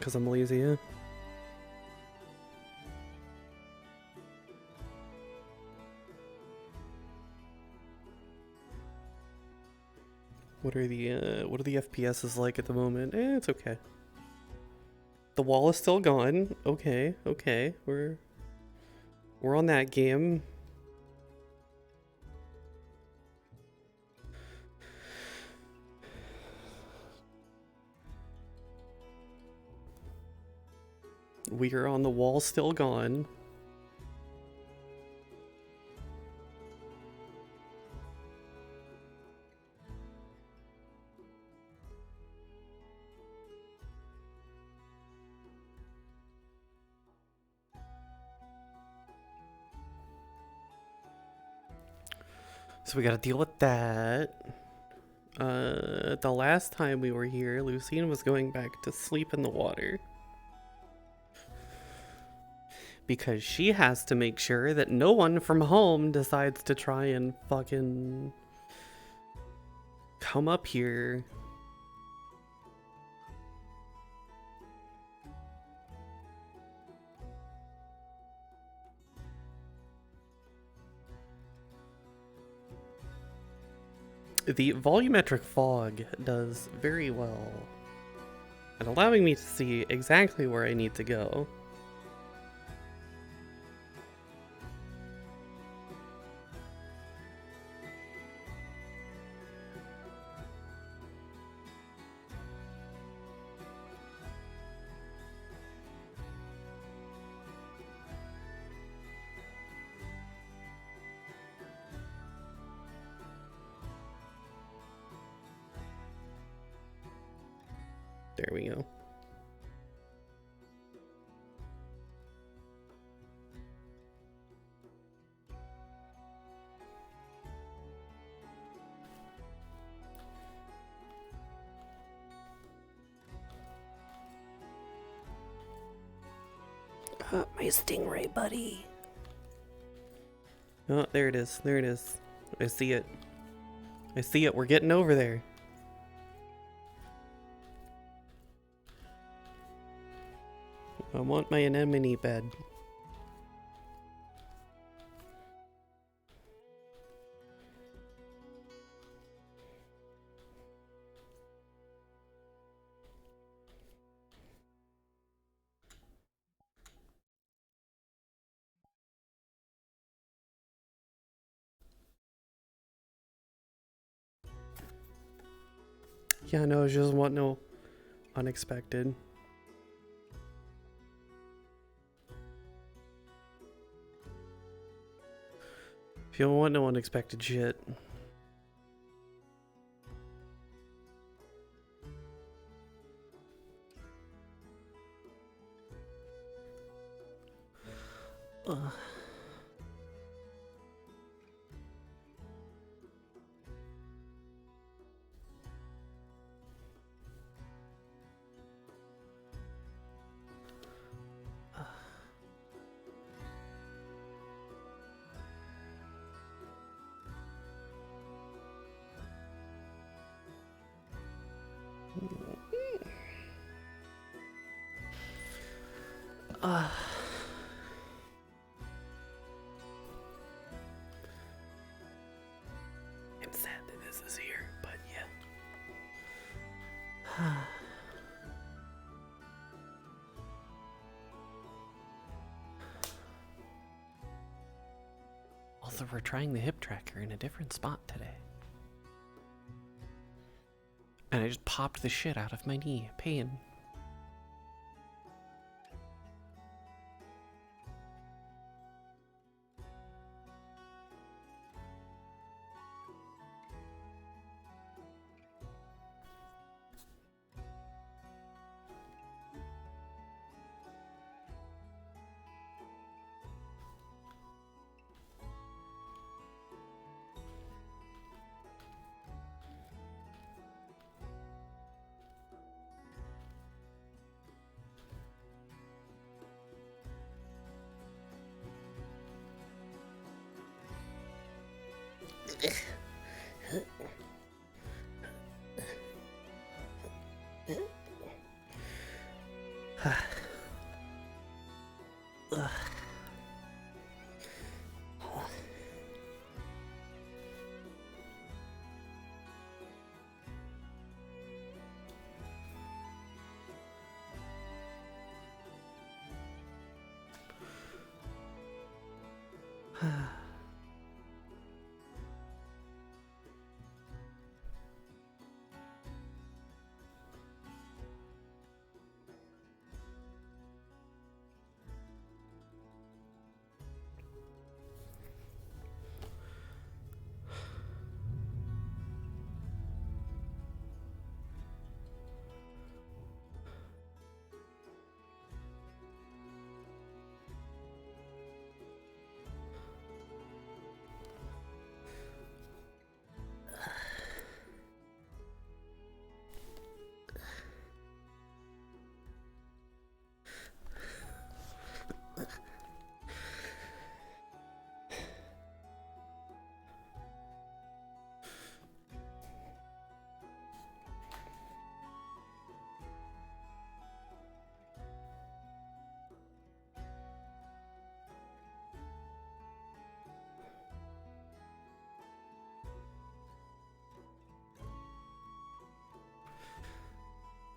Because I'm lazy, yeah. What are the FPSs like at the moment? It's okay. The wall is still gone. Okay, okay. We're on that game. We are on the wall still gone. So we gotta deal with that. The last time we were here, Lucine was going back to sleep in the water. Because she has to make sure that no one from home decides to try and fucking come up here. The volumetric fog does very well at allowing me to see exactly where I need to go. There we go. My stingray buddy. Oh, there it is. There it is. I see it. I see it. We're getting over there. I want my anemone bed. Yeah, no, I just want no unexpected. If you don't want no unexpected shit. Ugh. I'm sad that this is here, but yeah. Also, we're trying the hip tracker in a different spot today. And I just popped the shit out of my knee. Pain.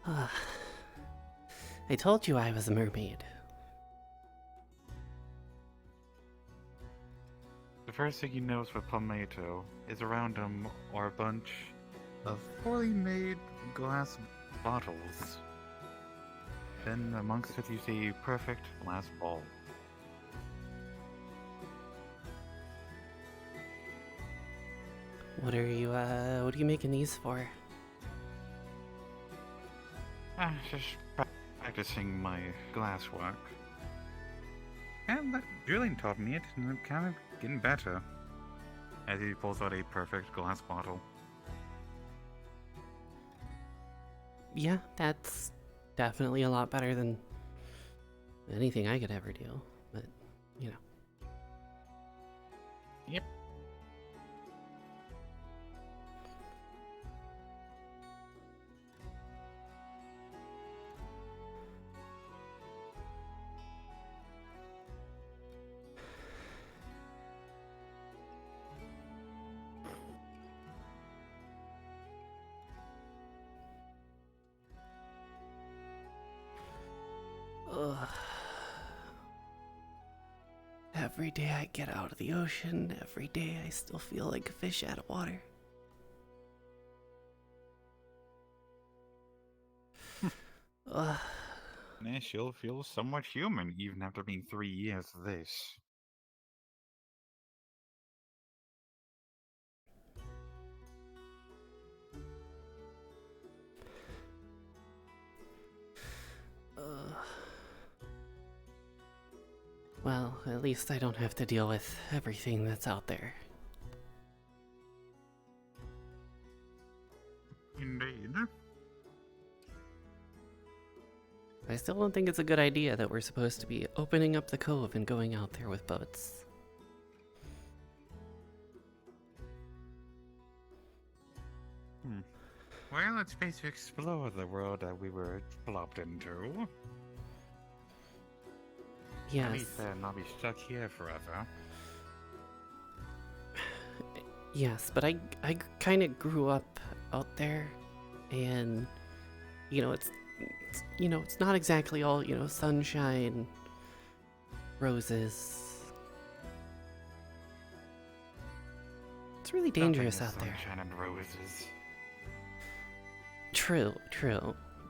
Ugh. I told you I was a mermaid. The first thing you notice with Palmetto is around him are a bunch of poorly made glass bottles. Then amongst it you see a perfect glass ball. What are you making these for? Just practicing my glass work. And that drilling taught me it, and I'm kind of getting better. As he pulls out a perfect glass bottle. Yeah, that's definitely a lot better than anything I could ever do, but, you know. Yep. Ugh. Every day I get out of the ocean, every day I still feel like a fish out of water. Ugh. Yes, you'll feel somewhat human even after being 3 years of this. Well, at least I don't have to deal with everything that's out there. Indeed. I still don't think it's a good idea that we're supposed to be opening up the cove and going out there with boats. Well, it's space to explore the world that we were plopped into. Yes. At least not be stuck here forever. Yes, but I kind of grew up out there, and it's not exactly all sunshine, roses. It's really dangerous out there. Sunshine and roses. True,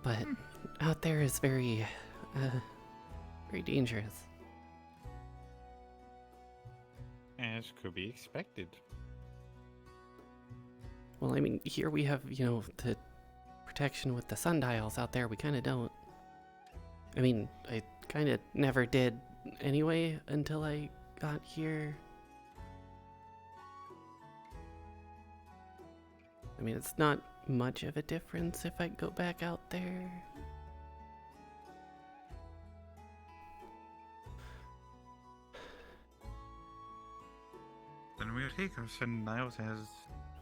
but out there is very dangerous. As could be expected. Well, I mean, here we have, the protection with the sundials. Out there we kind of don't. I mean, I kind of never did anyway until I got here. I mean, it's not much of a difference if I go back out there. Then we'll take our sundials as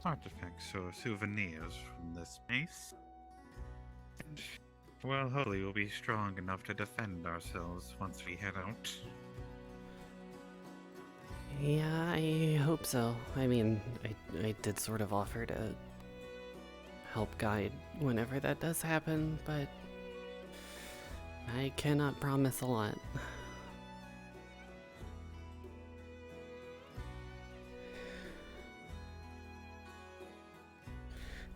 artifacts or souvenirs from this place. And Well, hopefully we'll be strong enough to defend ourselves once we head out. Yeah, I hope so. I mean, I did sort of offer to help guide whenever that does happen, but I cannot promise a lot.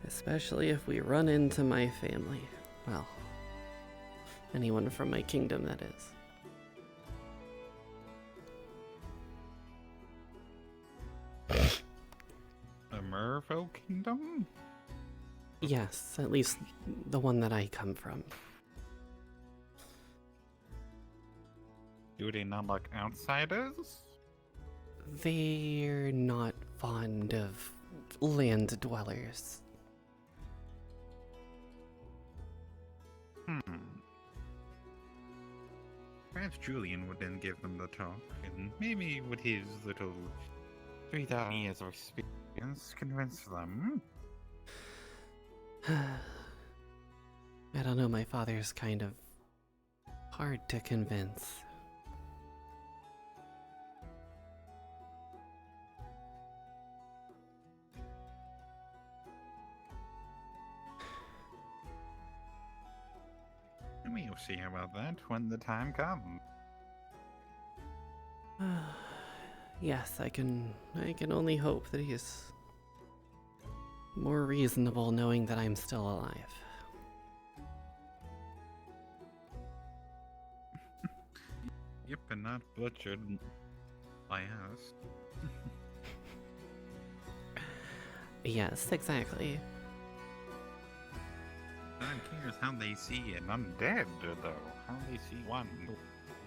Especially if we run into my family. Well, anyone from my kingdom, that is. The Merfolk Kingdom? Yes, at least the one that I come from. Do they not like outsiders? They're not fond of land dwellers. Perhaps Julian would then give them the talk, and maybe with his little 3,000 years of experience, convince them. I don't know, my father's kind of hard to convince. We'll see about that when the time comes. Yes, I can only hope that he's more reasonable knowing that I'm still alive. Yep, and not butchered by us. Yes, exactly. I'm curious how they see an undead, though. How they see one who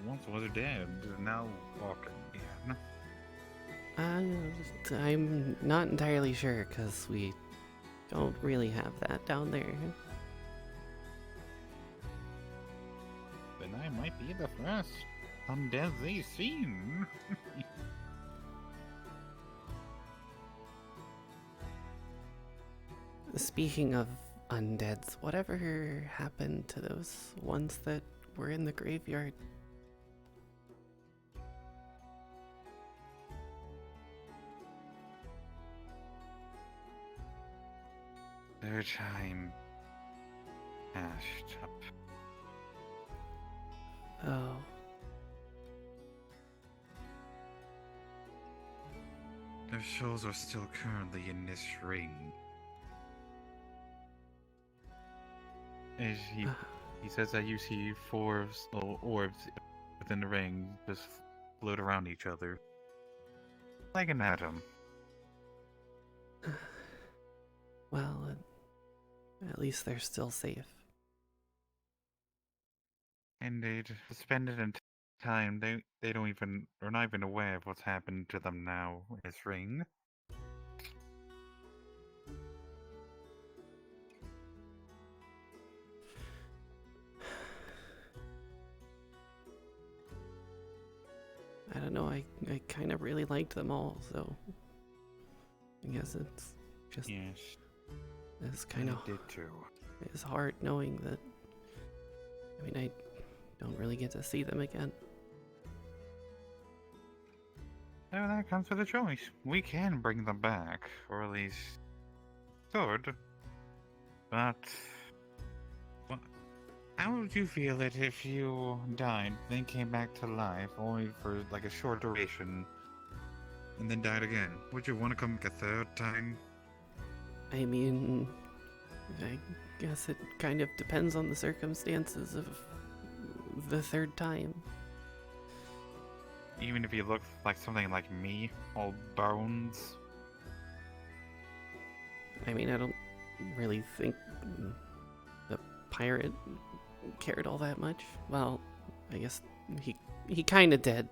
once was dead, now walking again. I'm not entirely sure, because we don't really have that down there. Then I might be the first undead they've seen. Speaking of undeads, whatever happened to those ones that were in the graveyard? Their time passed up. Oh. Their souls are still currently in this ring. As he says that you see four little orbs within the ring just float around each other. Like an atom. Well, at least they're still safe. And they suspended in time. They don't even, are not even aware of what's happened to them now in this ring. I don't know, I kind of really liked them all, so I guess it's just, Yes, it's kind of, I did too. it's hard knowing that, I mean, I don't really get to see them again. So that comes with a choice. We can bring them back, or at least could. But how would you feel it if you died, then came back to life, only for like a short duration, and then died again? Would you want to come back a third time? I mean, I guess it kind of depends on the circumstances of the third time. Even if you look like something like me, all bones? I mean, I don't really think the pirate cared all that much. Well, I guess he kind of did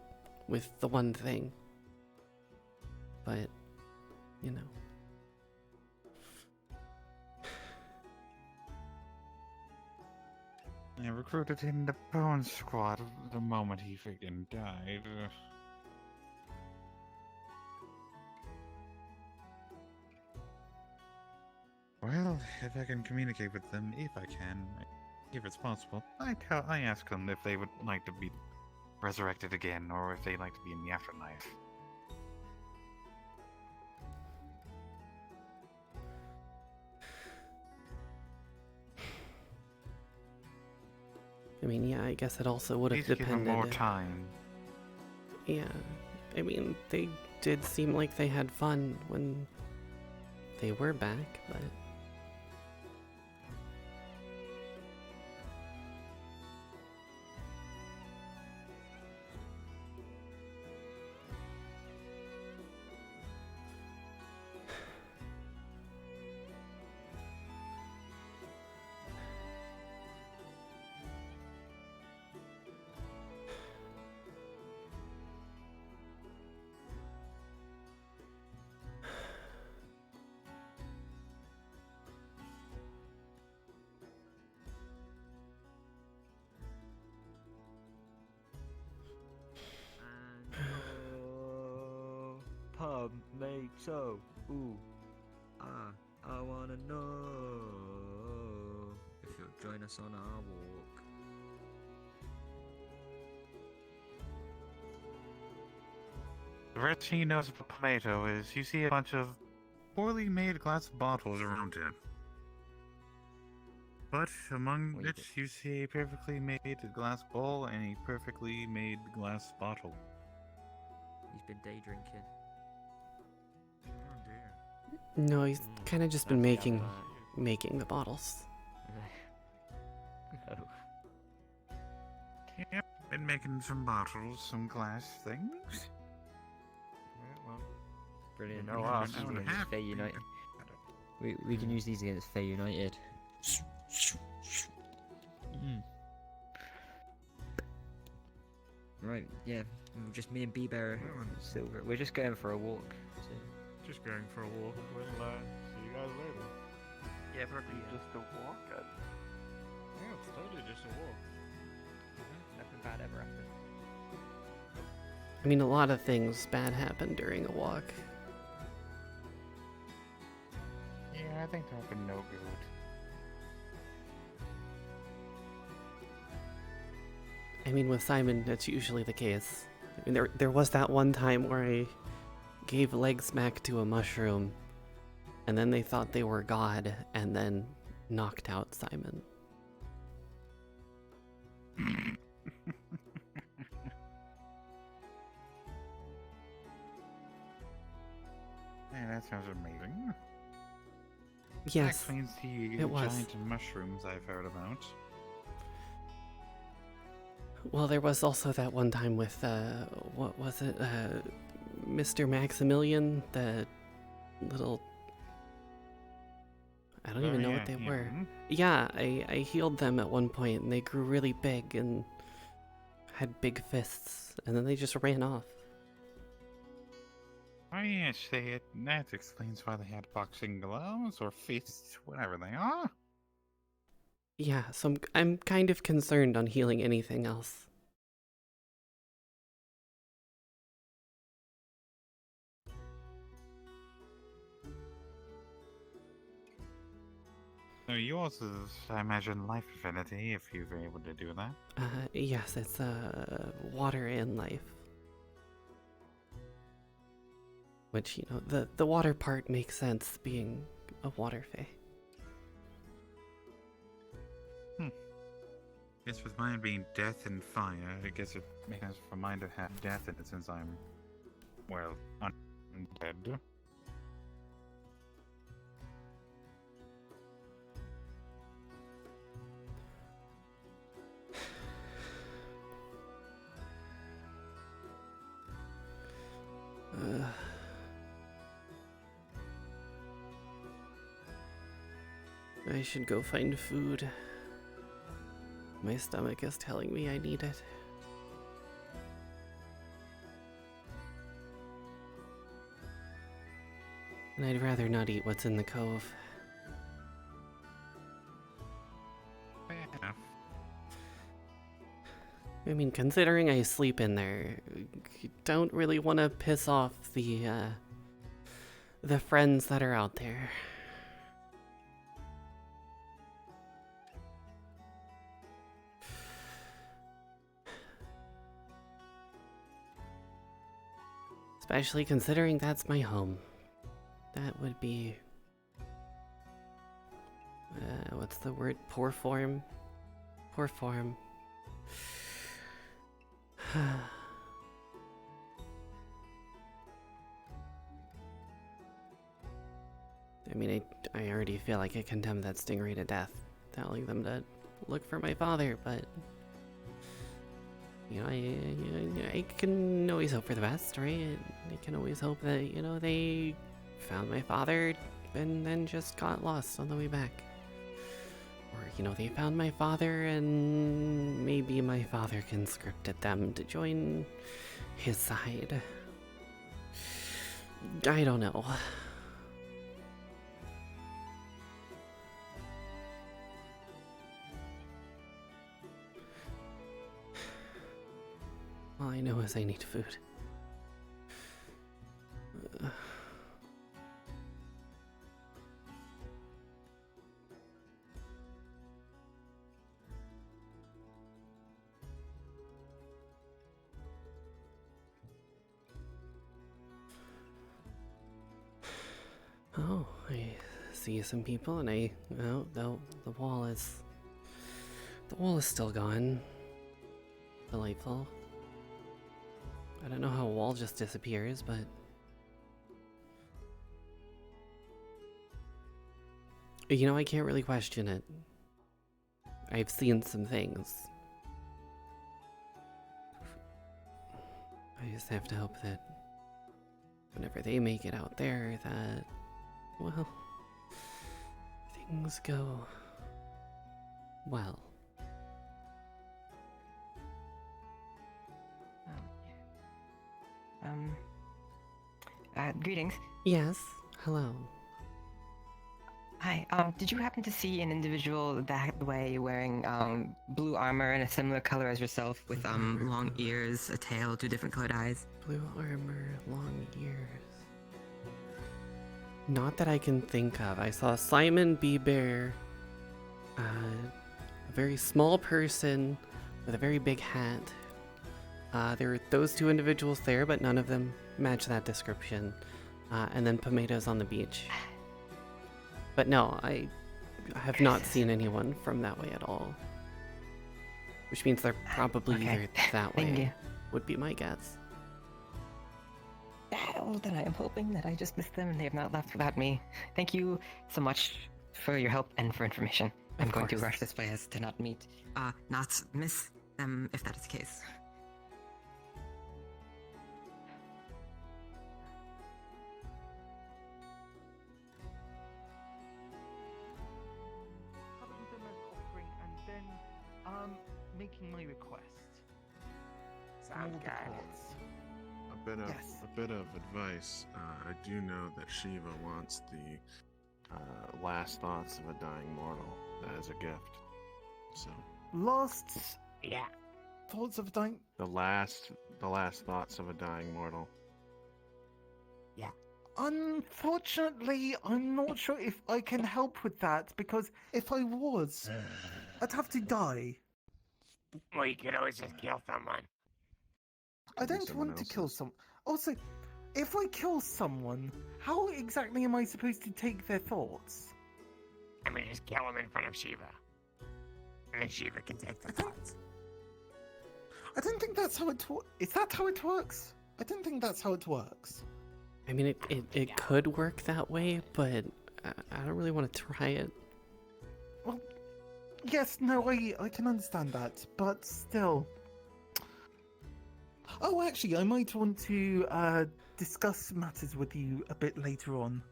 with the one thing. But, you know. I recruited him in the Bone Squad the moment he freaking died. Well, if I can communicate with them, if I can, if it's possible, I ask them if they would like to be resurrected again, or if they'd like to be in the afterlife. I mean, yeah, I guess it also would have Please give them depended. more time. Yeah, I mean, they did seem like they had fun when they were back, but... Tomato. Ooh. I wanna know if you'll join us on our walk. The rest he knows about Tomato is you see a bunch of poorly made glass bottles around it. But among What it, you see a perfectly made glass bowl and a perfectly made glass bottle. He's been day drinking. Oh dear. No, he's kind of just been That's the making the bottles. Oh. Yep, been making some bottles, some glass things. Well, Brilliant. no, We can I use these don't against have Fey to. United. We can use these against Fey United. Right, yeah. Just me and B-Bear and Silver. We're just going for a walk. So. Just going for a walk. We'll see you guys later. Yeah, probably just a walk. Yeah, it's totally just a walk. Nothing bad ever happened. I mean, a lot of things bad happen during a walk. Yeah, I think that'll be no good. I mean, with Simon, that's usually the case. I mean, there was that one time where I gave leg smack to a mushroom, and then they thought they were God, and then knocked out Simon. Yeah, that sounds amazing. That Yes, explains the it was. giant mushrooms I've heard about. well, there was also that one time with, what was it, Mr. Maximilian, the little... I don't even know what they were. him. Yeah, I healed them at one point, and they grew really big and had big fists, and then they just ran off. Oh yes, that explains why they had boxing gloves or fists, whatever they are. Yeah, so I'm kind of concerned on healing anything else. So yours is, I imagine, life affinity, if you're able to do that. Yes, it's, water and life. Which, you know, the water part makes sense, being a water fae. Guess with mine being death and fire, I guess it makes sense for mine to have death in it since I'm, well, undead. I should go find food. My stomach is telling me I need it. And I'd rather not eat what's in the cove. Fair enough. I mean, considering I sleep in there, you don't really want to piss off the friends that are out there. Especially considering that's my home. That would be... what's the word? Poor form? Poor form. I mean, I already feel like I condemned that stingray to death, telling them to look for my father, but... You know, I can always hope for the best, right? I can always hope that, you know, they found my father and then just got lost on the way back. Or, you know, they found my father and maybe my father conscripted them to join his side. I don't know. All I know is I need food. Oh, I see some people, and the wall is still gone. Delightful. I don't know how a wall just disappears, but... You know, I can't really question it. I've seen some things. I just have to hope that whenever they make it out there, that, well, things go well. Greetings. Yes, hello. Hi, did you happen to see an individual that way wearing, blue armor and a similar color as yourself with, long ears, a tail, two different colored eyes? Blue armor, long ears. Not that I can think of. I saw Simon B. Bear, a very small person with a very big hat. There were those two individuals there, but none of them match that description. And then Pomatos on the beach. But no, I have not seen anyone from that way at all. Which means they're probably either that Thank way, you. would be my guess. Well, then I am hoping that I just missed them and they have not left without me. Thank you so much for your help and for information. I'm going to rush this way as to not meet, not miss them if that is the case. Having them as offering and then making my request. Sound All the good. courts. A bit of advice. I do know that Shiva wants the last thoughts of a dying mortal as a gift. So Last Yeah. thoughts of dying. the last thoughts of a dying mortal. Unfortunately, I'm not sure if I can help with that because if I was, I'd have to die. Well, you could always just kill someone. I Could be don't someone want to kill else's. someone. Also, if I kill someone, how exactly am I supposed to take their thoughts? I mean, just kill him in front of Shiva. And then Shiva can take the thoughts. I don't think that's how it works. Is that how it works? I don't think that's how it works. I mean, it could work that way, but I don't really want to try it. Well, yes, no, I can understand that, but still. Oh, actually, I might want to discuss matters with you a bit later on.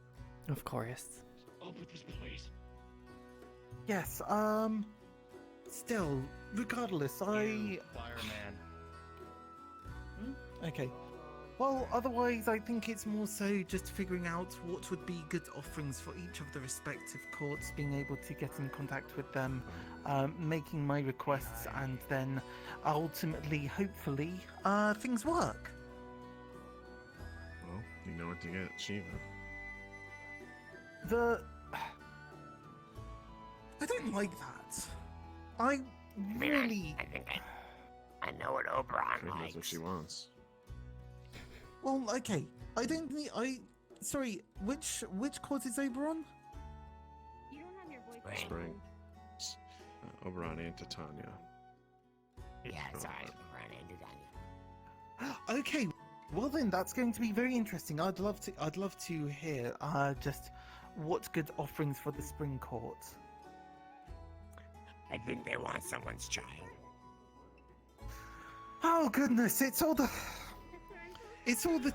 Of course. Open this place. Yes, still, regardless, Fireman. Okay. Well, otherwise, I think it's more so just figuring out what would be good offerings for each of the respective courts, being able to get in contact with them, making my requests, and then ultimately, hopefully, things work. Well, you know what to get, Shiva. I don't like that. I I mean, really... I think I know what Oberon Sure knows likes. what she wants. Well, okay. I don't need. Sorry. Which court is Oberon? You don't have your voice. Spring. Oberon and Titania. Yeah, sorry. Okay. Well then, that's going to be very interesting. I'd love to hear just what good offerings for the spring court. I think they want someone's child. Oh goodness, it's all the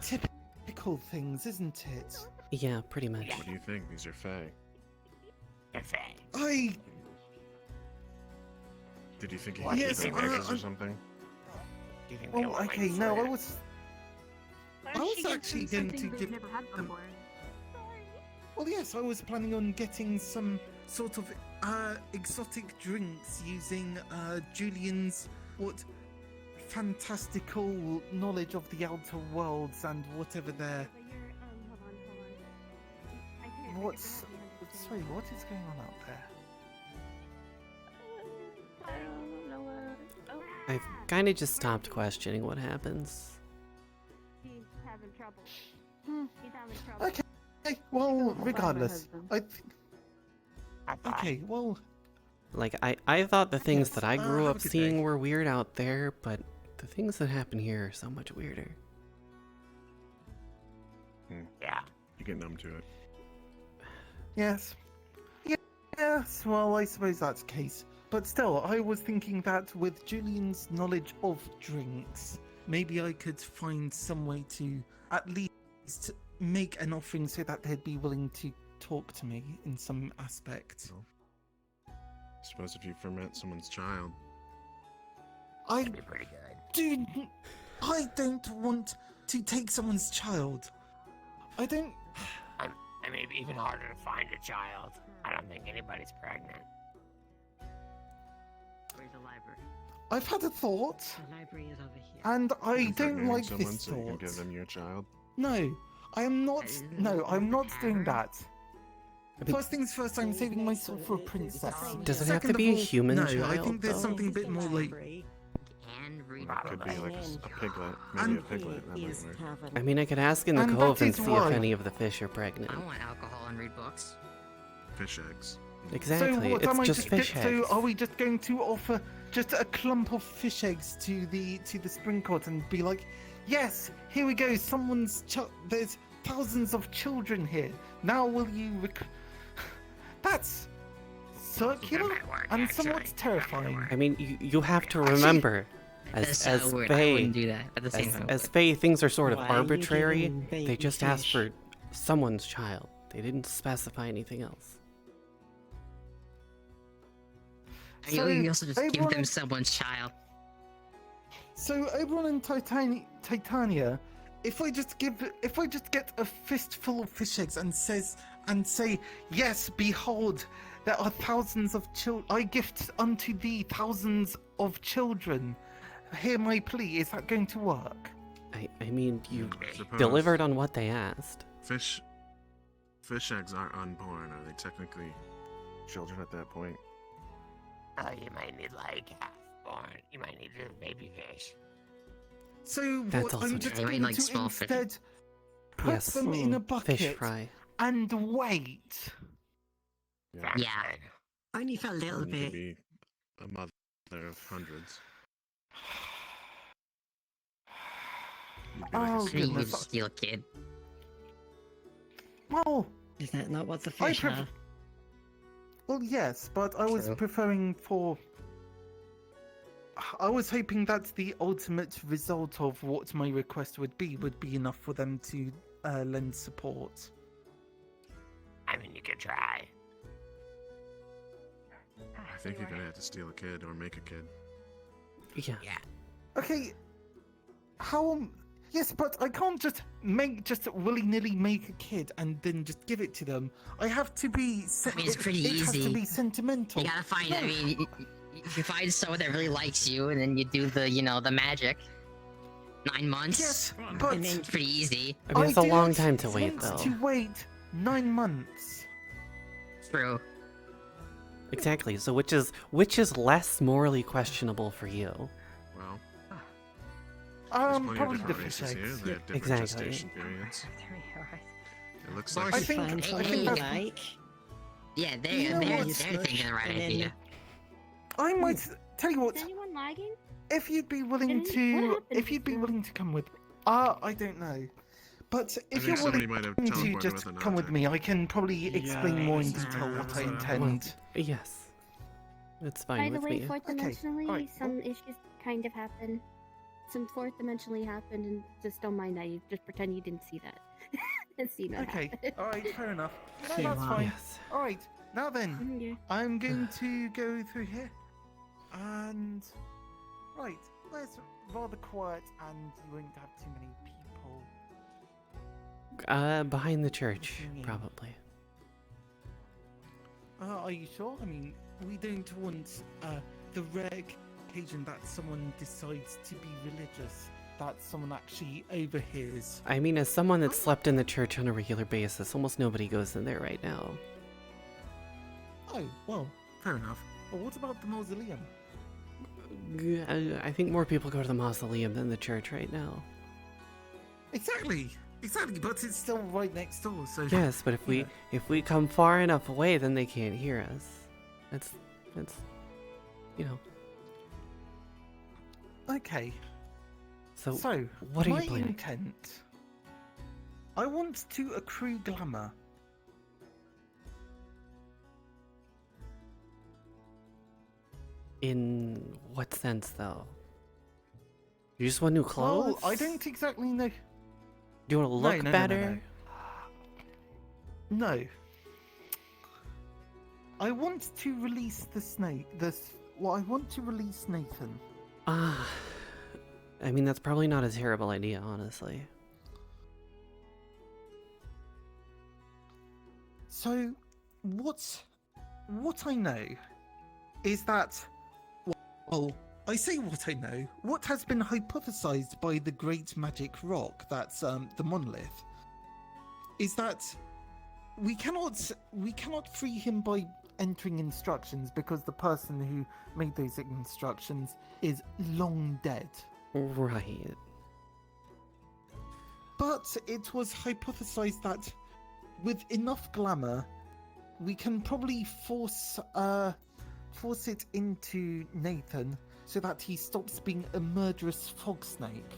typical things, isn't it? Yeah, pretty much. What do you think? These are Fae. They're fake. Did you think he What do you had think them they're roses or something? Do you think they Oh, want okay. my No, I foot? was Why I don't was she give actually them going to something give they've never had them- before? well. Yes, I was planning on getting some sort of exotic drinks using Julian's fantastical knowledge of the outer worlds and whatever their But you're, hold on. I can't. what's. Sorry, what is going on out there? I don't know what. Oh, I've kind of just stopped questioning what happens. he's having trouble. Hmm. He's having trouble. Okay. Well, regardless, I think. I thought- Okay, well, Like, I thought the things Yes, that I grew have up a good seeing day. were weird out there, but the things that happen here are so much weirder. Yeah. You get numb to it. yes. Yes, well, I suppose that's the case. But still, I was thinking that with Julian's knowledge of drinks, maybe I could find some way to at least make an offering so that they'd be willing to talk to me in some aspect. Suppose if you ferment someone's child. I That'd be pretty good. I don't want to take someone's child. I don't. I may be even harder to find a child. I don't think anybody's pregnant. Where's the library? I've had a thought, The library is over here. and I You're don't fermenting like someone this so you can give thought. them your child. No, I am not. No, I'm not doing that. I mean, First things first, I'm saving myself for a princess. Does it have to Second be of a all, human no, child, I think there's though? something a bit more like. And read Could be like a piglet. And- Maybe a piglet. That might work. I mean, I could ask in the And cove that and is see why- if any of the fish are pregnant. I don't want alcohol and read books. Fish eggs. Exactly, So what, it's am I just fish So eggs. are we just going to offer just a clump of fish eggs to the spring court and be like, yes, here we go. There's thousands of children here. Now will you? That's circular That might work, and actually. somewhat That might terrifying. work. I mean, you have to Actually- remember, That's as so weird. I wouldn't Fae, do that. At the same time, as Fae, things are sort of Why are you arbitrary. giving They baby just asked fish? for someone's child. They didn't specify anything else. you also just give Oberon- them someone's child. So Oberon and Titania, if I just get a fistful of fish eggs and say, yes, behold, there are thousands of children. I gift unto thee thousands of children. Hear my plea. Is that going to work? I mean, you I suppose delivered on what they asked. Fish eggs aren't unborn. Are they technically children at that point? Oh, you might need like half-born. You might need a baby fish. So That's what, also I'm true. just They might going like to small fish. instead put Yes, them in a bucket fish fry. and wait. Sounds Yeah. good. Only for a little And you bit. could be a mother of hundreds. You'd be like a Oh, Maybe you goodness. would steal a kid. Well, Is that not what the I fish pref- are? well, yes, but I was True. preferring for. I was hoping that the ultimate result of what my request would be enough for them to lend support. I mean, you could try. I think you're gonna have to steal a kid or make a kid. Yeah. Yeah. Okay, how? Yes, but I can't just willy-nilly make a kid and then just give it to them. I have to be. I mean, it's pretty it has to easy. be sentimental. You gotta find. No. I mean, if you find someone that really likes you, and then you do the magic. 9 months. Yes, and but then it's pretty easy. I mean, it's a do long not time to wait, want though. to wait 9 months. True. Exactly. So which is less morally questionable for you? Well, There's plenty Probably of the different fish races here. eggs. They have different Exactly. gestation periods. It looks I like think- Fun, I think that's- like. Yeah, You know they're what? thinking the right And then- idea. I might tell you what. Is anyone lagging? If you'd be willing Didn't- what to, happened if you'd be just now? willing to come with, I don't know. But I if think you're somebody willing might have to teleported just with an come with object. me, I can probably explain more in Yes, detail what I well, intend. Yes. It's By fine the with way, me. fourth Okay, dimensionally, alright, some issues kind of happen. Some fourth dimensionally happened, and just don't mind that. You just pretend you didn't see that. And see that Okay, happen. alright, fair enough. No, Okay, that's wow. fine. Yes. Alright, now then, Mhm, yeah. I'm going to go through here. And. Right, where's rather quiet and you won't have too many people. Behind the church, Looking in. probably. Are you sure? I mean, we don't want the rare occasion that someone decides to be religious, that someone actually overhears. I mean, as someone that slept in the church on a regular basis, almost nobody goes in there right now. Oh, well, fair enough. But what about the mausoleum? I think more people go to the mausoleum than the church right now. Exactly, but it's still right next door, so... Yes, but you know. if we come far enough away, then they can't hear us. That's you know. Okay, So, so what are you my planning? intent... I want to accrue glamour. In what sense, though? You just want new clothes? Well, I don't exactly know... Do you want to look no, better? No. I want to release the snake. Well, I want to release Nathan. Ah, I mean that's probably not a terrible idea, honestly. So, what I know is that, well, I say what I know. What has been hypothesized by the Great Magic Rock, that's the monolith, is that we cannot free him by entering instructions because the person who made those instructions is long dead. Right. But it was hypothesized that with enough glamour, we can probably force it into Nathan so that he stops being a murderous fog snake.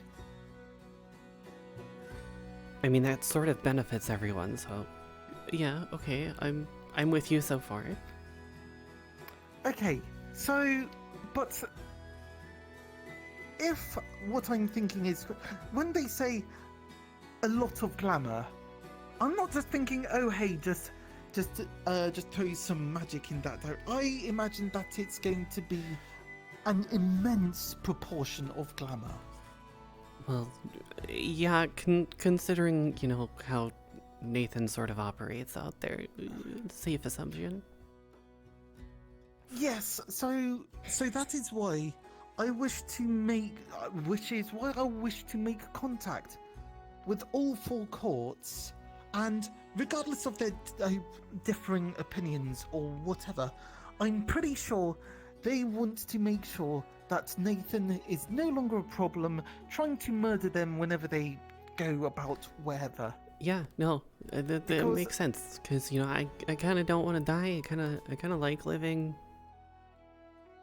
I mean that sort of benefits everyone, so yeah, okay, I'm with you so far. Okay, so, but if what I'm thinking is, when they say a lot of glamour, I'm not just thinking, oh hey, just throw some magic in that. I imagine that it's going to be an immense proportion of glamour. Well, yeah, considering, you know, how Nathan sort of operates out there, safe assumption. Yes, so that is why I wish to make, which is why I wish to make contact with all four courts, and regardless of their differing opinions or whatever, I'm pretty sure they want to make sure that Nathan is no longer a problem, trying to murder them whenever they go about wherever. Yeah, no, that Because- makes sense, because, you know, I kind of don't want to die, I kind of like living.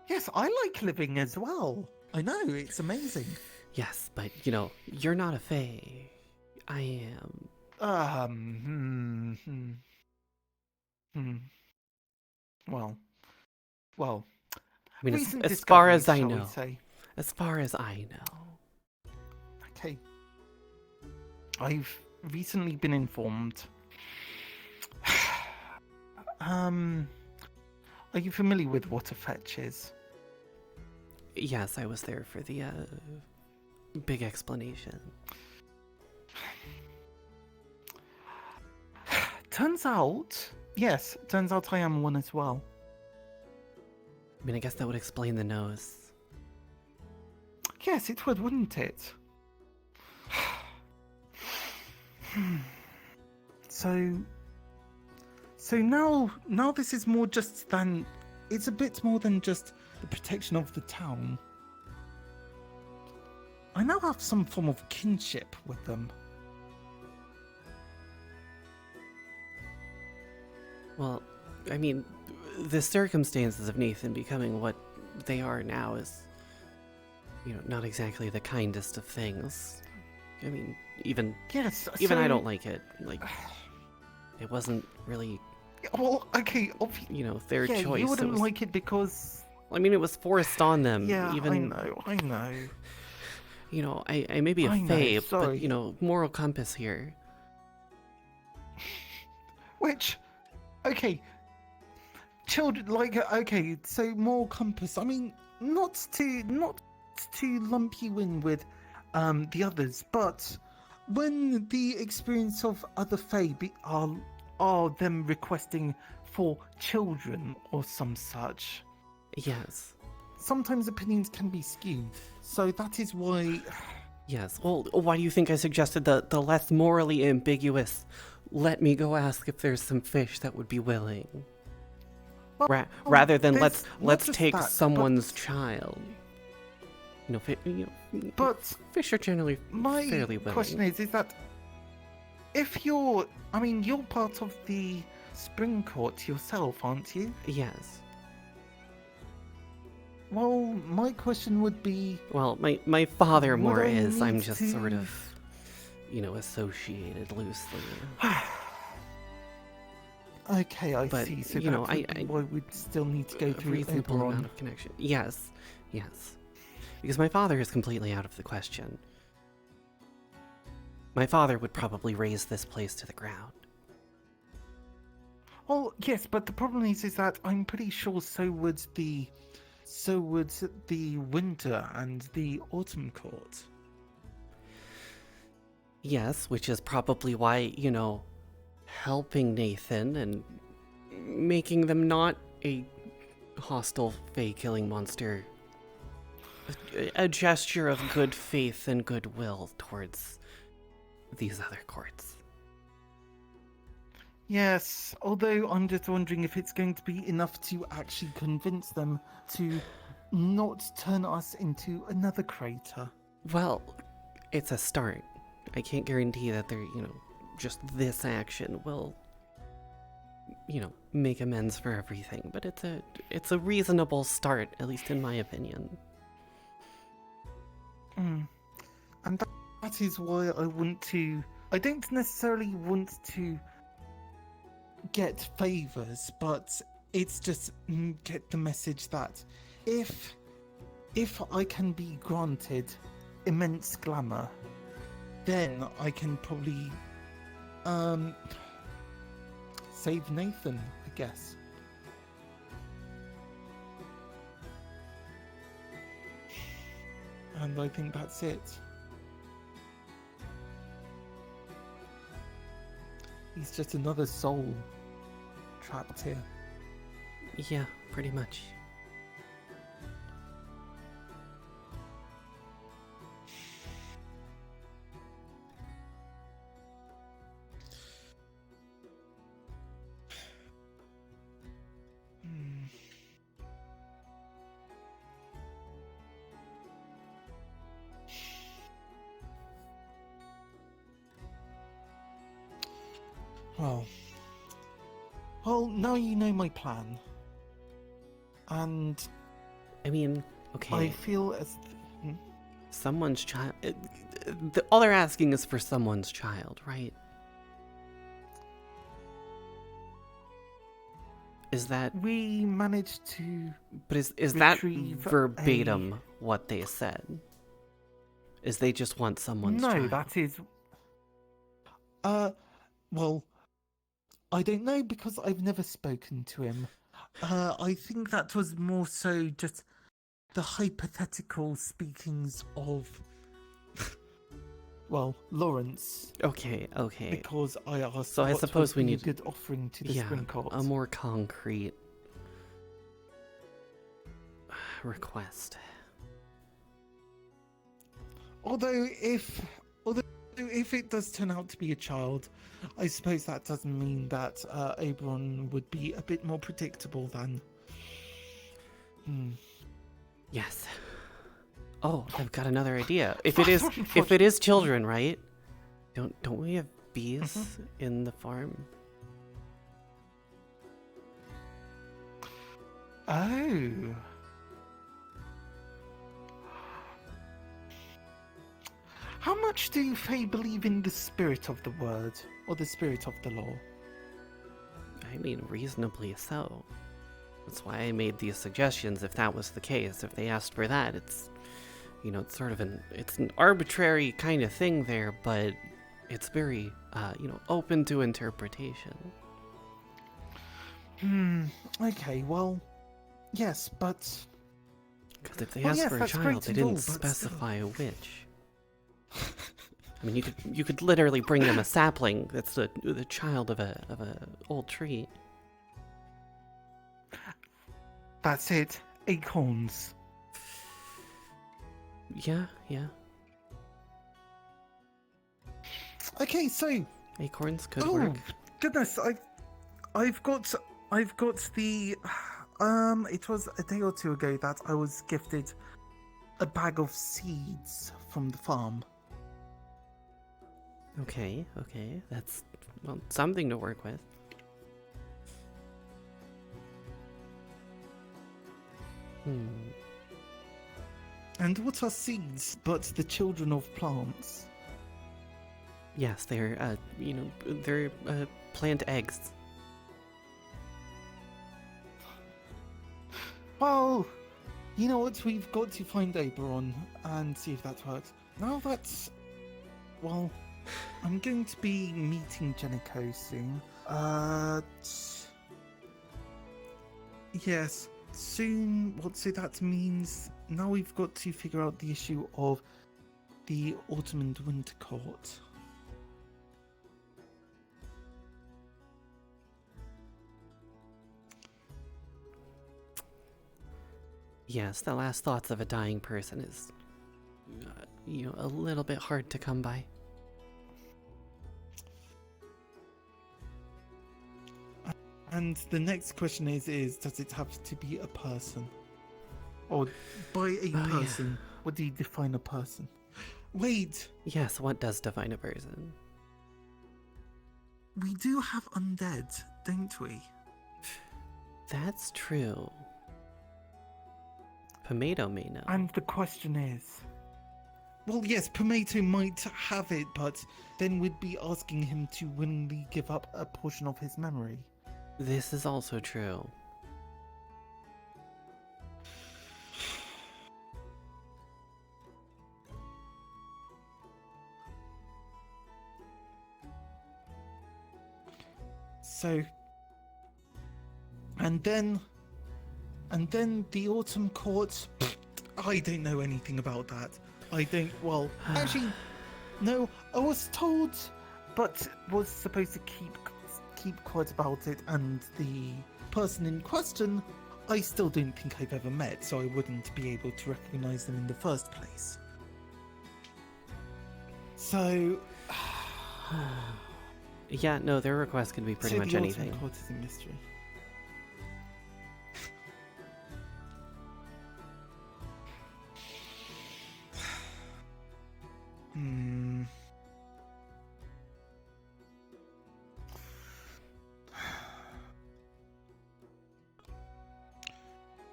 Yes, I like living as well. I know, it's amazing. Yes, but, you know, you're not a fae. I am. Well. I mean, recent as far as discoveries, I shall we know. say. As far as I know. Okay. I've recently been informed. Are you familiar with what a fetch is? Yes, I was there for the, big explanation. Turns out I am one as well. I mean, I guess that would explain the nose. Yes, it would, wouldn't it? So now this is more just than, it's a bit more than just the protection of the town. I now have some form of kinship with them. Well, I mean, the circumstances of Nathan becoming what they are now is, not exactly the kindest of things. I mean, even I don't like it. Like, it wasn't really, Well, okay, their yeah, choice. you wouldn't like it because... I mean, it was forced on them. Yeah, even, I know. I may be a fae, sorry. but, moral compass here. Which, okay, children, okay, so moral compass. I mean, not to lump you in with the others, but when the experience of other fae are them requesting for children or some such. Yes. Sometimes opinions can be skewed, so that is why... Yes, well, why do you think I suggested the less morally ambiguous, let me go ask if there's some fish that would be willing? Rather than let's take someone's child. But fish are generally fairly willing. My question is that if you're part of the spring court yourself, aren't you? Yes. Well, my question would be... Well, my father more is. I'm need just to- sort of, associated loosely. Okay, I But, see. So you know, that would be why we'd still need to go A through reasonable amount Oberon. of connection. Yes. Because my father is completely out of the question. My father would probably raze this place to the ground. Well, yes, but the problem is that I'm pretty sure so would the winter and the autumn court. Yes, which is probably why, helping Nathan and making them not a hostile fae-killing monster, a gesture of good faith and goodwill towards these other courts. Yes, although I'm just wondering if it's going to be enough to actually convince them to not turn us into another crater. Well, it's a start. I can't guarantee that they're, just this action will, make amends for everything, but it's a reasonable start, at least in my opinion. And that is why I don't necessarily want to get favors, but it's just get the message that if I can be granted immense glamour, then I can probably save Nathan, I guess. And I think that's it. He's just another soul trapped here. Yeah, pretty much. Well, now you know my plan. And I mean, okay. I feel as... Someone's child. All they're asking is for someone's child, right? Is that... We managed to... But is that retrieve verbatim what they said? Is they just want someone's child? No, that is... Well, I don't know because I've never spoken to him. I think that was more so just the hypothetical speakings of... well, Lawrence. Okay. Because I asked So I what suppose we would be need a good offering to the spring court. a more concrete request. Although if it does turn out to be a child, I suppose that doesn't mean that Oberon would be a bit more predictable than... Yes. Oh, I've got another idea. If it is children, right? Don't we have bees in the farm? Oh. How much do Fae believe in the spirit of the word, or the spirit of the law? I mean, reasonably so. That's why I made these suggestions. If that was the case, if they asked for that, it's, it's sort of it's an arbitrary kind of thing there, but it's very, open to interpretation. Okay, well, yes, but... Because if they asked for a child, they didn't still. specify a witch. I mean, you could literally bring them a sapling that's the child of a old tree. That's it. Acorns. Yeah. Okay, so... Acorns could work. Goodness, I've got the... it was a day or two ago that I was gifted a bag of seeds from the farm. Okay. That's, something to work with. And what are seeds but the children of plants? Yes, they're, they're plant eggs. Well, you know what? We've got to find Oberon and see if that works. Now that's... Well, I'm going to be meeting Jenico soon. Yes, soon. So that means now we've got to figure out the issue of the Autumn and Winter Court. Yes, the last thoughts of a dying person is, a little bit hard to come by. And the next question is does it have to be a person? Or by a person, what do you define a person? Wait! Yes, what does define a person? We do have undead, don't we? That's true. Pomato may know. And the question is... Well, yes, Pomato might have it, but then we'd be asking him to willingly give up a portion of his memory. This is also true. So... And then the Autumn Court... I don't know anything about that. Actually, no, I was told, but was supposed to keep quiet about it, and the person in question, I still don't think I've ever met, so I wouldn't be able to recognize them in the first place. So... Yeah, no, their request could be pretty much anything. The Autumn Court is a mystery.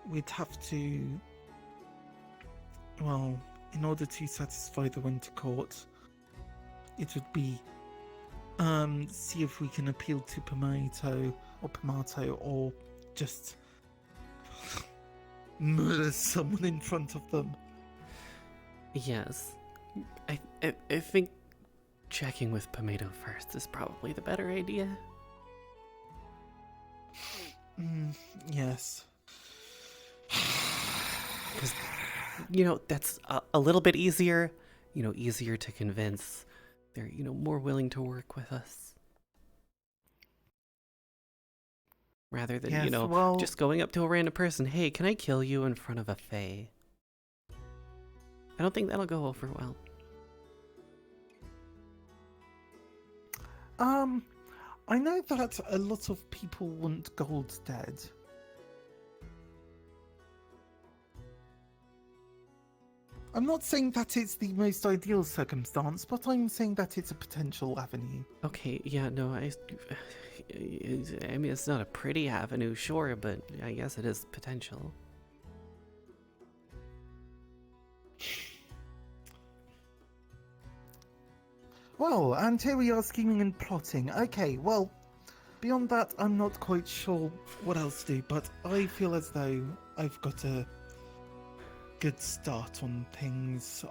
We'd have to... Well, in order to satisfy the Winter Court, it would be... see if we can appeal to Pomato, or just... murder someone in front of them. Yes. I think checking with Pomato first is probably the better idea. Yes. Because, that's a little bit easier, easier to convince. They're, more willing to work with us. Rather than, just going up to a random person, hey, can I kill you in front of a fae? I don't think that'll go over well. I know that a lot of people want Gold dead. I'm not saying that it's the most ideal circumstance, but I'm saying that it's a potential avenue. Okay, yeah, no, I mean, it's not a pretty avenue, sure, but I guess it is potential. Well, and here we are scheming and plotting. Okay, well, beyond that, I'm not quite sure what else to do, but I feel as though I've got a good start on things.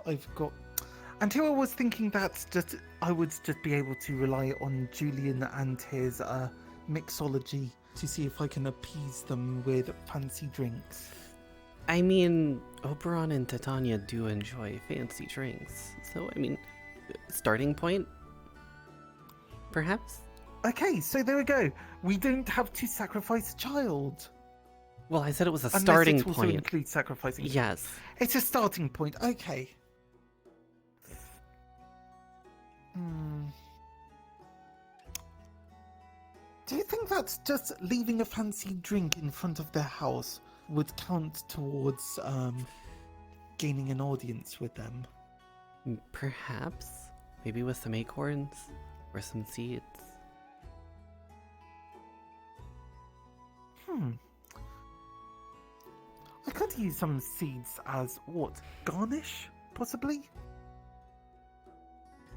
And here I was thinking that I would just be able to rely on Julian and his mixology to see if I can appease them with fancy drinks. I mean, Oberon and Titania do enjoy fancy drinks, so I mean, starting point, perhaps? Okay, so there we go. We don't have to sacrifice a child. Well, I said it was a Unless starting it also point. includes sacrificing. Yes. It's a starting point. Okay. Do you think that just leaving a fancy drink in front of their house would count towards gaining an audience with them? Perhaps. Maybe with some acorns or some seeds. I could use some seeds as what? Garnish? Possibly?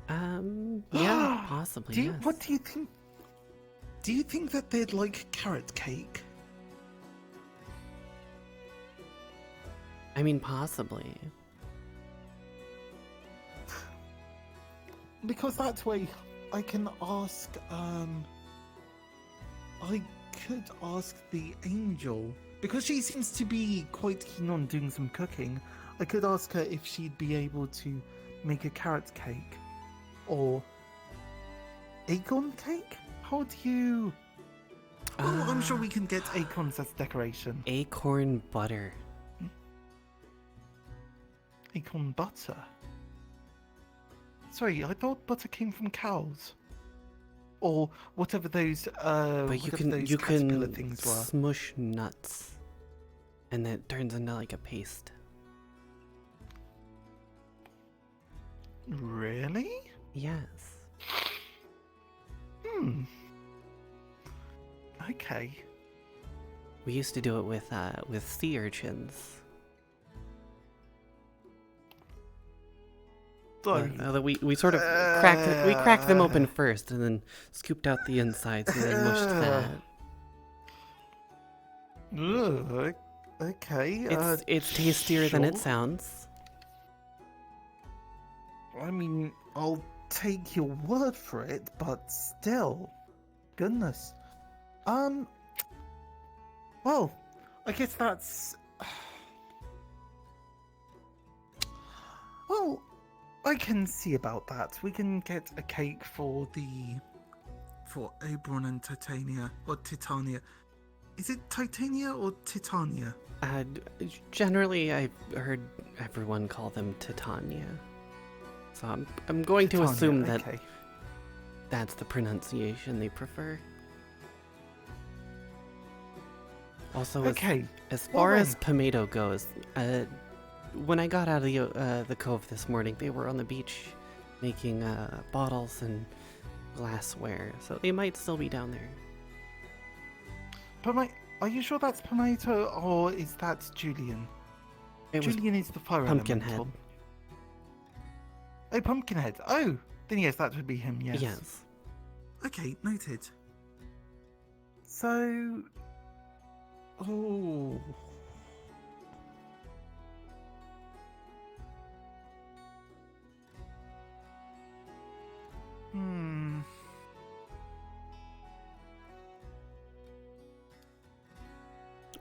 Yeah, possibly, yes. What do you think? Do you think that they'd like carrot cake? I mean, possibly. Because that way I can ask, I could ask the angel, because she seems to be quite keen on doing some cooking. I could ask her if she'd be able to make a carrot cake or acorn cake. How do you? Oh, I'm sure we can get acorns as decoration. Acorn butter. Acorn butter. Sorry, I thought butter came from cows, or whatever those. But you can caterpillar things were. smush nuts, and then it turns into like a paste. Really? Yes. Okay. We used to do it with sea urchins. Although we sort of cracked them open first, and then scooped out the insides, and then mushed that. Okay. It's tastier than it sure. sounds. I mean, I'll take your word for it, but still, goodness. Well, I guess that's. Well, I can see about that. We can get a cake for Oberon and Titania, or Titania. Is it Titania or Titania? Generally, I've heard everyone call them Titania. So I'm going to assume that that's the pronunciation they prefer. Also, as far as Pomato goes, when I got out of the cove this morning, they were on the beach making bottles and glassware, so they might still be down there. Are you sure that's Pomato, or is that Julian? Julian is the fire Pumpkinhead. elemental. Oh, Pumpkinhead. Oh, then yes, that would be him, yes. Yes. Okay, noted. So... Oh...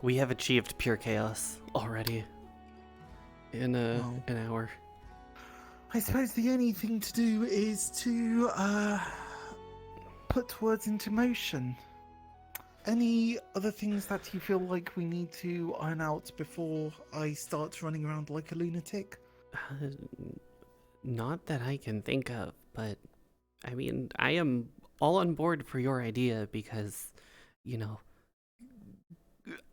We have achieved pure chaos already. In an hour. I suppose the only thing to do is to put words into motion. Any other things that you feel like we need to iron out before I start running around like a lunatic? Not that I can think of, but I mean, I am all on board for your idea because, you know,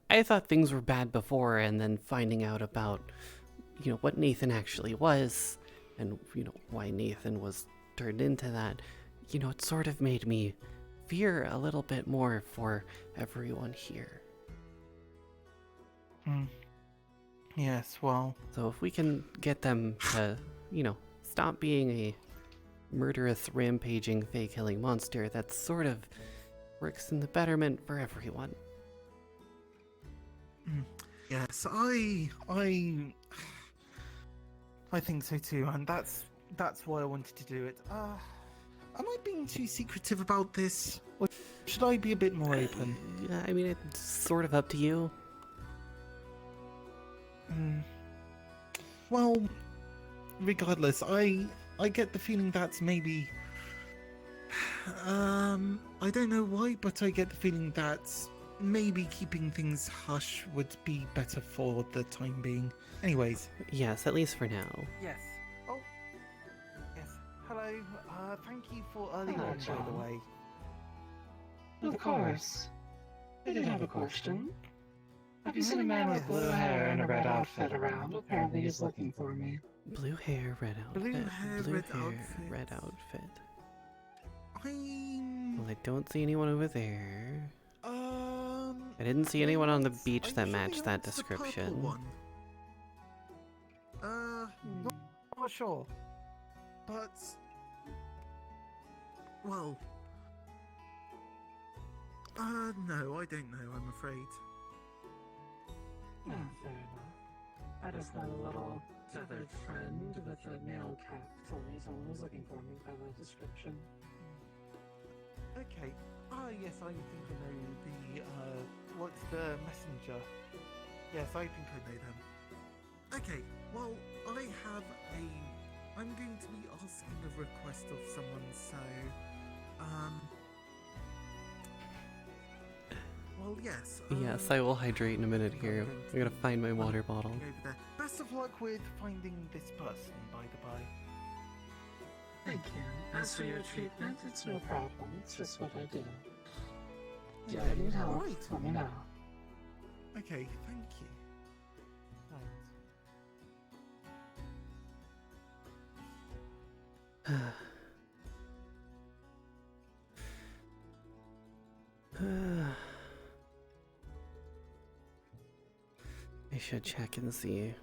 I thought things were bad before, and then finding out about what Nathan actually was, and, why Nathan was turned into that, it sort of made me fear a little bit more for everyone here. Yes, well... So if we can get them to, stop being a murderous, rampaging, fake-killing monster, that sort of works in the betterment for everyone. Yes, I think so too, and that's why I wanted to do it. Am I being too secretive about this, or should I be a bit more open? I mean, it's sort of up to you. Well, regardless, I get the feeling that maybe... I don't know why, but I get the feeling that maybe keeping things hush would be better for the time being. Anyways. Yes, at least for now. Yes. Oh. Yes. Hello. Thank you for early on, by the way. Of course. I did have a question. Have you seen a man with blue hair and a red outfit around? Apparently he's looking for me. Blue hair, red outfit. Blue hair, red outfit. I'm... Well, I don't see anyone over there. I didn't see yes, anyone on the beach I'm that sure matched he that wants the purple description. one. Not sure. But... Well... no, I don't know, I'm afraid. Ah, fair enough. I just had a little feathered friend with a male cap told me someone was looking for me by the description. Okay. Yes, I think I know the, what's the messenger? Yes, I think I know them. Okay, well, I'm going to be asking a request of someone, so, well, yes. Yes, I will hydrate in a minute here. I'm gonna find my water bottle. Over there. Best of luck with finding this person, by the by. Thank you. As for your treatment, it's no problem. It's just what I do. If I need help, let me know. Okay, thank you. I should check and see.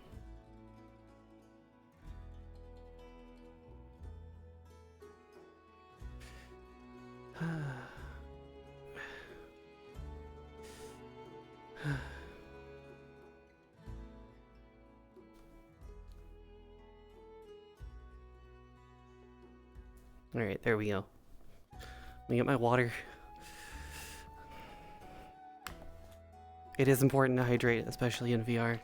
Alright, there we go. Let me get my water. It is important to hydrate, especially in VR.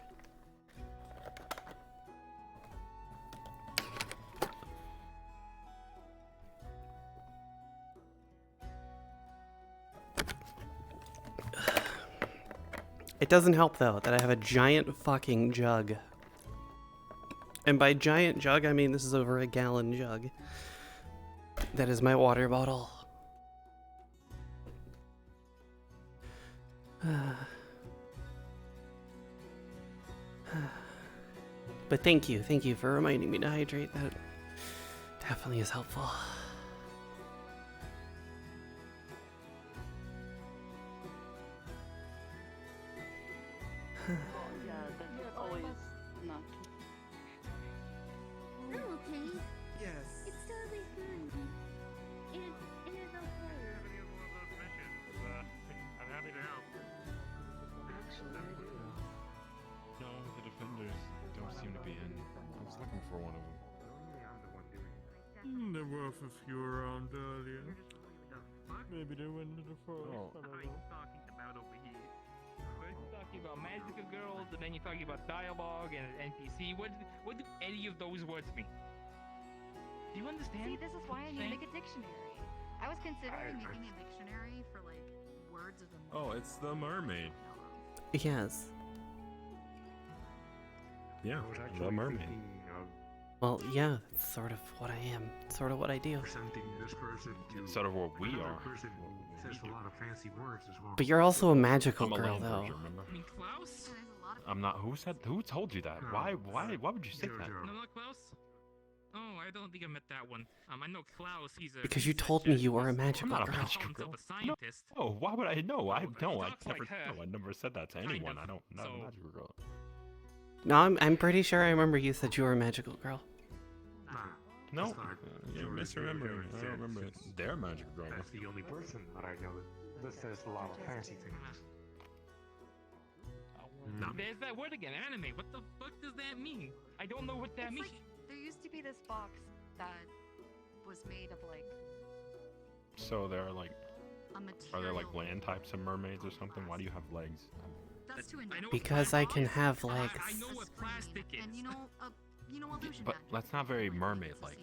It doesn't help, though, that I have a giant fucking jug. And by giant jug, I mean this is over a gallon jug. That is my water bottle. But thank you for reminding me to hydrate. That definitely is helpful. Yes. It's totally fine. It is okay. I'm happy to help. Actually, I do. No, the defenders don't seem to be in. I was looking for one of them. There were a few around earlier. Maybe they went to the forest. Oh. I don't know. Talking about over here. First you're talking about magical girls, and then you're talking about dialogue and NPC. What do any of those words mean? Do you understand? See, this is why I need to make a dictionary. I was considering making a dictionary for like words of the Oh, it's the mermaid. Yes. Yeah, the mermaid. Well, yeah, it's sort of what I am. It's sort of what I do. Sort of what we are. But you're also a magical I'm a girl, lone though. person, remember? I mean, Klaus? There's a I'm not. Who said? Who told you that? Why would you say that? No, not Klaus? Oh, I don't think I met that one. I know Klaus, he's a... Because you told me you were a I'm magical not a girl. magical girl. a scientist. No, why would I know? I don't. I talks like never. her. No, I never said that to Kind anyone. of, I don't. Not so- a magical girl. No, I'm pretty sure I remember you said you were a magical girl. No, you're misremembering. I don't remember it. They're a magical girl. That's the only person that I know that says the lava fantasy thing. No. There's that word again, anime. What the fuck does that mean? I don't know what that means. Like, there used to be this box that was made of like So they're like, a are there like material. land types of mermaids or something? Why do you have legs? That's too Because I can have legs. I know what plastic is. And you know illusion But magic. that's not very mermaid-like.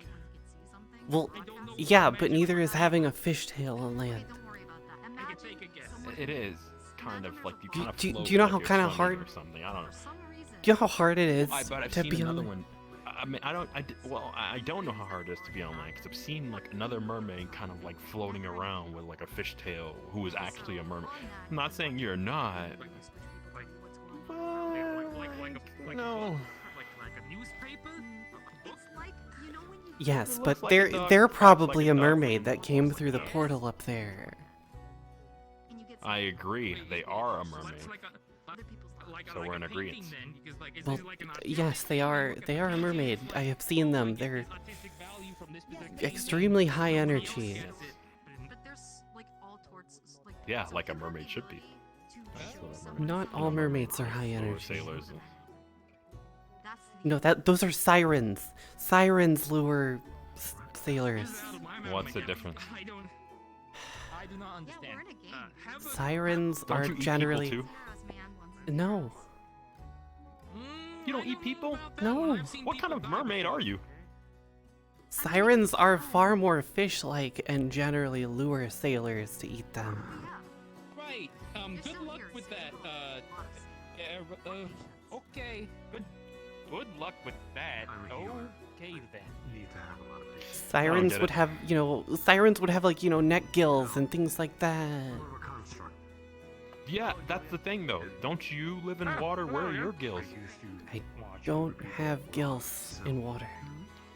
Well, yeah, but neither is having a fishtail on land. I can take a guess. It is kind of like you kind of. Do float you know like how you're kind of swimming hard? or something? I don't know. Do you know how hard it is But I've to seen be on another land? one. I mean, I don't know how hard it is to be on land because I've seen like another mermaid kind of like floating around with like a fishtail who is actually a mermaid. I'm not saying you're not. No. Like a newspaper? Yes, It but looks like a they're dog- they're looks like probably a a dog mermaid that came through the portal up there. I agree. They are a mermaid. So we're in agreement. Well, yes, they are. They are a mermaid. I have seen them. They're extremely high energy. But there's like all towards like Yeah, like a mermaid should be. That's what a mermaid Not should be. all mermaids are high Or energy. sailors. No, those are sirens. Sirens lure sailors. What's the difference? I do not understand. Sirens Don't are you eat people generally too? no. You don't eat people? No. What kind of mermaid are you? Sirens are far more fish-like and generally lure sailors to eat them. Right. Good luck with that. Okay. Good luck with that. Okay then. Sirens would have, sirens would have like, neck gills and things like that. Yeah, that's the thing though. Don't you live in water? Where are your gills? I don't have gills in water.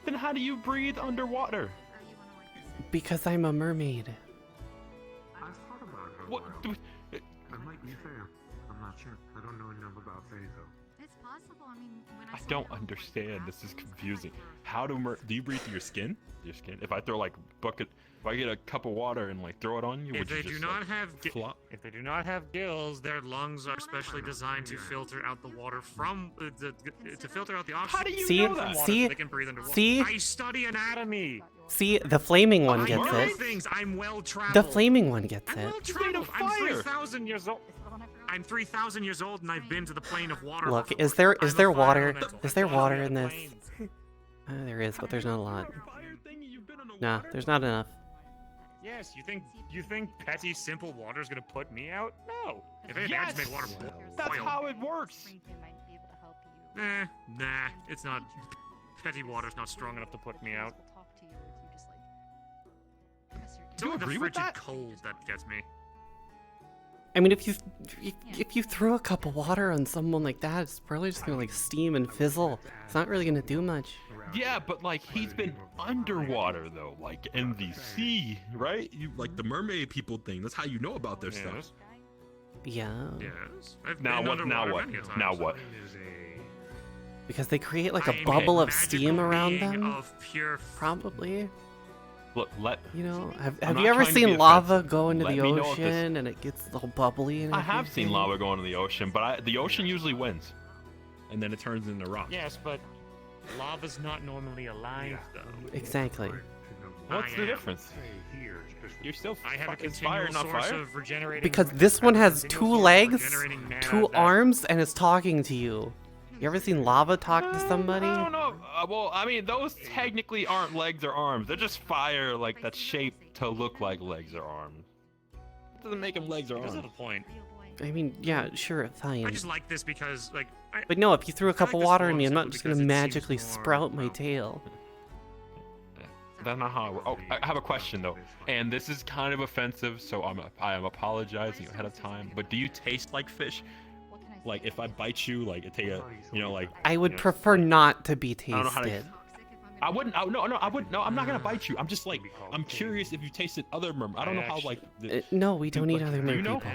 Then how do you breathe underwater? Because I'm a mermaid. I've thought about her. What? I might be fair. I'm not sure. I don't know enough about Faye though. It's possible. I mean, when I don't understand. This is confusing. How do you breathe through your skin? Your skin? If I throw like bucket, if I get a cup of water and like throw it on you, If would they you do just not like, have flop? if they do not have gills, their lungs are specially designed to filter out the water from to filter out the oxygen. How do you See? know that? From water See? so they can breathe underwater. See? I study anatomy. See, the flaming one I gets know it. things. I'm well traveled. The flaming one gets I'm it. well traveled. I'm 3,000 years old. I'm 3,000 years old and I've been to the plane of water. Look, before. is there I'm a fire water? elemental. Is there I've gone water to in this? planes. There is, but there's not a lot. Nah, there's not enough. Yes, you think petty simple water is gonna put me out? No. If anything, I just make water boil. That's how it works. Nah, it's not. Petty water's not strong enough to put me out. It's Do you only the agree with frigid that? cold that gets me. I mean, if you throw a cup of water on someone like that, it's probably just gonna like steam and fizzle. It's not really gonna do much. Yeah, but like he's been underwater though, like in the sea, right? You like the mermaid people thing. That's how you know about their stuff. Yeah. Yes. I've Now been what? Now underwater what? many a time. Now what? Because they create like a I'm bubble of magical steam around being them. Of pure Probably. Look, Have I'm you not ever trying to be seen lava offensive. go into Let the me know if this- ocean and it gets all bubbly and I have seen everything? lava go into the ocean, but the ocean usually wins, and then it turns into rock. Yes, but lava's not normally alive though. Exactly. What's I the am. difference? You're still I have a fucking continual fire, not source fire. of regenerating. Because this one has continual two source of legs, regenerating mana 2 that- arms, and it's talking to you. You ever seen lava talk to somebody? I don't know. Well, I mean, those technically aren't legs or arms. They're just fire, like that's shaped to look like legs or arms. It doesn't make them legs or That's arms. not the point. I mean, yeah, sure, fine. I just like this because, like, But no, if you threw a cup of this water one at me, I'm not simply just gonna because it seems magically more, sprout my tail. That's not how it works. Oh, I have a question though, and this is kind of offensive, so I am apologizing ahead of time. But do you taste like fish? Like if I bite you, like take a, like. I would prefer not to be I don't know how to. tasted. I wouldn't. No, I wouldn't. No, I'm not gonna bite you. I'm just like, I'm curious if you tasted other mermaids. I don't know how like. No, we don't eat other do mer you know? people.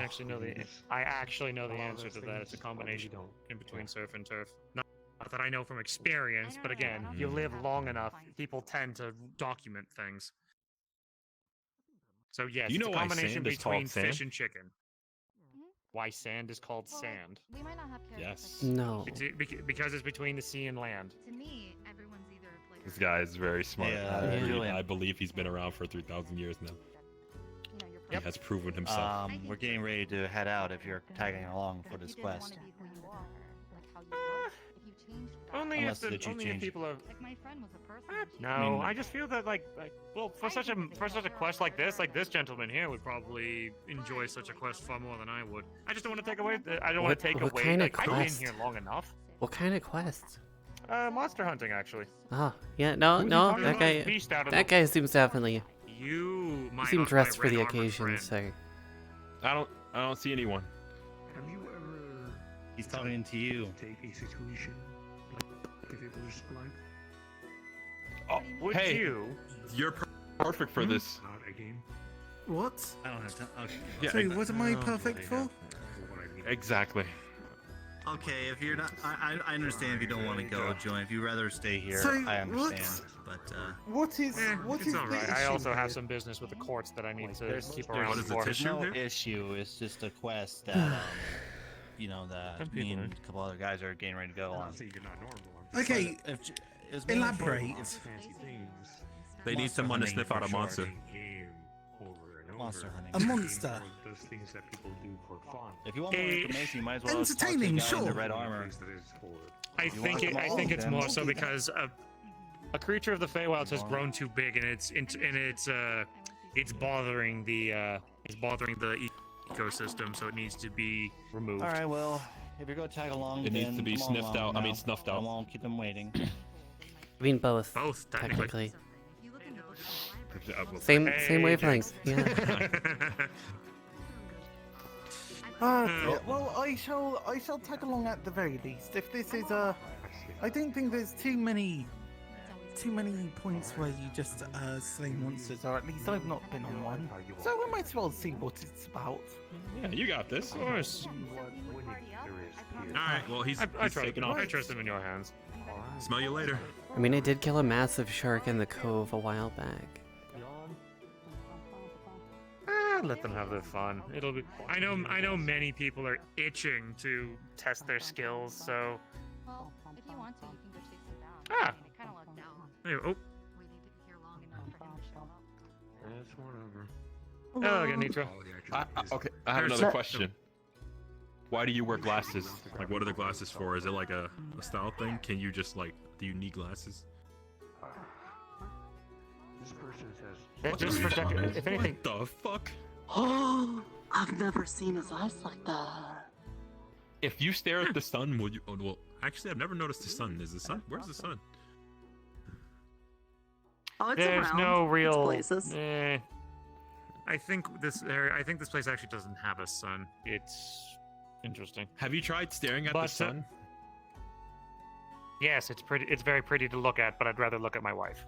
I actually know the answer to that. It's a combination in between surf and turf. Not that I know from experience, but again, you live long enough, people tend to document things. So yes, Do you it's know a why combination sand is between called sand? fish and chicken. Why sand is called sand? We might not have Yes. No. Because it's between the sea and land. To me, everyone's either like. This guy is very smart. Yeah, Julian. I believe he's been around for 3,000 years now. He has proven himself. We're getting ready to head out if you're tagging along for this quest. Only Unless if you change. people are. Like my friend was a person. No, I just feel that well, for such a quest like this gentleman here would probably enjoy such a quest far more than I would. I just don't want to take away. I don't want to take What away. kind of Like, I've been quest? here long enough. What kind of quest? Monster hunting actually. Oh, yeah, no, Who's he no, talking that about? guy, Beast out of that the- guy seems definitely. You, He my seemed my dressed for red the armored occasion, friend. so. I don't see anyone. Have you ever He's talking to you. take a situation like if it was like Oh, Would hey, you? you're perfect for this. not a game? What? I don't have time. Okay. Yeah, So, what am I perfect for? Exactly. Okay, if you're not, I understand if you don't want to go, Julian. If you'd rather stay here, So, I understand. what? But What is? What It's is all the right. I issue also here? have some business with the courts that I need to keep around What is the for. there's tissue no here? issue. It's just a quest that, that Some me people and a couple other guys are getting ready to go on. Say you're not normal. Okay, But if, it was mainly for- elaborate. Fancy things. They need someone to sniff out a monster. Monster hunting. A monster. Those things that people do for fun. If you want more information, you might as well Entertaining, talk to the guy in sure. the red armor. I You think want them I all? think it's Then more we'll so do that. because a creature of the Feywilds has grown too big and it's bothering the ecosystem, so it needs to be removed. All right, well, if you're going to tag along, It needs then to be come sniffed along out. I mean, now. snuffed I out. won't keep them waiting. I mean, both. Both, technically. Same Hey, wavelength. Yeah. Well, I shall tag along at the very least. If this is I don't think there's too many points where you just slay monsters, or at least I've not been on one. So we might as well see what it's about. Yeah, you got this. Of course. All right. Well, he's taking off. I trust him in your hands. Smell you later. I mean, I did kill a massive shark in the cove a while back. Let them have their fun. It'll be. I know many people are itching to test their skills. So. Well, if you want to, you can go chase him down. Ah. I mean, it kind of lucked out. Hey, oh. We need to be here long enough for him to show up. That's whatever. Oh, again, Nitro. Okay, I have another question. Why do you wear glasses? Like, what are the glasses for? Is it like a style thing? Can you just like, do you need glasses? This person says. Yeah, just for second. If anything. What the fuck? Oh, I've never seen his eyes like that. If you stare at the sun, will you? Oh, well, actually, I've never noticed the sun. Is the sun? Where's the sun? Oh, it's There's around. no real. It's places. I think this place actually doesn't have a sun. It's interesting. Have you tried staring at the sun? Yes, it's pretty. It's very pretty to look at, but I'd rather look at my wife.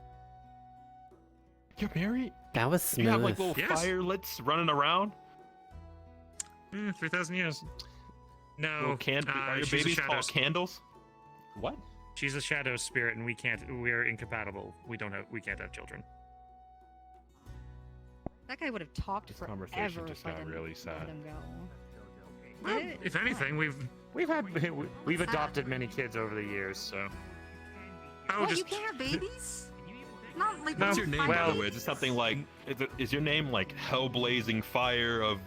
You're married? That was smooth. You have like little firelets running around? 3,000 years. No. Little are your she's a babies shadow called candles? What? She's a shadow spirit, and we can't. We're incompatible. We can't have children. That guy would have talked This forever conversation just for got them really to sad. let him go. Well, if anything, we've adopted many kids over the years, so. What, you can't have babies? Not like What's your name, well, by the way? Is it something like? Is your name like Hellblazing Fire of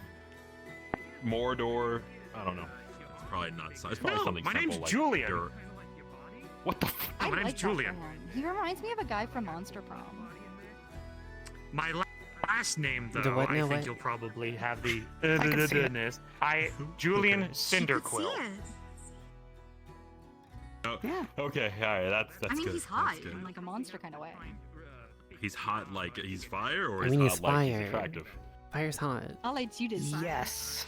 Mordor? I don't know. It's probably not. It's probably No, something my simple name's like Julian. What the? F I my name's like that Julian. for him. He reminds me of a guy from Monster Prom. My last name, The though, what I now, think what? you'll probably have the can see it. goodness. Julian Cinderquill. Oh, okay, all right. That's I mean, good. he's hot That's good. in like a monster kind of way. He's hot like he's fire, or I he's mean, hot he's like he's fire. attractive? Fire's hot. I'll let you decide. Yes.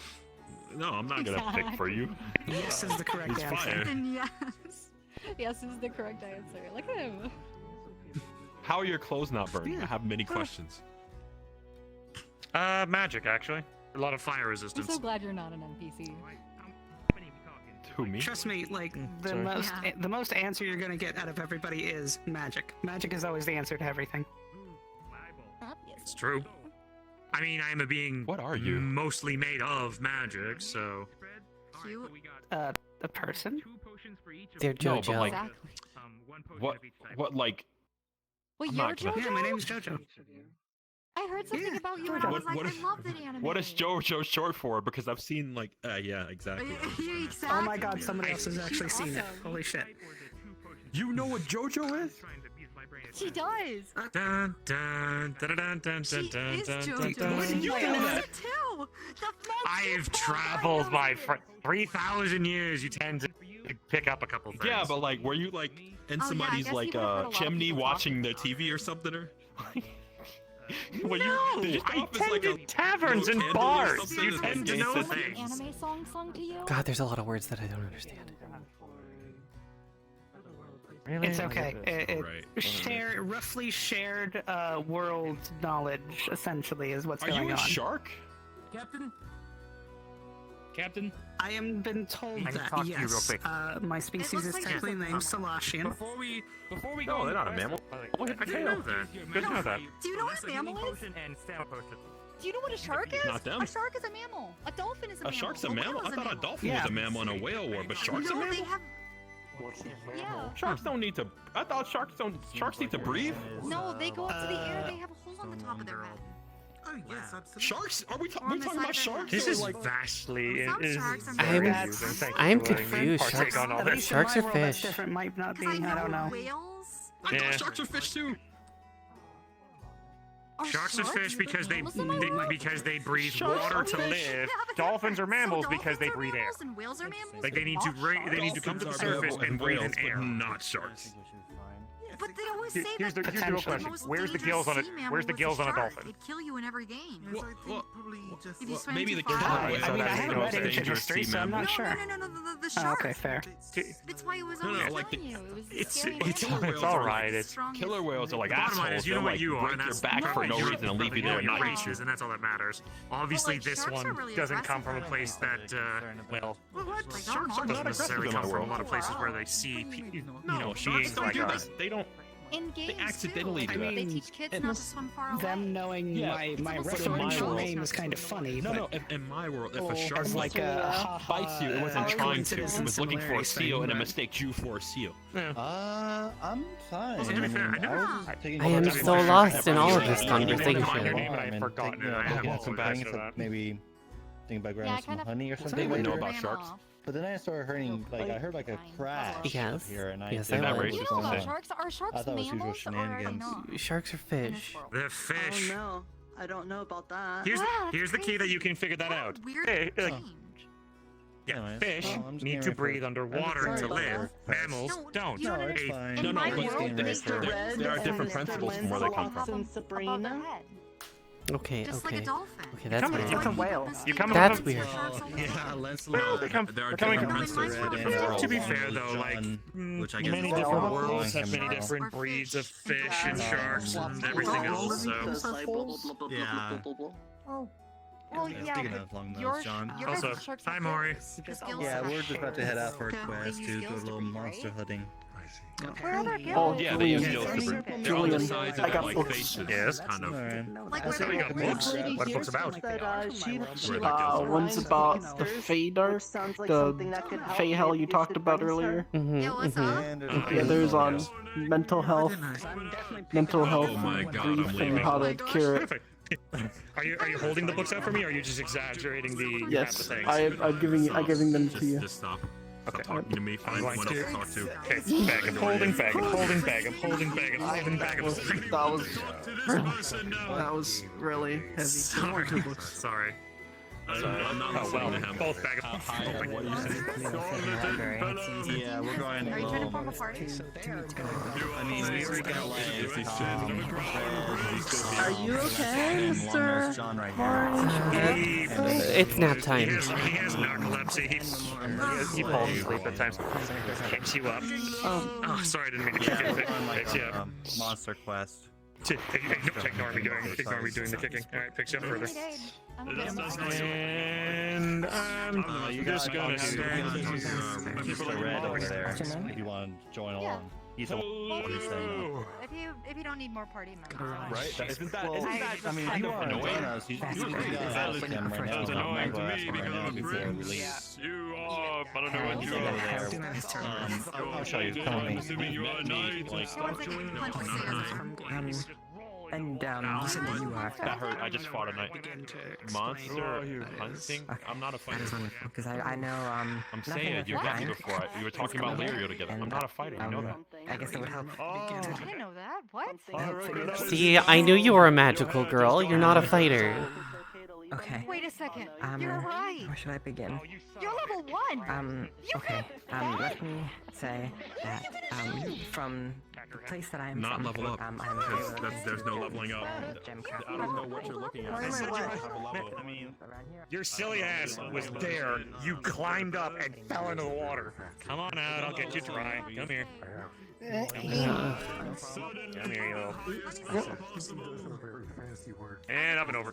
No, I'm not gonna pick for you. Yes is the correct He's answer. fire. Then yes. Yes is the correct answer. Look at him. How are your clothes not burned? I have many questions. Magic actually. A lot of fire I'm resistance. so glad you're not an NPC. Who, me? Trust me, like the Sorry. most answer you're gonna get out of everybody is magic. Magic is always the answer to everything. It's true. I mean, I am a being. What are you? Mostly made of magic, so. Cute. A person? They're No, JoJo. but like, Exactly. what, like? Wait, I'm you're not gonna- JoJo? Yeah, my name's JoJo. I heard something about you and I was like, I love that anime. What is JoJo short for? Because I've seen like, yeah, exactly. Oh my god, somebody else has actually seen it. Holy shit. You know what JoJo is? She does. Dun dun dun dun dun She dun is dun JoJo. dun. You know that. too. I've traveled by 3,000 years. You tend to pick up a couple things. Yeah, but like, were you like in Oh, yeah, I somebody's guess like you would've heard a lot of chimney people watching their TV or something? Or well, No, did you I stop as, like, tended a taverns little and candle or bars. something You as, tend like, to know gangster things. Anime song sung to you? God, there's a lot of words that I don't understand. Really? It's okay. Right. Roughly shared world knowledge, essentially, is what's Are going you a on. shark? Captain? Captain? I am been told I can that, talk to you real yes. quick. My species is technically named Salashian. Before we No, go they're not a on mammal. I didn't know that. Good to know that. Do you know what a mammal is? And stamina potion. Do you know what a shark is? Not them. A shark is a mammal. A dolphin is a mammal. A shark's a mammal? I thought a dolphin Yeah. was a mammal and a whale were, but sharks a No, mammal? they have. Yeah. Sharks don't need to. I thought sharks need to breathe. No, they go up to the air. They have a hole on the top of their head. Oh yes, absolutely. Sharks? Are we, On we the talking side about of their sharks? This or is like vastly. Some Is sharks are very very confusing. Thank you I'm for letting me confused. partake on all At this. least Sharks in are my world, that's fish. different. Might not be. Because I don't know. whales. I Yeah. thought sharks are fish too. Sharks are fish because they mammals in my world? because they breathe Sharks water are to fish. live. Yeah, but Dolphins are mammals so because they dolphins are breathe air. mammals And whales are mammals. Like they need to come to the Dolphins are surface mammals and breathe whales, in air. but not sharks. But they always say Here's that the real question. most Where's the dangerous gills on sea it? mammal Where's the was gills on a shark. dolphin? It'd kill you in every game. Yes, I think probably just. If you swim maybe too the far. killer I whales mean, are I the haven't most read ancient dangerous history, sea so I'm mammal. not sure. No, the Oh, shark. okay, fair. That's why it was No, always no, like telling the- you. It was It's scary it's mammal. whales all are like right. It's Strongest- Killer whales are like the bottom line assholes. is you know They'll what like you are, break and your that's back for no you reason and leave you there and your not eat races, you. and that's all that matters. Obviously, like, this sharks are one really doesn't come from a aggressive. place that well, Like, Sharks I'm are not not doesn't necessarily aggressive in come my from a world. lot of places where they see No, sharks beings don't like do us. that. They don't. In games accidentally too. do that. They teach kids And not to swim far away. Them knowing Yeah, my it's almost referential like name is kind of funny. No, but no. In my world, if Oh, a shark as like like a ha-ha, bites you, it wasn't trying to. coincidence It and was looking for a similarities thing, seal and it but- mistaked you for a seal. I'm fine. Well, to be fair, I never- was just taking I am photos so of lost in all of my this name conversation. But I've and forgotten thinking it. I of have looking to at some go back things to that that. maybe think about grabbing Yeah, I some kind of- honey or Some something. would later. know about sharks. But then I started hearing, like, I heard like a crash Yes. here, and I Yes, didn't I know would. what You was know going about on. sharks? Are sharks I thought it was usual mammals or shenanigans. not? Sharks are fish. They're fish. Oh no, I don't know about that. Here's the key that you can figure that out. Weird Hey, change. yeah, Anyways, fish well, I'm just need getting to ready for- breathe underwater sorry to about live. that. Mammals No, don't. you No, don't it's Hey, fine. In my I'm just world, getting ready Mr. for- Red There are and different Mr. principles from Lynn where they all come have from. them above their head. Okay, Just like okay. a dolphin. Okay, that's Come on, weird. it's a whale. You come That's up- weird. Yeah, let's Well, they come- There are they're coming different from- principles. To be fair, though, like which I guess many is different all worlds have many long different breeds of fish and sharks and everything else. So Yeah. Oh. Well, Yeah, yeah, speaking but of long your nose, John. your Also, guys' sharks hi, have Maury. gills. The gills Yeah, have we're just about to head out for a They quest use to do a gills to little breathe, monster right? hunting. Where are their gills? Oh, Yeah, they use Julian, gills to breathe. They're on the Julian, sides I of got like books. faces. Yes? Kind of. Alright. Like I where said the we got books. gills? What books about? One's about the Fey Dark, the Fey Hell you talked about earlier. Yeah, what's up? The other's on mental health, Oh my God, I'm grief, and leaving. how to cure it. Perfect. Are you holding the books out for me, or are you just exaggerating the Yes, the things? I'm giving them to you. Just stop. Stop talking to me. Find I'm someone going else to talk to. Okay, bag of holding, bag of holding, bag of holding, bag of holding, bag of holding. That was really heavy. Sorry. Sorry. Sorry. Oh well, both bag of Hi, what do you say? Yeah, we're going. Are you trying to form a party? I mean, we were gonna like. Are you okay, sir? John right here. It's nap time. He has narcolepsy. He falls asleep at times. Kicks you up. Oh, sorry, I didn't mean to kick Yeah, you. we're on like Picks you up. Monster Quest. Ignore me doing the kicking. Alright, picks you up further. And I'm just gonna say. Mr. Red over there, if you want to join along. He's the one who's saying If you don't need more party members. Right? Isn't that I mean, if you want to join us, he's going to ask him right now. Sounds annoying to me Right now before we leave. You are, but I don't know what you are. I'll show you. Come with me. Assuming you are a knight. And you said that you are. That hurt. I just fought a knight. Monster hunting? I'm not a fighter. That is wonderful, because I know, I'm saying it. You've met me before. We were talking about Lyrio together. I'm not a fighter. You know that. I guess it would help. I didn't know that. What? See, I knew you were a magical girl. You're not a fighter. Okay. Wait a second. You're right. Where should I begin? You're level 1. Okay. Let me say that, from the place that I'm Not from, level up. I'm There's no leveling up. I don't know what you're looking at. I mean, Your silly ass was there. You climbed up and fell into the water. Come on out. I'll get you dry. Come here. Come here, you little. And up and over.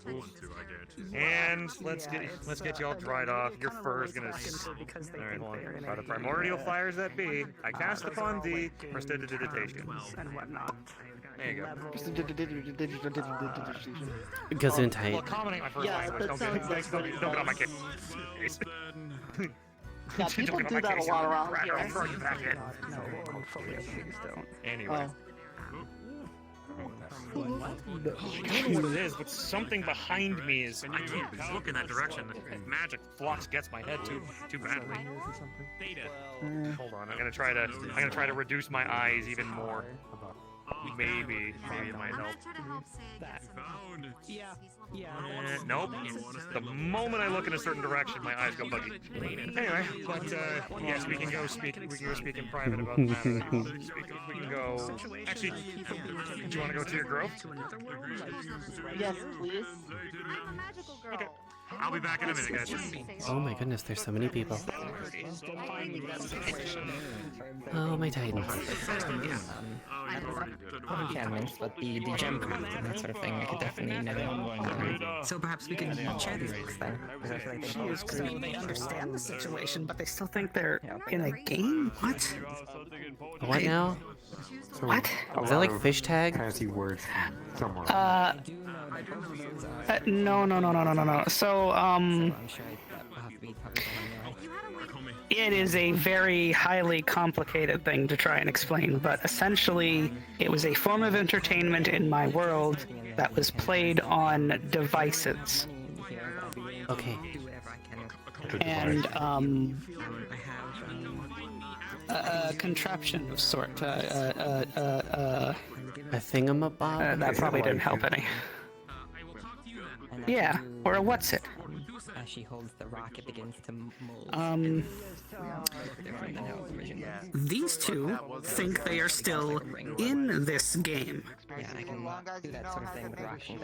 And let's get you all dried off. Your fur is gonna. Alright, hold on. By the primordial fires that be, I cast upon thee prestidigitation. And whatnot. There you go. Gesundheit. Well, accommodate my first Yeah, language. that Don't sounds get on my case. Yeah, people do that a lot around Right, here. I'll throw you back in. No, hopefully, please don't. Anyway. I don't know what it is, but something behind me is. I can't look in that direction. If magic flux gets my head too badly. Hold on, I'm gonna try to reduce my eyes even more. Maybe it might help. Nope. The moment I look in a certain direction, my eyes go buggy. Anyway, but yes, we can go speak in private about the matter. We can go. Actually, do you want to go to your grove? Yes, please. I'm a magical girl. Okay. I'll be back in a minute, guys. Oh my goodness, there's so many people. Oh, my titans. Mechanics, but the gem craft and that sort of thing, I could definitely know. So perhaps we can share these books then, because I feel like they both So they understand the situation, but they still think they're in a game? What? What now? What? Is that like fish tag? Fancy words somewhere. No. So, it is a very highly complicated thing to try and explain, but essentially, it was a form of entertainment in my world that was played on devices. Okay. And, a contraption of sort. A thingamabob? That probably didn't help any. Yeah, or a what's it? As she holds the rock, it begins to mold. These two think they are still in this game. Yeah, I can do that sort of thing with rocks and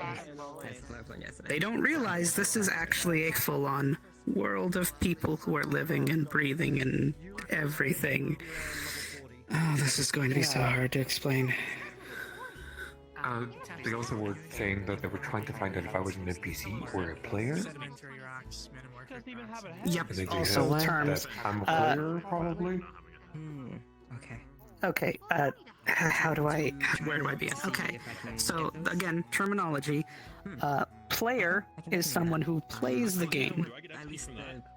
things. They don't realize this is actually a full-on world of people who are living and breathing and everything. Oh, this is going to be so hard to explain. They also were saying that they were trying to find out if I was an NPC or a player. Yep, And they also have terms. that I'm a player, probably. Okay, where do I begin? Okay, so again, terminology. Player is someone who plays the game.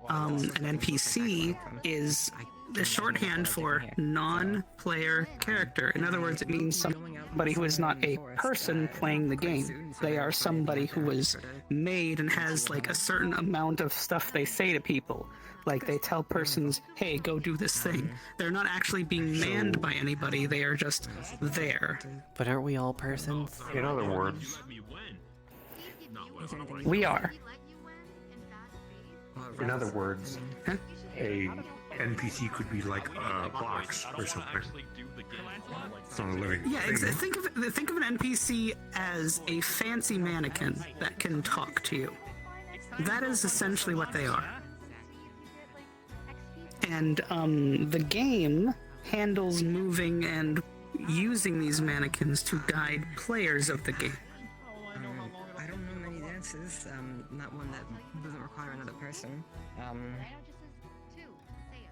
An NPC is the shorthand for non-player character. In other words, it means somebody who is not a person playing the game. They are somebody who was made and has like a certain amount of stuff they say to people. Like they tell persons, hey, go do this thing. They're not actually being manned by anybody, they are just there. But aren't we all persons? In other words, We are. In other words, a NPC could be like a box or something. It's not a living Yeah, thing. think of an NPC as a fancy mannequin that can talk to you. That is essentially what they are. And the game handles moving and using these mannequins to guide players of the game. I don't know many dances. Not one that doesn't require another person.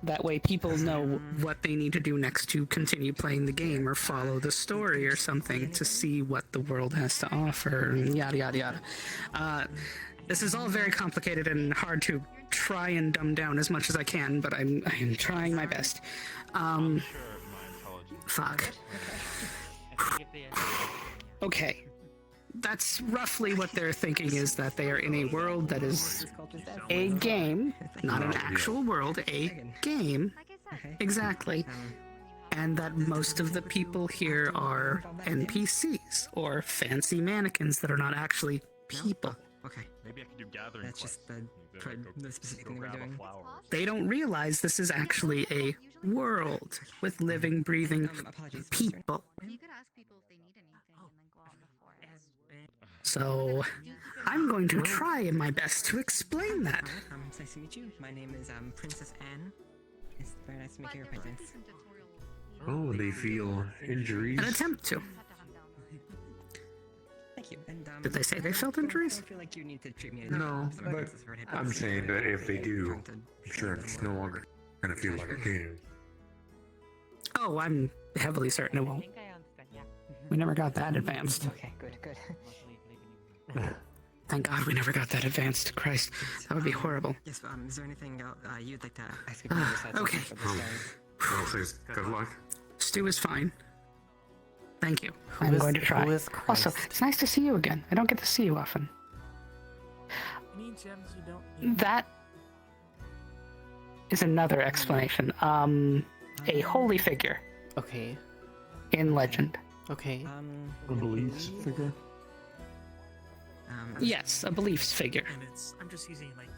That way people know what they need to do next to continue playing the game or follow the story or something to see what the world has to offer, and yada yada yada. This is all very complicated and hard to try and dumb down as much as I can, but I am trying my best. Fuck. Okay. That's roughly what they're thinking, is that they are in a world that is a game, not an actual world, a game. Exactly. And that most of the people here are NPCs, or fancy mannequins that are not actually people. Okay. Maybe I could do gathering. That's just the specific thing we're doing. They don't realize this is actually a world with living, breathing people. You could ask people if they need anything and then go out in the forest. So, I'm going to try my best to explain that. It's nice to meet you. My name is Princess Anne. It's very nice to make your acquaintance. Oh, they feel injuries. An attempt to. Thank you. And, Did they say they felt injuries? I feel like you need to treat me. No, but I'm saying that if they do, I'm sure it's no longer gonna feel like a game. Oh, I'm heavily certain it won't. We never got that advanced. Okay, good. Thank God we never got that advanced. Christ, that would be horrible. Yes, is there anything you'd like to ask? Okay. Well, says good luck. Stew is fine. Thank you. I'm going to try. Also, it's nice to see you again. I don't get to see you often. Any gems you don't need? That is another explanation. A holy figure. Okay. In legend. Okay. A beliefs figure? Yes, a beliefs figure. And I'm just using like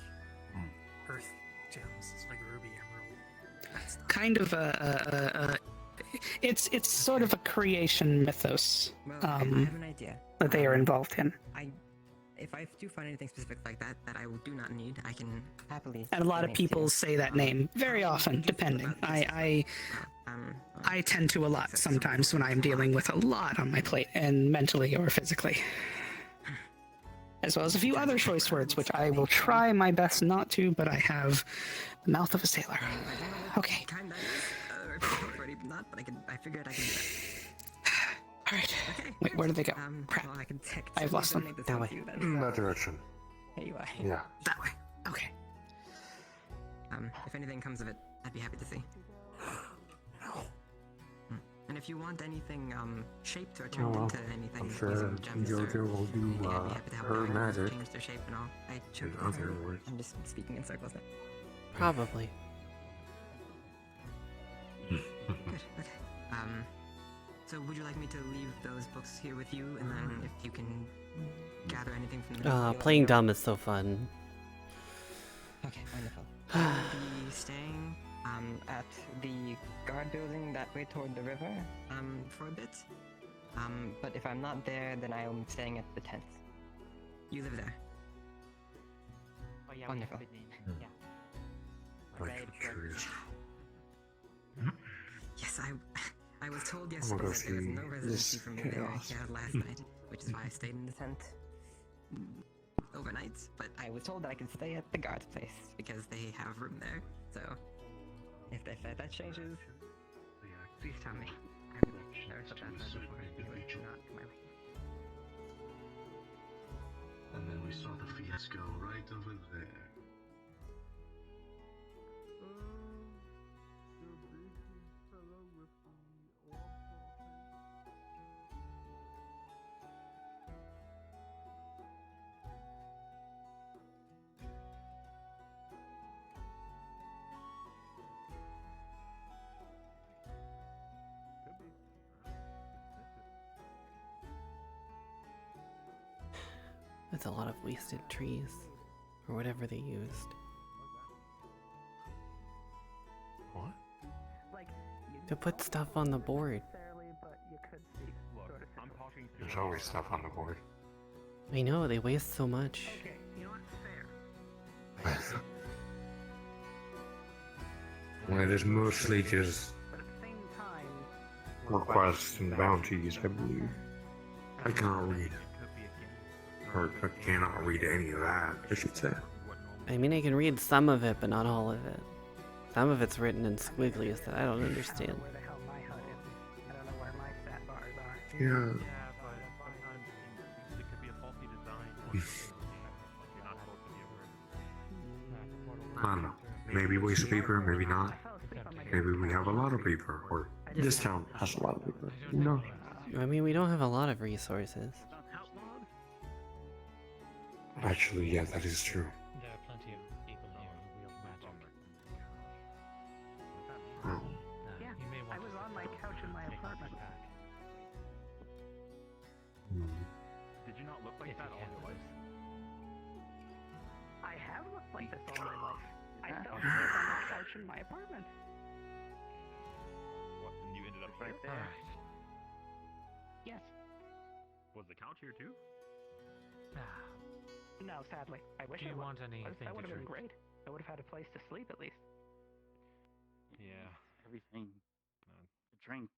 earth gems. It's like ruby, emerald. Kind of it's sort of a creation mythos. Well, I have an idea. That they are involved in. If I do find anything specific like that I do not need, I can happily. And a lot of people say that name very often, depending. I tend to a lot sometimes when I'm dealing with a lot on my plate, and mentally or physically. As well as a few other choice words, which I will try my best not to, but I have the mouth of a sailor. Okay. Not, but I figured I can do that. Alright. Wait, where did they go? Crap. Well, I've lost them. That way. That direction. There you are. Yeah. That way. Okay. If anything comes of it, I'd be happy to see. And if you want anything shaped or turned into anything, I'm sure using gems or Jojo will do I'd be happy to help her out, magic. change their shape and all. In other words. I'm just speaking in circles now. Probably. Good. Okay. So would you like me to leave those books here with you, and then if you can gather anything from them? Playing dumb is so fun. Okay, wonderful. I will be staying at the guard building that way toward the river for a bit. But if I'm not there, then I am staying at the tent. You live there. Oh, yeah, Wonderful. Yeah. I'm curious. Yes, I was told I'm yesterday gonna go that there was see no residency this from there chaos. last night, which is why I stayed in the tent overnight. But I was told that I could stay at the guard's place because they have room there. So if that changes, please tell me. I will never shut that door before it will not come my way. And then we saw the fiasco right over there. That's a lot of wasted trees. Or whatever they used. To put stuff on the board. There's always stuff on the board. I know, they waste so much. Well, it is mostly just requests and bounties, I believe. I cannot read. Or I cannot read any of that, I should say. I mean, I can read some of it, but not all of it. Some of it's written in squigglies that I don't understand. Yeah. I don't know. Maybe waste of paper, maybe not. Maybe we have a lot of paper, or this town has a lot of paper. No. I mean, we don't have a lot of resources. Actually, yeah, that is true. There are plenty of people here who wield magic. Oh. Yeah, I was on my couch in my apartment. Did you not look like that all your life? I have looked like this all my life. I fell asleep on my couch in my apartment. What, and you ended up right there? Yes. Was the couch here too? No, sadly. I wish Do I you would. want anything That would to have been drink? great. I would have had a place to sleep at least. Yeah. Everything. The drink.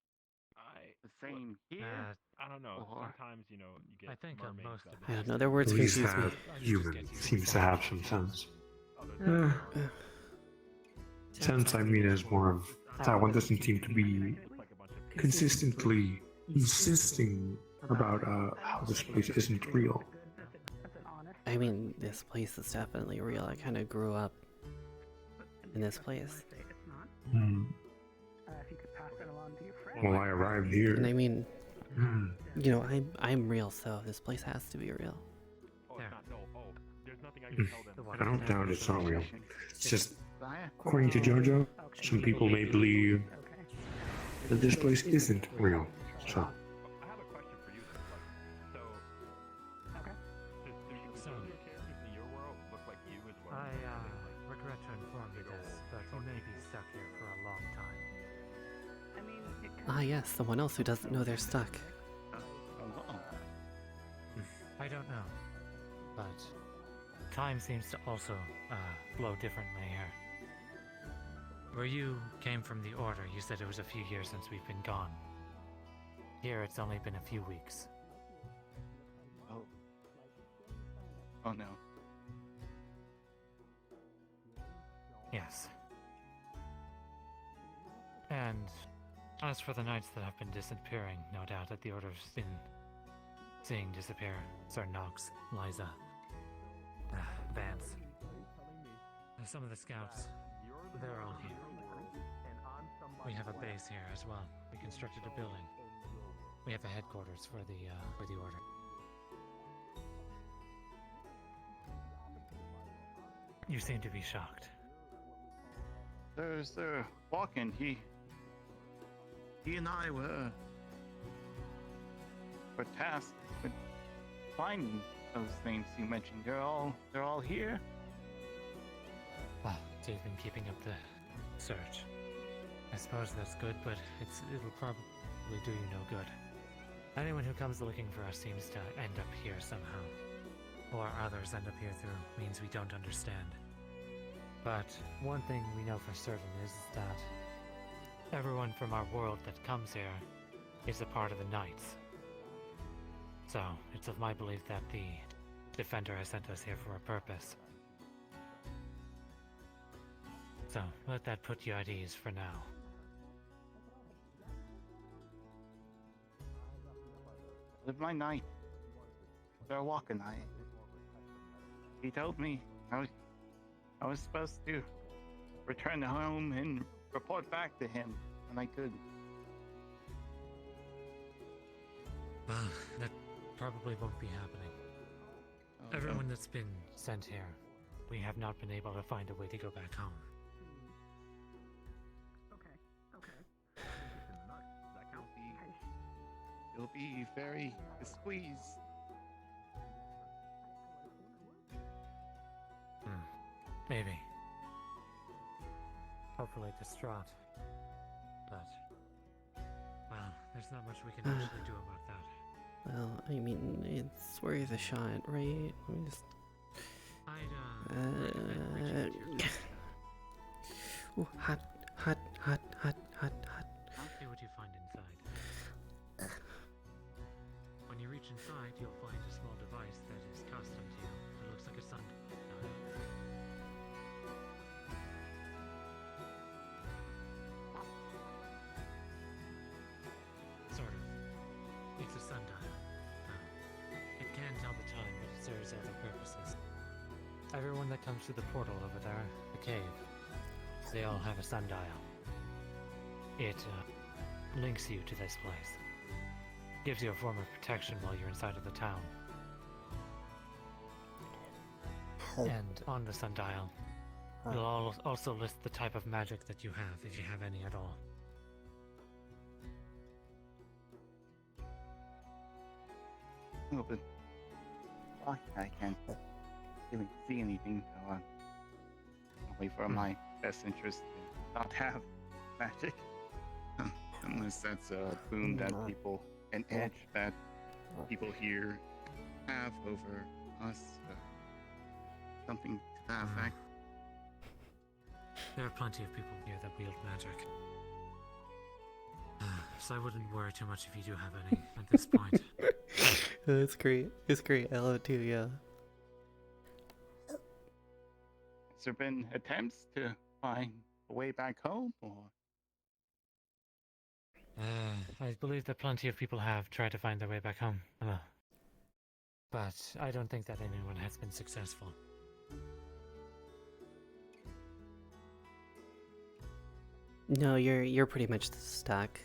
The same here. I don't know. Or- Sometimes, you know, you get I think mermaids most that I don't know, their words At least confuse me. that human seems to have some sense. Sense, I mean, is more of that one doesn't seem to be consistently insisting about how this place isn't real. I mean, this place is definitely real. I kind of grew up in this place. Hmm. Well, I arrived here. And I mean, you know, I'm real, so this place has to be real. I don't doubt it's not real. It's just, according to JoJo, some people may believe that this place isn't real. So, So, I regret to inform you this, but you may be stuck here for a long time. Ah yes, someone else who doesn't know they're stuck. I don't know, but time seems to also flow differently here. Where you came from the Order, you said it was a few years since we've been gone. Here, it's only been a few weeks. Oh. Oh no. Yes. And as for the knights that have been disappearing, no doubt that the Order's been seeing disappear. Sir Nox, Liza, Vance. Some of the scouts, they're all here. We have a base here as well. We constructed a building. We have a headquarters for the Order. You seem to be shocked. There's walking. He and I were tasked with finding those things you mentioned. They're all here. Well, so you've been keeping up the search. I suppose that's good, but it'll probably do you no good. Anyone who comes looking for us seems to end up here somehow. Or others end up here through means we don't understand. But one thing we know for certain is that everyone from our world that comes here is a part of the Knights. So, it's of my belief that the Defender has sent us here for a purpose. So, let that put you at ease for now. Live my night. They're walking. He told me I was supposed to return home and report back to him when I could. Well, that probably won't be happening. Everyone that's been sent here, we have not been able to find a way to go back home. You'll be very squeezed. Maybe. Hopefully distraught. But There's not much we can actually do about that. Well, I mean, it's worth a shot, right? Let me just. Ooh, hot. See what you find inside. When you reach inside, you'll find a small device that is custom to you. It looks like a sundial. Sort of. It's a sundial. It can tell the time, but it serves other purposes. Everyone that comes through the portal over there, the cave, they all have a sundial. It links you to this place. Gives you a form of protection while you're inside of the town. And on the sundial, you'll also list the type of magic that you have, if you have any at all. Oh, but I can't really see anything, so only for my best interest to not have magic. Unless that's a boon that people, an edge that people here have over us. Something to that effect. There are plenty of people here that wield magic. So I wouldn't worry too much if you do have any at this point. It's great. It's great. I love it too, yeah. Has there been attempts to find a way back home, or? I believe that plenty of people have tried to find their way back home. But I don't think that anyone has been successful. No, you're pretty much stuck.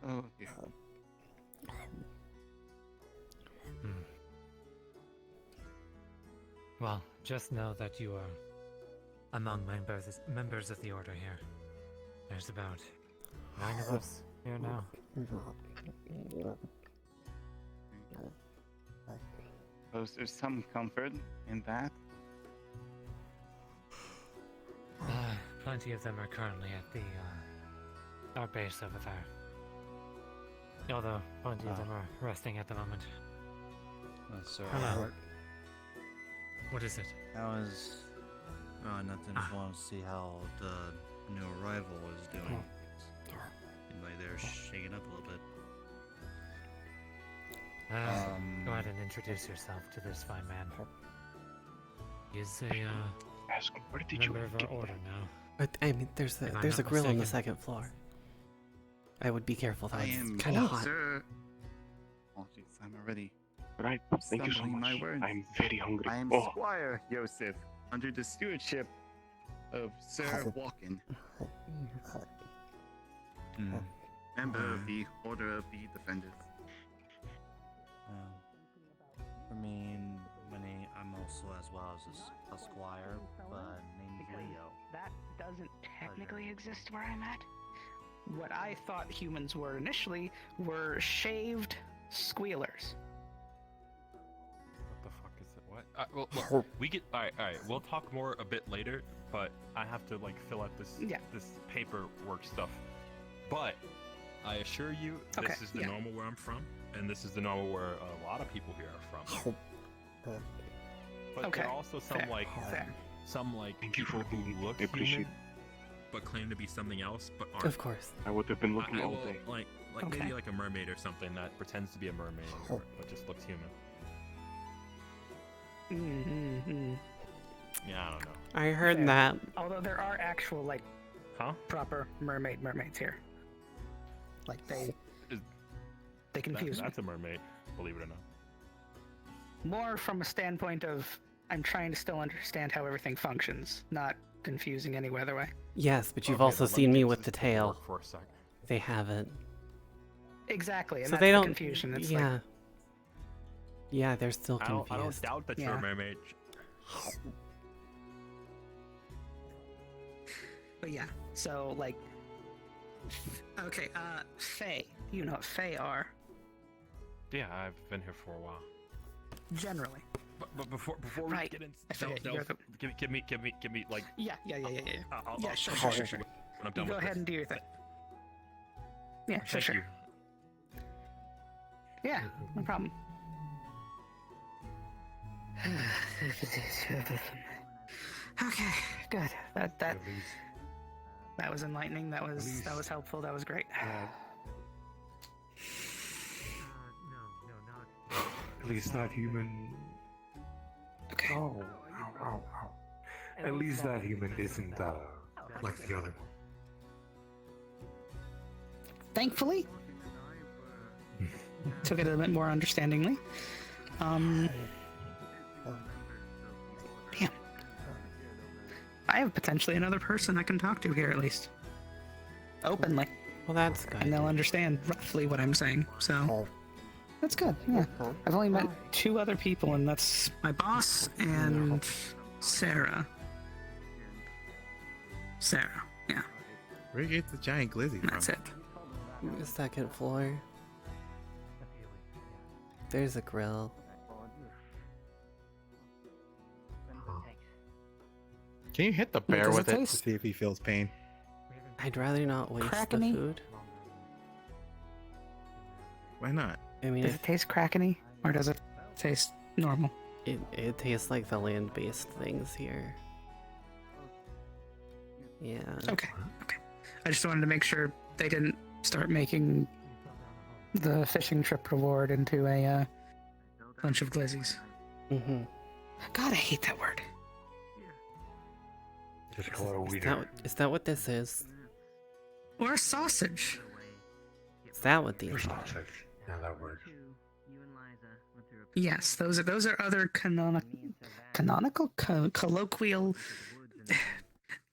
Oh, yeah. Well, just know that you are among members of the Order here. There's about 9 of us here now. Suppose there's some comfort in that. Plenty of them are currently at the our base over there. Although plenty of them are resting at the moment. Sir. Hello. What is it? How is... nothing. Just want to see how the new arrival is doing. Seems like they're shaking up a little bit. Go ahead and introduce yourself to this fine man. He's a member of our order now. But I mean, there's a grill on the second floor. I would be careful though. It's kind of hot. Sir. Oh, jeez, I'm already. Right. Thank you so much. My words. I'm very hungry. I am Oh. Squire Yosef, under the stewardship of Sir Walken, member of the Order of the Defenders. I mean, I'm also as well as a squire, but named Leo. That doesn't technically exist where I'm at. What I thought humans were initially were shaved squealers. What the fuck is it? What? Well, look, we get. All right. We'll talk more a bit later, but I have to fill out this paperwork stuff. But I assure you, this is the normal where I'm from, and this is the normal where a lot of people here are from. But there are also some people who look human, but claim to be something else, but aren't. Of course. I would have been looking all day. Maybe like a mermaid or something that pretends to be a mermaid, but just looks human. Yeah, I don't know. I heard that. Although there are actual proper mermaids here. Like they confuse me. That's a mermaid, believe it or not. More from a standpoint of I'm trying to still understand how everything functions, not confusing any other way. Yes, but you've also seen me with the tail. For a sec. They haven't. Exactly, and So that's they the don't. confusion. It's Yeah. Yeah, they're still confused. I don't doubt that you're a mermaid. But yeah, so okay, Fae. You know what Fae are. Yeah, I've been here for a while. Generally. But before we Right. get I forget, you're the give me like. Yeah. I'll Sure. when I'm done Go with ahead this. and do your thing. Yeah, Thank sure. you. Yeah, no problem. Okay, good. That was enlightening. That was helpful. That was great. At least that human. Okay. Oh, ow. At least that human isn't like the other. Thankfully, took it a bit more understandingly. Damn. I have potentially another person I can talk to here at least. Openly. Well, that's good. And they'll understand roughly what I'm saying, so. That's good, yeah. I've only met 2 other people, and that's my boss and Sarah. Sarah, yeah. Where you get the giant glizzy from? That's it. The second floor. There's a grill. Can you hit the bear does with it it to taste? see if he feels pain? I'd rather not waste Crackety? the food. Why not? I mean, Does it taste crackety, or does it taste normal? it tastes like the land-based things here. Yeah. Okay. I just wanted to make sure they didn't start making the fishing trip reward into a bunch of glizzies. Mm-hmm. God, I hate that word. Just call it a weeder. Is that what this is? Or a sausage. Is that what these are? Sausage. Yeah, that works. Yes, those are other colloquial.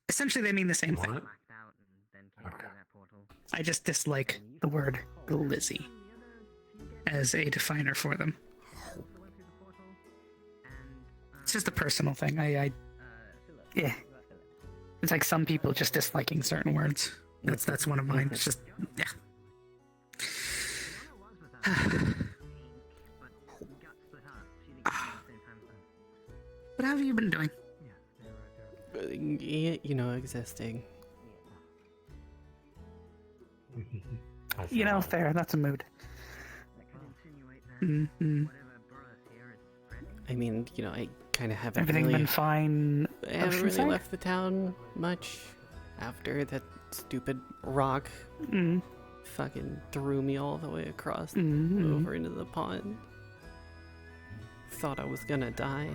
Essentially, they mean the same thing. I just dislike the word glizzy as a definer for them. It's just a personal thing. Yeah. It's like some people just disliking certain words. That's one of mine. It's just, yeah. What have you been doing? You know, existing. You know, fair. That's a mood. Mm-hmm. I mean, you know, I kind of haven't Everything really, been fine? I haven't really Oceanside? left the town much after that stupid rock fucking threw me all the way across over into the pond. Thought I was gonna die.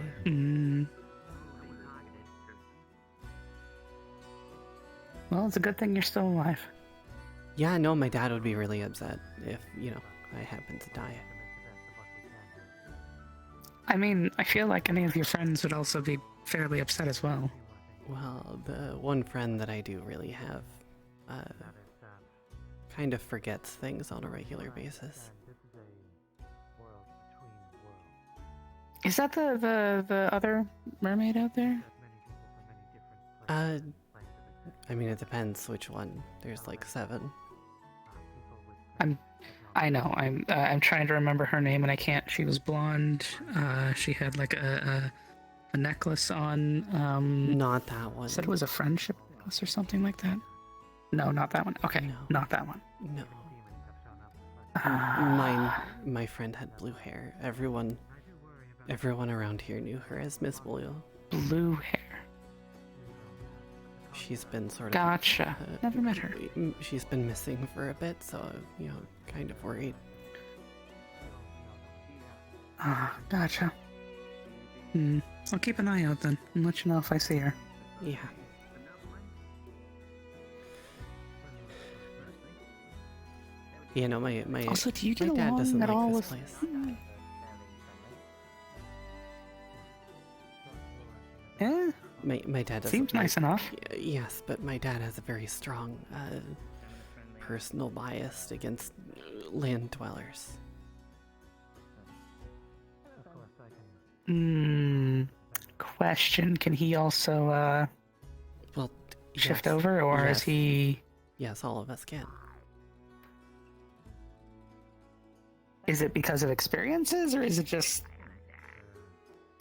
Well, it's a good thing you're still alive. Yeah, no, my dad would be really upset if, you know, I happened to die. I mean, I feel like any of your friends would also be fairly upset as well. Well, the one friend that I do really have, kind of forgets things on a regular basis. Is that the other mermaid out there? I mean, it depends which one. There's like 7. I know. I'm trying to remember her name and I can't. She was blonde. She had like a necklace on. Not that one. Said it was a friendship necklace or something like that. No, not that one. Okay, No. not that one. No. My friend had blue hair. Everyone around here knew her as Miss Boyle. Blue hair. She's been sort of... Gotcha. Never met her. She's been missing for a bit, so, you know, kind of worried. Gotcha. I'll keep an eye out then and let you know if I see her. Yeah. You know, my Also, do you get my dad along doesn't at like all this with... place. Yeah. My dad doesn't Seems nice enough. Yes, but my dad has a very strong personal bias against land dwellers. Question. Can he also Well, shift yes, over, or yes. is he... Yes, all of us can. Is it because of experiences, or is it just...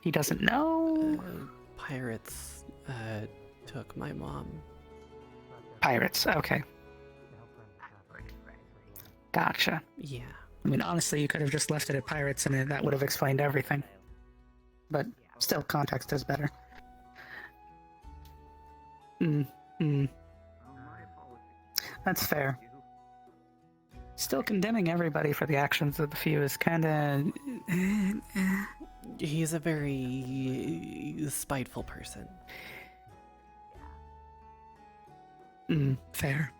he doesn't know? pirates took my mom. Pirates, okay. Gotcha. Yeah. I mean, honestly, you could have just left it at pirates and that would have explained everything. But still, context is better. That's fair. Still condemning everybody for the actions of the few is kinda... He's a very spiteful person. Fair.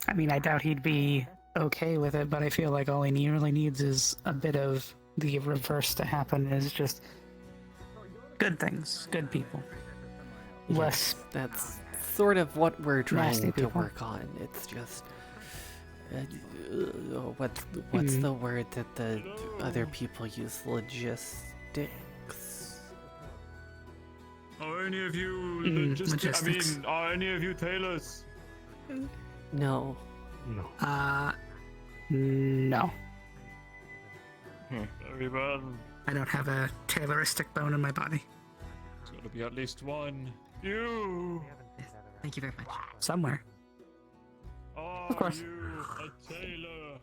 I mean, I doubt he'd be okay with it, but I feel like all he really needs is a bit of the reverse to happen, is just good things, good people. Less... That's sort of what we're trying to people. work on. It's just... what's the word that the other people use? Logistics? Are any of you logistics. are any of you tailors? No. No. Very well. I don't have a tayloristic bone in my body. It's gotta be at least one. You! Thank you very much. Somewhere. Are Of course. you a tailor?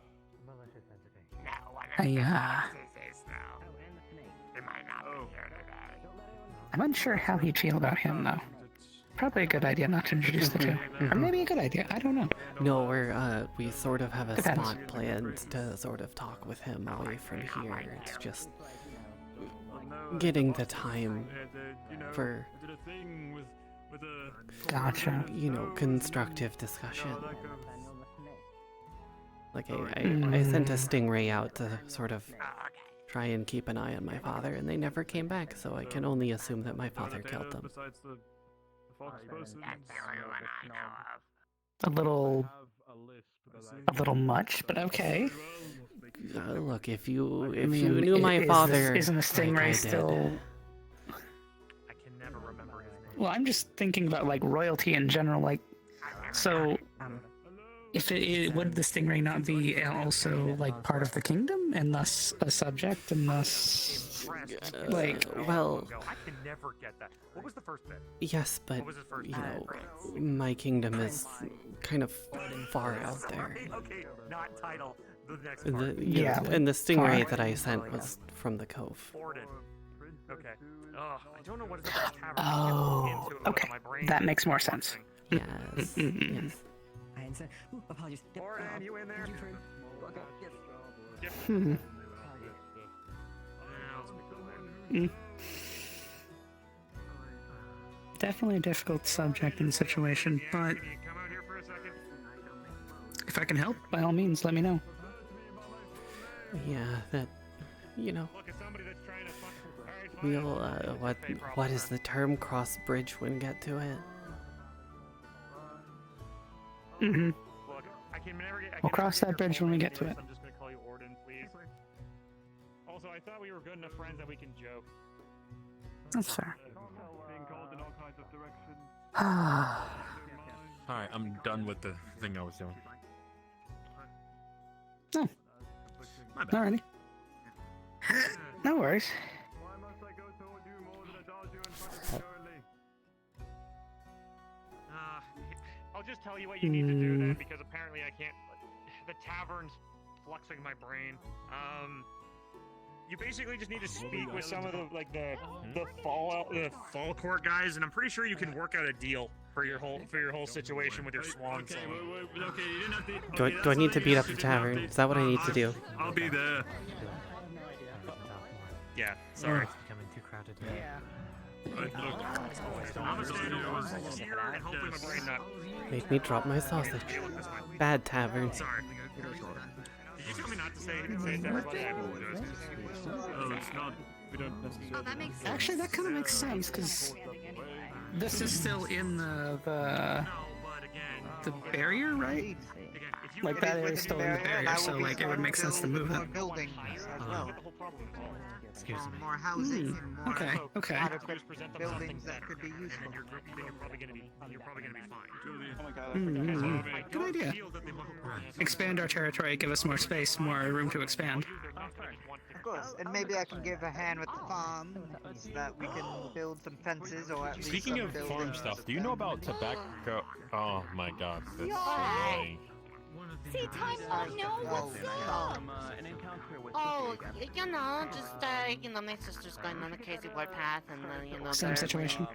I'm unsure how he'd feel about him, though. Probably a good idea not to introduce the two. Or maybe a good idea, I don't know. No, we sort of have a spot planned to sort of talk with him away from here. It's just getting the time for, gotcha. constructive discussion. Like, I sent a stingray out to sort of try and keep an eye on my father, and they never came back, so I can only assume that my father killed them. A little much, but okay. Look, if you knew my father, isn't a stingray like I still? did, I can never remember his name. Well, I'm just thinking about like royalty in general. Like, so if would the stingray not be also like part of the kingdom and thus a subject and thus like well, I can never get that. What was the first bit? yes, but What was his first my kingdom is kind of far out there. Okay, not title. The next The, part. and the stingray that I sent was from the cove. Forwarded. Okay. I don't know what is about tavern. Oh, okay, that makes more sense. Yes. Yes. Apologies. Warren, you in there? Definitely a difficult subject and situation, but if I can help, by all means, let me know. Yeah, that, we'll, what is the term? Cross bridge when get to it. We'll cross that bridge when we get to it. I'm just gonna call you Orden, please. Also, I thought we were good enough friends that we can joke. That's fair. Being called in all kinds of directions. Alright, I'm done with the thing I was doing. Oh. Alrighty. No worries. I'll just tell you what you need to do then, because apparently I can't. The tavern's fluxing my brain. You basically just need to speak with some of the fall court guys, and I'm pretty sure you can work out a deal for your whole situation with your swan song. Okay, you didn't have to. Do I need to beat up the tavern? Is that what I need to do? I'll be there. Yeah, sorry. It's becoming too crowded. I'm gonna stand over here and hopefully my brain not. Make me drop my sausage. Bad tavern. Sorry. Did you tell me not to say it to everybody? I apologize. Oh, it's not. We don't necessarily. Oh, that makes sense. Actually, that kind of makes sense because this is still in the barrier, right? Like that is still in the barrier, so like it would make sense to move it. more housing and more Okay. adequate buildings that could be useful. You're probably gonna be fine. Oh my god, Good idea. Expand our territory, give us more space, more room to expand. Of course, and maybe I can give a hand with the farm so that we can build some fences or at least Speaking some of buildings. farm stuff, do you know about tobacco? Oh my god, that's so annoying. See, time no, what's up? Oh, you know, just my sister's going on a crazy warpath, and Same they're, situation.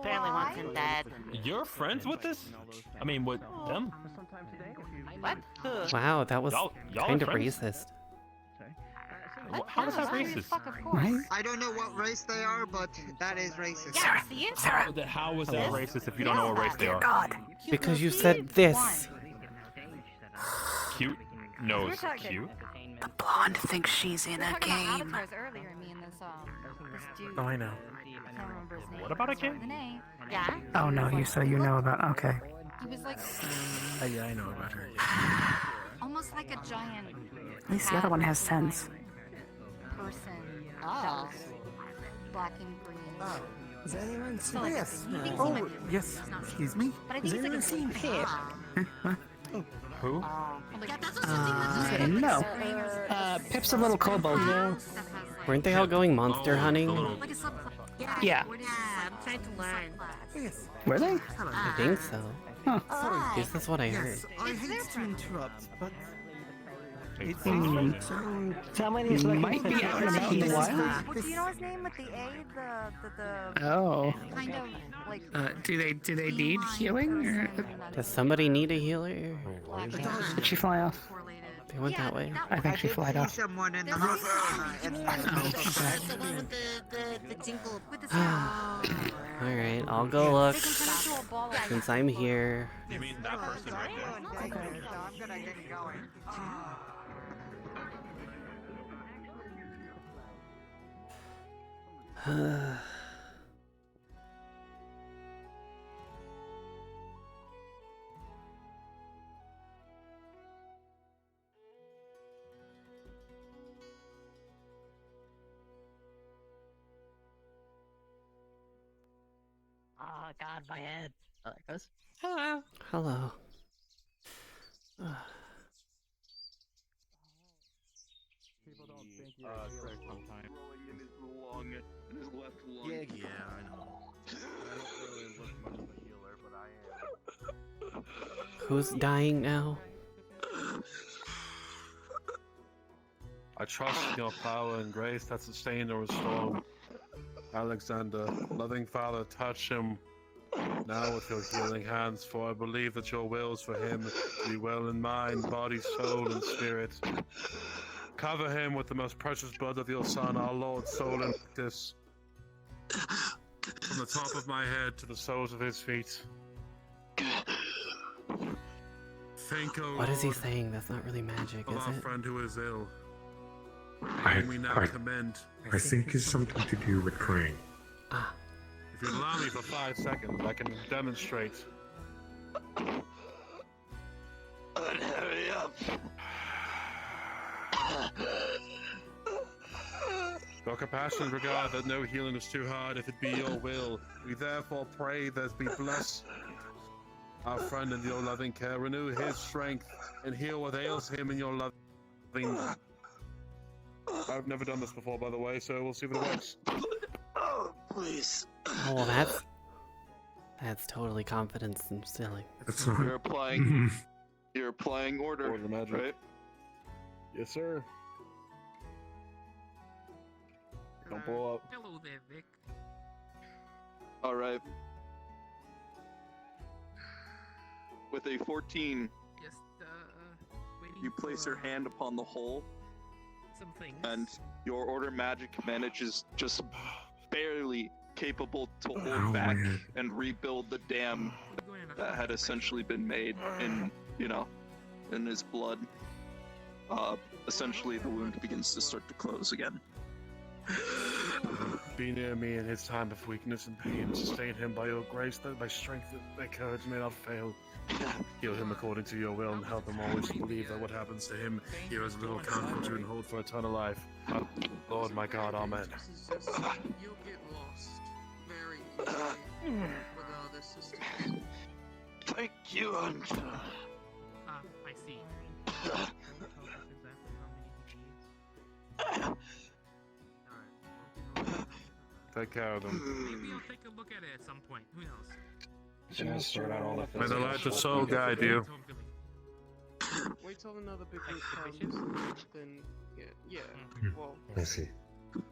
apparently one's in bed. You're friends with this? I mean, with them? What? Wow, that was Y'all kind are of friends? racist. How is that racist? I don't know what race they are, but that is racist. Yeah, see it? How is that racist if you don't know what race they are? Because you said this. Cute nose, cute. The blonde thinks she's in a game. Oh, I know. What about a game? Yeah. Oh no, you know about. Okay. He was like Yeah, I know about her. almost like a giant At least the other one has sense. person that was black and green. Is anyone So, like, yes? he thinks he Oh, might be yes. Excuse me. But I Has think anyone it's like seen a Pip? Who? No. Pip's a little kobold. Weren't they all going monster hunting? Yeah. I'm trying to learn. Were they? I think so. Huh. At least that's what I heard. Yes, I hate to interrupt, but it Hmm. Somebody's Might be out and about in the wild. Do you know his name with the A? The Oh. kind of like Do they need healing? Or... Does somebody need a healer? Did she fly off? They went that way. I think she flied off. Someone in the hospital. The one with the tinkle. Alright, I'll go look. Since I'm here. You mean that person right there? Okay, so I'm gonna get going. Oh god, my head. Oh, there it goes. Hello. Hello. People don't think you're correct sometimes. Rolling in his lung, in his left lung. Yeah, I know. I don't really look much of a healer, but I am. Who's dying now? I trust in your power and grace that sustain or restore Alexander. Loving Father, touch him now with your healing hands, for I believe that your will is for him to be well in mind, body, soul, and spirit. Cover him with the most precious blood of your Son, our Lord, soul, and practice. From the top of my head to the soles of his feet. Think, O What is he Lord, saying? That's not really magic, of is our it? friend who is ill. I Whom we now commend. think it's something to do with Crane. If you allow me for 5 seconds, I can demonstrate. Hurry up. Your compassion regard that no healing is too hard if it be your will. We therefore pray that we bless our friend in your loving care, renew his strength, and heal what ails him in your loving. I've never done this before, by the way, so we'll see if it works. Oh, please. Oh, well, that's totally confidence instilling. You're applying. You're applying order magic. right? Yes, sir. Don't blow up. Hello there, Vic. All right. With a 14, Just waiting you place your for, hand upon the hole, some things. and your order magic manages just barely capable to hold Oh, back man. and rebuild the dam that had essentially been made in, in his blood. Essentially, the wound begins to start to close again. Be be near me in his time of weakness and pain. Sustain him by your grace, that my strength and my courage may not fail. Heal him according to your will, and help him always to believe that what happens to him here is little count fortune and hold for eternal life. Lord my God, amen. You'll get lost very easily without assistance. Thank you, Hunter. I see. Take care of them. Maybe I'll take a look at it at some point. Who knows? May the light of soul guide you. Wait till another big group comes, then yeah. Well, I see. you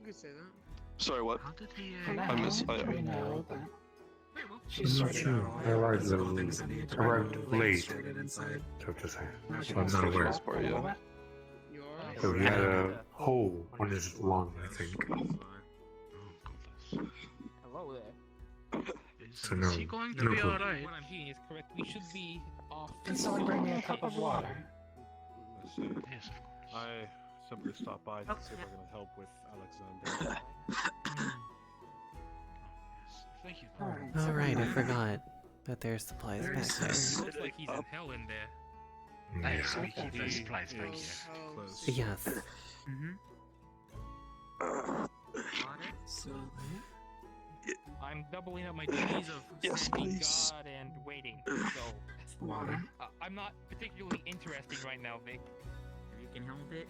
could say that. Sorry, what? I She's not sure. I arrived late, so to say. So I'm not aware. So he had a hole on his lung, I think. Hello there. So no, Is she going to no be clue. alright? What I'm hearing is correct. We should be off. Can someone bring me a cup of water? Yes, I simply stopped by to see if I can help with Alexander. Thank you. All right, I forgot that there's supplies back there. Looks like he's in hell in there. Yeah. We keep those supplies back here. Yes. I'm doubling up my duties of thanking God and waiting. So, I'm not particularly interesting right now, Vic. You can help it.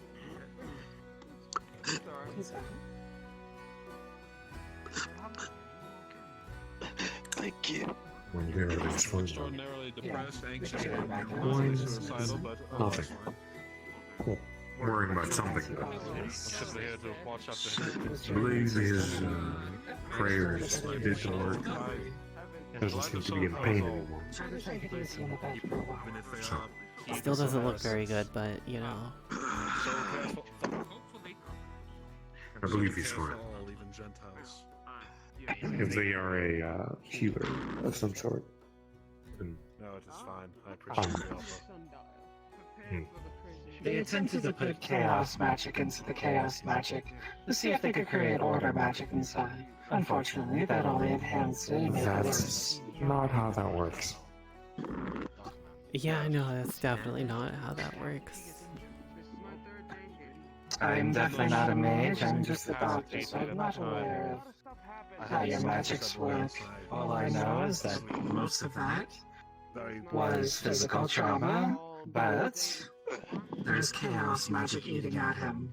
Thank you. When you're this one, Extraordinarily depressed, anxious, Wine, suicidal, but nothing. Cool. Worrying about something. I'm simply here to watch after him. I believe his prayers did the work. Doesn't seem to be in pain anymore. So, Still doesn't look very good, but you know. I believe he's fine. All, even Gentiles. If they are a healer of some sort, then No, it is fine. I appreciate the offer. They attempted to put chaos magic into the chaos magic to see if they could create order magic inside. Unfortunately, that only enhanced it. that's not how that works. Yeah, I know, that's definitely not how that works. I'm definitely not a mage, I'm just a doctor, so I'm not aware of how your magics work. All I know is that most of that was physical trauma, but there's chaos magic eating at him.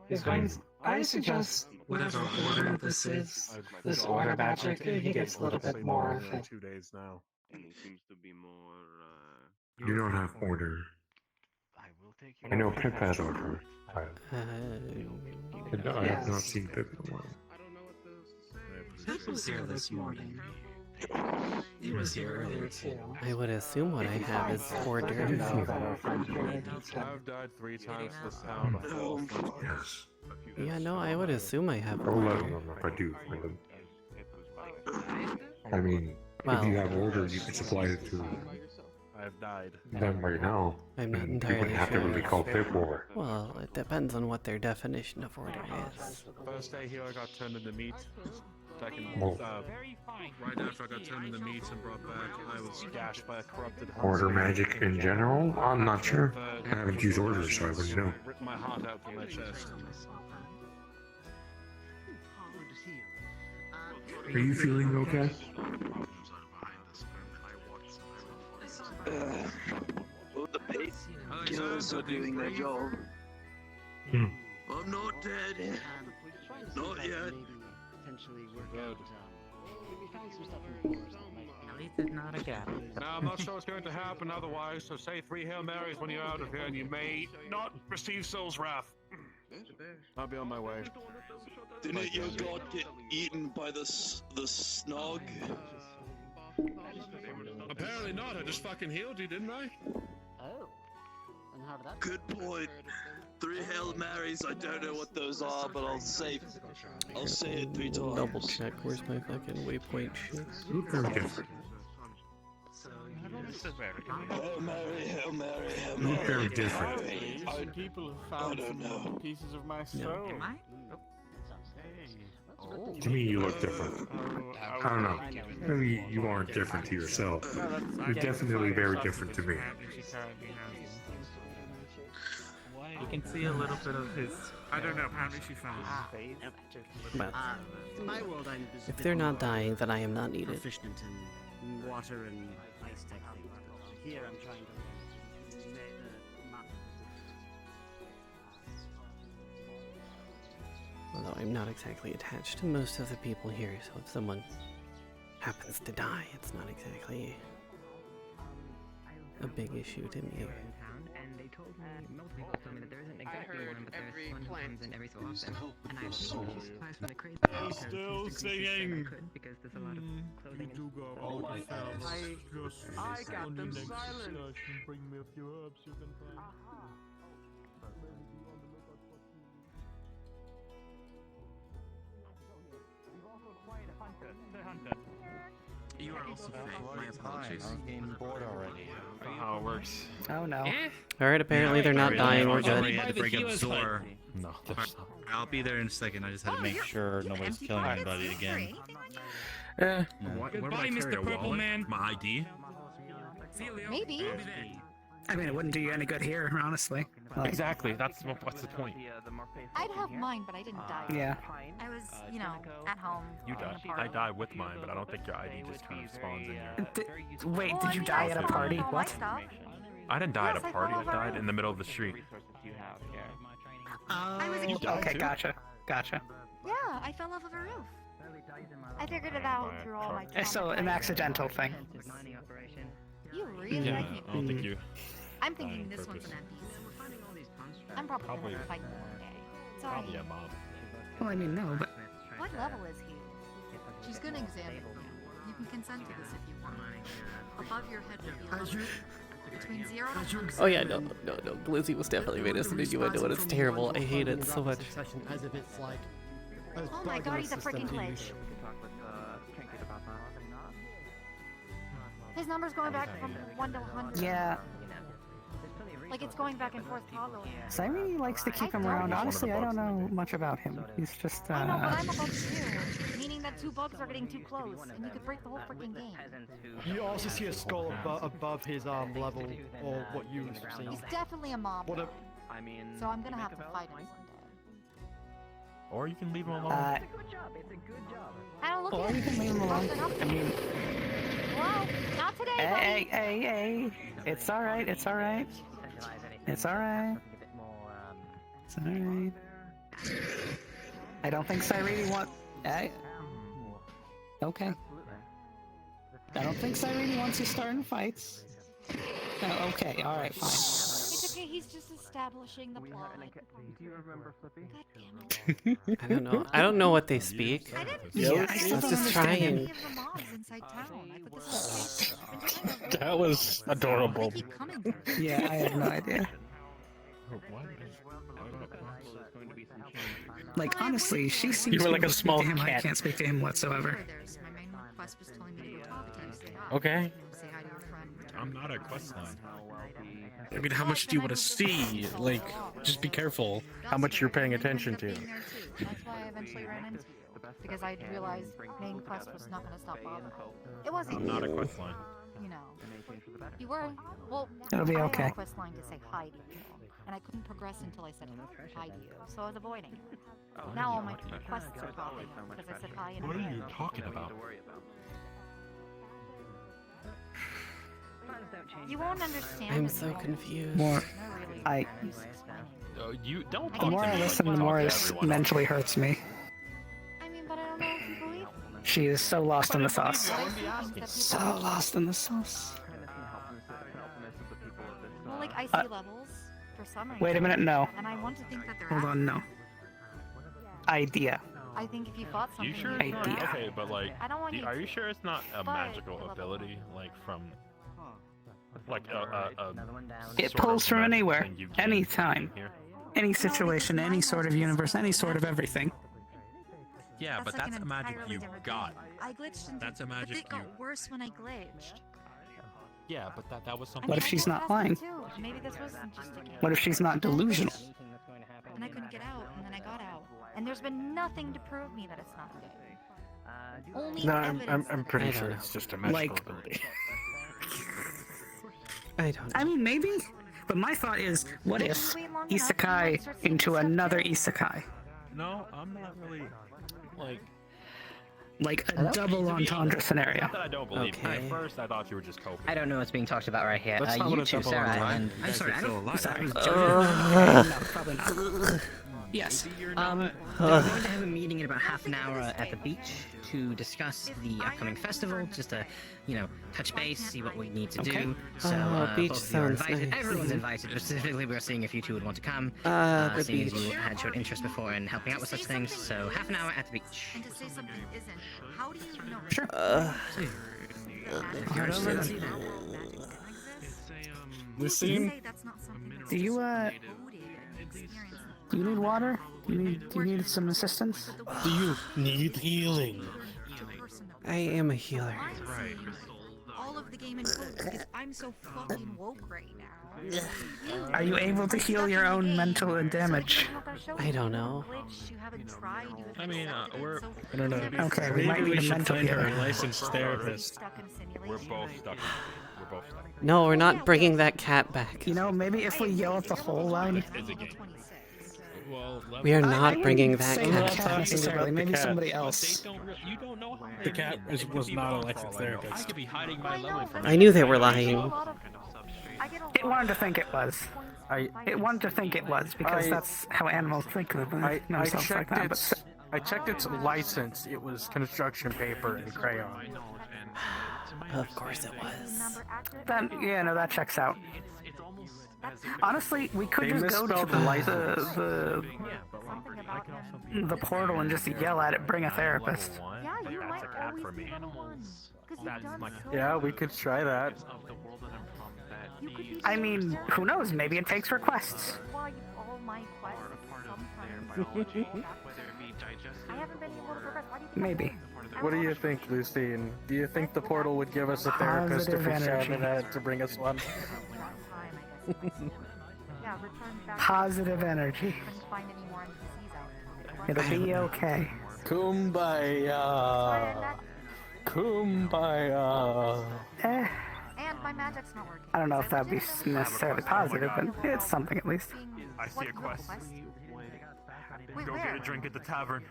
He's going to, I suggest whatever order this is, this order magic, he gets a little bit more of it. 2 days now. And he seems to be more, You don't have order. I know Pip has order. I have not seen Pip in a while. Pip was here this morning. He was here earlier too. I would assume what I have is order. I've died 3 times in this town. Yes. Yeah, no, I would assume I have I'll let order. him know if I do find him. I mean, Well, if you have order, you can supply it to I've died. them right now. I'm not and you entirely wouldn't have to sure. really call Pip over. Well, it depends on what their definition of order is. First day here, I got turned into meat. Second, Well- right after I got turned into meat and brought back, I was gashed by a corrupted Order huntsman. magic in general? I'm not sure. Third, I haven't used order, so I wouldn't know. ripped my heart out from my chest. Are you feeling okay? Well, the painkillers are doing their job. Hmm. I'm not dead. Not yet. At least it's not a gap. Now, I'm not sure what's going to happen otherwise, so say 3 Hail Marys when you're out of here, and you may not receive Soul's wrath. I'll be on my way. Didn't your god get eaten by the snog? Apparently not. I just fucking healed you, didn't I? Oh. And how did that Good point. 3 Hail Marys, I don't know what those are, but I'll say it 3 times. Double check, where's my fucking waypoint shit? Very different. Hail Mary, Hail Mary, Hail You look Mary. very different. People have found some pieces of my stone. Am I? To me, you look different. I don't know. Maybe you aren't different to yourself. You're definitely very different to me. You can see a little bit of his. I don't know. Apparently, she found his face. Well, In my world, I'm just a if bit they're not more dying, then I am not needed. proficient in water and ice type things. But here, I'm trying to learn the map. Although I'm not exactly attached to most of the people here, so if someone happens to die, it's not exactly a big issue to me. And they told me, multiple people told me that there isn't exactly one, but there's one who comes in every so often. And I was surprised when the crazy Still singing. Because there's a lot of clothing and I got them silent. Bring me a few herbs you can find. You are also fake. My apologies. I'm getting bored already. How it works. Oh no. Alright, apparently they're not dying, we're good. We had to break up Zor. No, I'll be there in a second. I just had to make sure nobody's killing anybody again. Yeah. Goodbye, Mr. Purple Man. My ID? Maybe. I mean, it wouldn't do you any good here, honestly. Like, Exactly. What's the point? I'd have mine, but I didn't die. Yeah. I was, you know, at home. You in died. a party. I died with mine, but I don't think your ID just kind of spawns in here. Wait, Well, did I you mean, die I at a still party? have all my What? stuff. I didn't die Yes, at a I party. fell I died over. in the middle of the street. You died Okay, too? gotcha. Gotcha. Yeah, I fell off of a roof. I figured it out through all my So, an accidental thing. You really Yeah, like me. I don't think you. I'm thinking died this on one's an purpose. NPC. I'm probably gonna fight them one day. It's already. Probably a mob. Well, I mean, no, but What level is he? She's gonna examine you. You can consent to this if you want. Above your head will be a level. Between 0 to 100. Oh yeah, no. Glizzy was definitely made us an innuendo, and it's terrible. I hate it so much. As if it's like. Oh my god, he's a freaking glitch. His number's going back from 1 to 100. yeah. Like it's going back and forth toggling. Cyrene likes to keep him around. Honestly, I don't know much about him. He's just, I know, but I'm about to, meaning that two bugs are getting too close, and you could break the whole freaking game. You also see a skull above his level, or what you see. He's definitely a mob. What a... So I'm gonna have to fight him someday. Or you can leave him alone. I don't look Or at you can leave him alone. I mean, well, not today, hey, buddy. hey. It's alright, it's alright. It's alright. It's alright. I don't think Cyrene Okay. I don't think Cyrene wants you starting fights. Oh, okay, alright, fine. It's okay, he's just establishing the plot. Do you remember Flippy? I don't know. I don't know what they speak. Yeah, I still Let's don't just try understand and. him. That was adorable. Yeah, I have no idea. Like, honestly, she seems You were to like be a able to speak small to him. I cat. can't speak to him whatsoever. My main quest was telling me to go talk to you. Say hi. Okay. Say hi to your friend. I'm not a quest line. I mean, how much do you want to see? Like, just be careful how much you're paying attention to. That's why I eventually ran into you. Because I realized main quest was not gonna stop bothering me. It wasn't I'm not a you. quest line. You know. You were, well, It'll be I okay. had a quest line to say hi to you. And I couldn't progress until I said hi to you. So I was avoiding you. Now all my quests are popping because I said hi and What are hi. you talking about? You won't understand. I'm it so now. confused. More, I. You don't. The talk more to I me listen, like the you more talk to this everyone else. mentally hurts me. I mean, but I don't know if you believe. She is so lost in the sauce. So lost in the sauce. Well, like I see levels for some reason. Wait a minute, no. And I want to think that they're Hold on, no. Idea. I think if you fought something. You sure you it's would not? react. Okay, but like, I don't want you are to. you sure it's not a But- magical ability, like from, like It sort pulls of from magic anywhere, thing you gained anytime, here? any situation, any sort of universe, any sort of everything. Yeah, That's but like that's an a magic entirely you different got. thing. I glitched into That's a but magic it got you- worse when I glitched. Yeah, but that was something. What if she's not lying? Maybe this wasn't just a game. What if she's not delusional? And I couldn't get out, and then I got out. And there's been nothing to prove me that it's not a game. Only No, evidence. I'm pretty I sure don't it's just a magical Like- ability. I don't know. I mean, maybe. But my thought is, what if isekai into another isekai? No, I'm not really like. Like a double entendre scenario. Not that I don't believe. Okay. At first, I thought you were just coping. I don't know what's being talked about right here. That's not what You a two, double Sarah, entendre and is. I'm sorry, I don't. Sorry. Uh, No, probably not. Yes. We're going to have a meeting in about half an hour at the beach to discuss the upcoming festival, just to, touch base, see what we need to do. So, beach both of you are sounds invited. nice. Everyone's invited, but specifically we're seeing if you two would want to come. The Seeing as beach. you had showed interest before in helping out with such things. So, half an hour at the beach. And to say something isn't. How do you know? Sure. Lucine? Do you need water? Do you need some assistance? Do you need healing? I am a healer. Right. All of the game in code because I'm so fucking woke right now. Are you able to heal your own mental damage? I don't know. I mean, we're. I don't know. Okay, we Maybe might need we a should mental find her a healer. licensed therapist. We're both stuck. We're both stuck. No, we're not bringing that cat back. You know, maybe if we yell at the whole line. Well, We are I not wouldn't bringing that say cat the cat back. necessarily. Maybe cat. somebody else. You don't know how. The cat was not a licensed I therapist. could be hiding my level from. I knew they were lying. It wanted to think it was. It wanted to think it was because that's how animals think of I themselves like checked that. its I checked its license. It was construction paper and crayon. Of course it was. That checks out. Honestly, we could They just go to misspelled the license. the portal and just yell at it, bring a therapist. Yeah, you might always for me. be the one. Because you've done so Yeah, we could try that. I mean, who knows? Maybe it takes requests. Why all my quests sometimes I haven't been able to progress. Why do you think Maybe. What do you think, Lucine? Do you think the portal would give us a therapist if we Positive shouted energy. at it to bring us one? yeah, return back. Positive energy. Couldn't find any more NPCs out. It'll be okay. Kumbaya. Kumbaya. Eh, And my magic's not working. I don't know if that'd be necessarily positive, but it's something at least. I see a quest. Wait, Go where? get a drink at the tavern.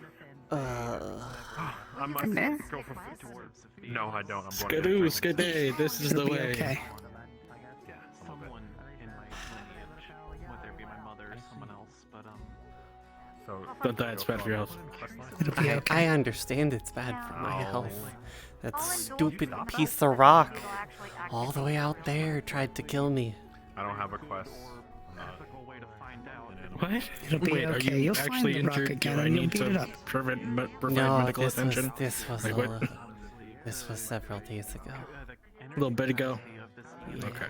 I'm Nah. go for No, I don't. I'm going to Skadoo, skaday, this is the It'll be way. okay. Yeah, Someone in my lineage, whether it be my mother or someone else, but So Don't die, it's bad for your health. It'll be okay. I understand it's bad for my No. health. That stupid piece of rock all the way out there tried to kill me. I don't have a quest. What? It'll be Wait, are okay. you You'll find actually the rock injured? again Do I and you'll need beat it to up. provide No, medical this attention? was Like what? this was several days ago. A little bit ago. Yeah. Okay.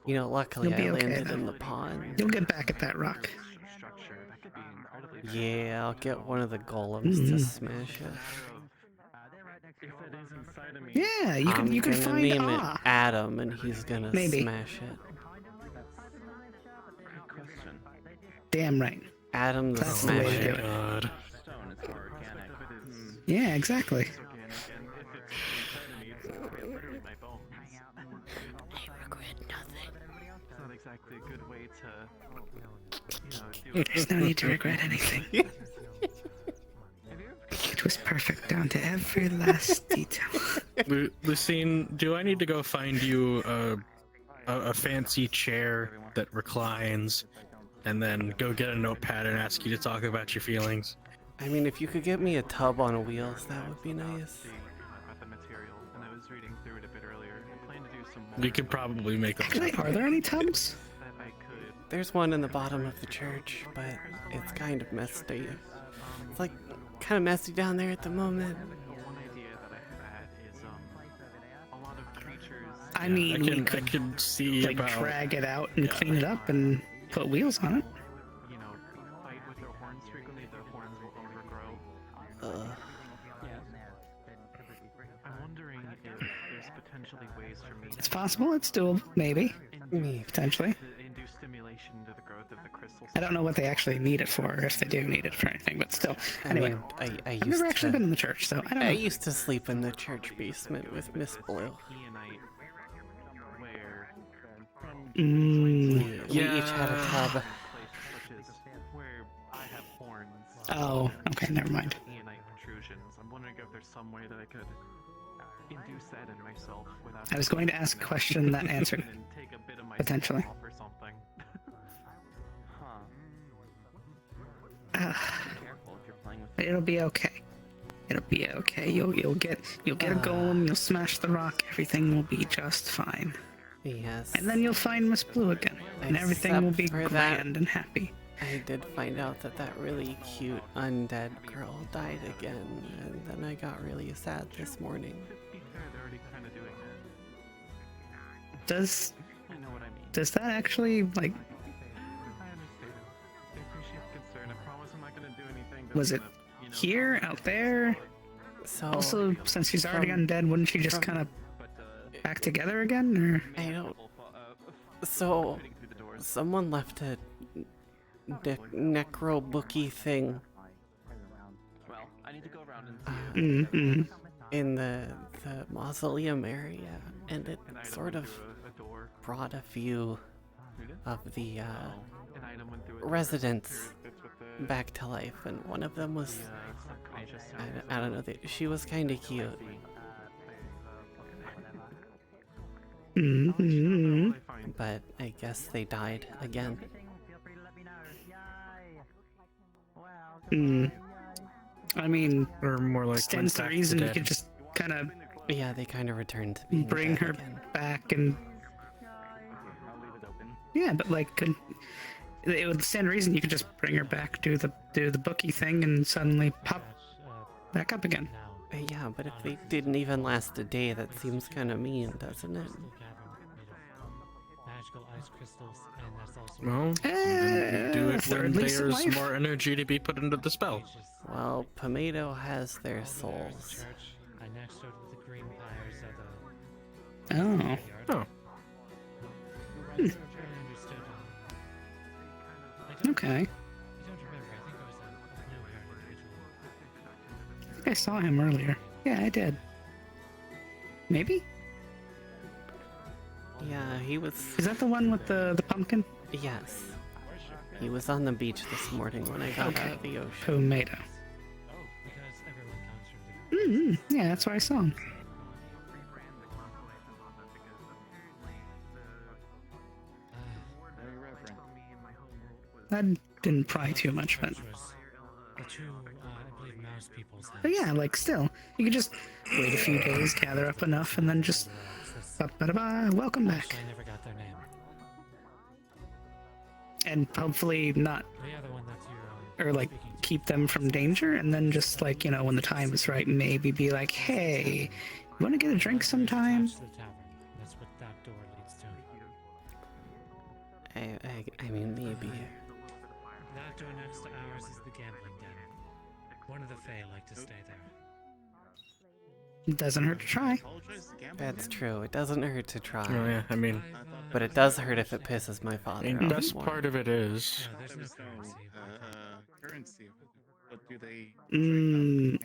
You know, luckily You'll be I okay, landed though. in the pond. You'll get back at that rock. Yeah, I'll get one of the golems to smash it. Yeah, you can I'm gonna find name it Ah. Adam, and he's gonna Maybe. smash it. Damn right. Adam the That's the way to do Smasher. it. God. Yeah, exactly. There's no need to regret anything. It was perfect down to every last detail. Lucine, do I need to go find you a fancy chair that reclines, and then go get a notepad and ask you to talk about your feelings? I mean, if you could get me a tub on wheels, that would be nice. We could probably make them. Actually, are there any tubs? There's one in the bottom of the church, but it's kind of messy. It's like kind of messy down there at the moment. I mean, we I could can see like about. drag it out and clean it up and put wheels on it. there's potentially ways for me It's possible. It's doable. Maybe. Potentially. to induce stimulation to the growth of the crystals. I don't know what they actually need it for, if they do need it for anything, but still. Anyway, I've never actually been in the church, so I don't know. I used to sleep in the church basement with Miss Blue. We each had a tub. Oh, okay, never mind. Eonite protrusions. I'm wondering if there's some way that I could induce that in myself without. I was going to ask a question that answered it. Take a bit of my Potentially. off or something. It'll be okay. It'll be okay. You'll get a golem. You'll smash the rock. Everything will be just fine. Yes. And then you'll find Miss Blue again, and everything will be Except for grand that, and happy. I did find out that that really cute undead girl died again, and then I got really sad this morning. Does that actually like? Was it here, out there? So also, since she's already undead, wouldn't she just kind of back together again, or? I don't. So, someone left a necro bookie thing. Well, I need to go around and see in the mausoleum area, and it sort of brought a few of the residents back to life, and one of them was I don't know, she was kind of cute. But I guess they died again. I mean, or more like stands to reason you could just kind of they kind of returned to being bring her again. back, and yeah, but like it would stand to reason you could just bring her back, do the bookie thing, and suddenly pop back up again. Yeah, but if they didn't even last a day, that seems kind of mean, doesn't it? Magical ice crystals, and that's also Well, then you do it when there's more energy to be put into the spell. Well, Pomato has their souls. I next door to the green pyres of the Oh. Okay. I think I saw him earlier. Yeah, I did. Maybe? Yeah, he was... Is that the one with the pumpkin? Yes. He was on the beach this morning when I got out of the ocean. Tomato. Yeah, that's where I saw him. That didn't pry too much, but... But yeah, like still, you could just wait a few days, gather up enough, and then just welcome back. I never got their name. And hopefully not, or like keep them from danger, and then just like, you know, when the time is right, maybe be like, hey, you want to get a drink sometime? That's what that door leads to. I mean, maybe. That door next to ours is the gambling den. One of the Fae like to stay there. It doesn't hurt to try. That's true. It doesn't hurt to try. Oh yeah, I mean... But it does hurt if it pisses my father off. The best part of it is... currency. But do they...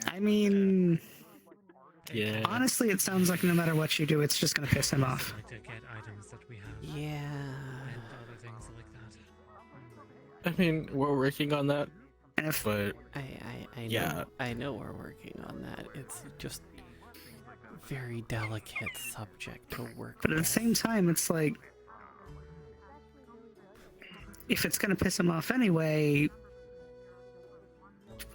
I mean... Yeah. Honestly, it sounds like no matter what you do, it's just gonna piss him off. Like to get items that we have. Yeah. And other things like that. I mean, we're working on that. And if... But... I know, yeah. I know we're working on that. It's just very delicate subject to work But at the with. same time, it's like... If it's gonna piss him off anyway...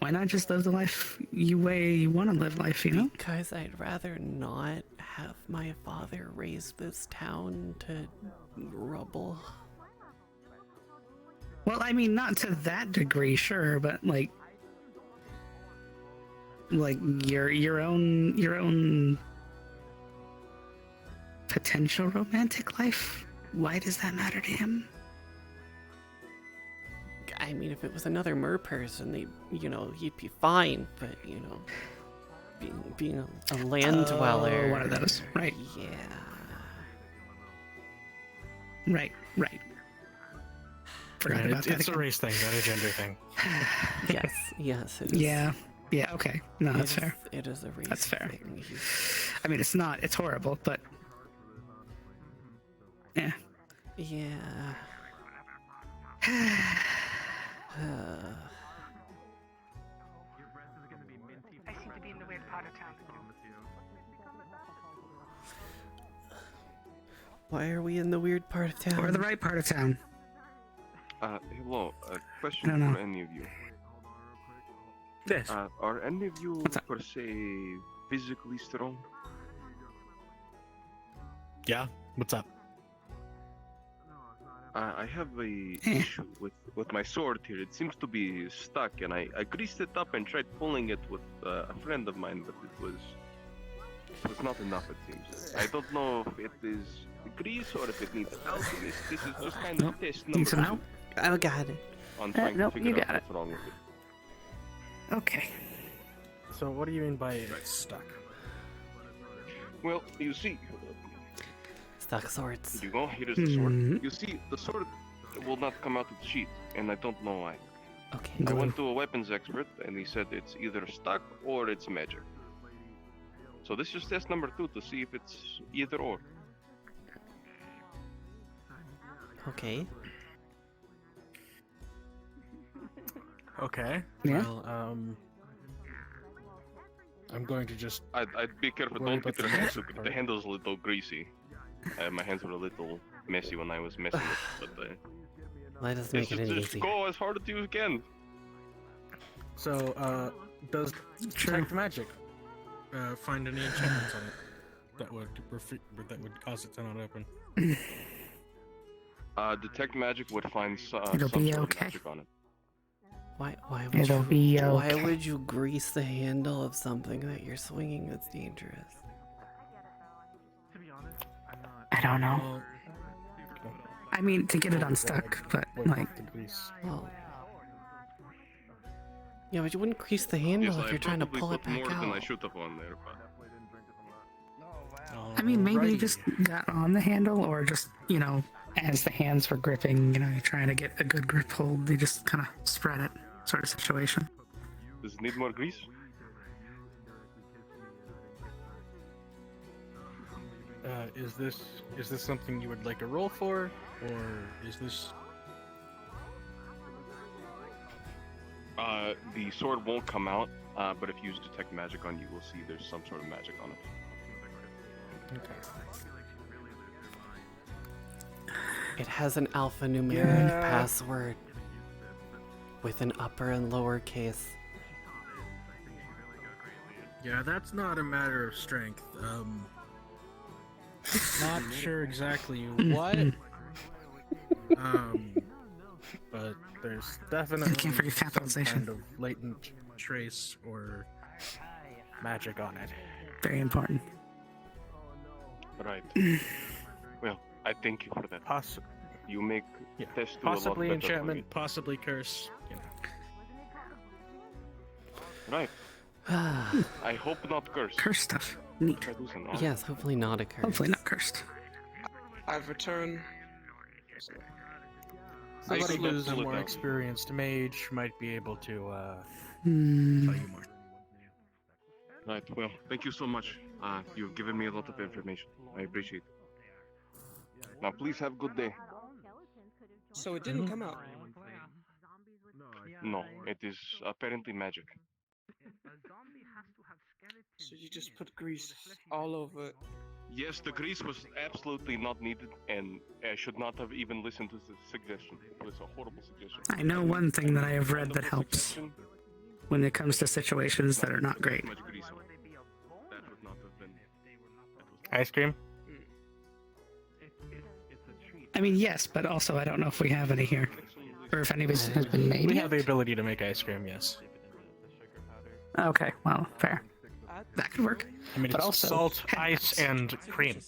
Why not just live the life way you want to live life, you know? Because I'd rather not have my father raise this town to rubble. Well, I mean, not to that degree, sure, but like your own potential romantic life. Why does that matter to him? I mean, if it was another mer person, he'd be fine, but, being a land dweller. One of those, right? Yeah. Right. Forgot about that. It's a race thing, not a gender thing. Yes, it is. Yeah, okay. No, that's fair. It is a race That's fair. thing. I mean, it's not. It's horrible, but yeah. Yeah. I seem to be in the weird part of town. Why are we in the weird part of town? Or the right part of town. Hello. A question I don't know. for any of you. Yes. Are any of you per se physically strong? Yeah. What's up? I have a issue with my sword here. It seems to be stuck, and I greased it up and tried pulling it with a friend of mine, but it was not enough. It seems. I don't know if it is grease or if it needs alchemist. This is just kind of test number 2. I got it. On trying to figure out what's wrong with it. Okay. So what do you mean by stuck? Well, you see. Stuck swords. You go, here is the sword. You see, the sword will not come out of the sheath, and I don't know why. Okay. I went to a weapons expert, and he said it's either stuck or it's magic. So this is test number 2 to see if it's either or. Okay. Okay. Yeah. Well, I'm going to just. I'd be careful. worry Don't get about the the hands. magic The handle's a little greasy. My hands were a little messy when I was messing with it, but Let us make it just easy. go as hard as you can. So, does detect magic find any enchantments on it that would cause it to not open? Detect magic would find some It'll sort be of okay. magic on it. Why would It'll you? be Why okay. would you grease the handle of something that you're swinging that's dangerous? I don't know. I mean, to get it unstuck, but like. Well. Yeah, but you wouldn't grease the handle Yes, if I you're trying to probably pull it put back more than I out. should have on there, but I mean, maybe you just got on the handle, or just, as the hands were gripping, you're trying to get a good grip hold, you just kind of spread it, sort of situation. does it need more grease? Is this something you would like to roll for, or is this? The sword won't come out, but if you use detect magic on, you will see there's some sort of magic on it. Okay. It has an alphanumeric password with an upper and lower case. Yeah, that's not a matter of strength. Not sure exactly what. But there's definitely Can't forget some capitalization. kind of latent trace or magic on it. Very important. Right. Well, I thank you for that. You make test do a lot Possibly better for me. enchantment, possibly curse. Right. I hope not cursed. Curse stuff. Neat. Yes, hopefully not a curse. Hopefully not cursed. I've returned. Somebody who's a more experienced mage might be able to tell you more. Right. Well, thank you so much. You've given me a lot of information. I appreciate it. Now, please have a good day. So it didn't come out. No, it is apparently magic. So you just put grease all over it. Yes, the grease was absolutely not needed, and I should not have even listened to the suggestion. It was a horrible suggestion. I know one thing that I have read that helps when it comes to situations that are not great. Much grease on it. That would not have been. Ice cream? I mean, yes, but also I don't know if we have any here. Or if any has been made We yet. have the ability to make ice cream, yes. Okay, well, fair. That could work. I mean, but it's also, salt, ice, and cream.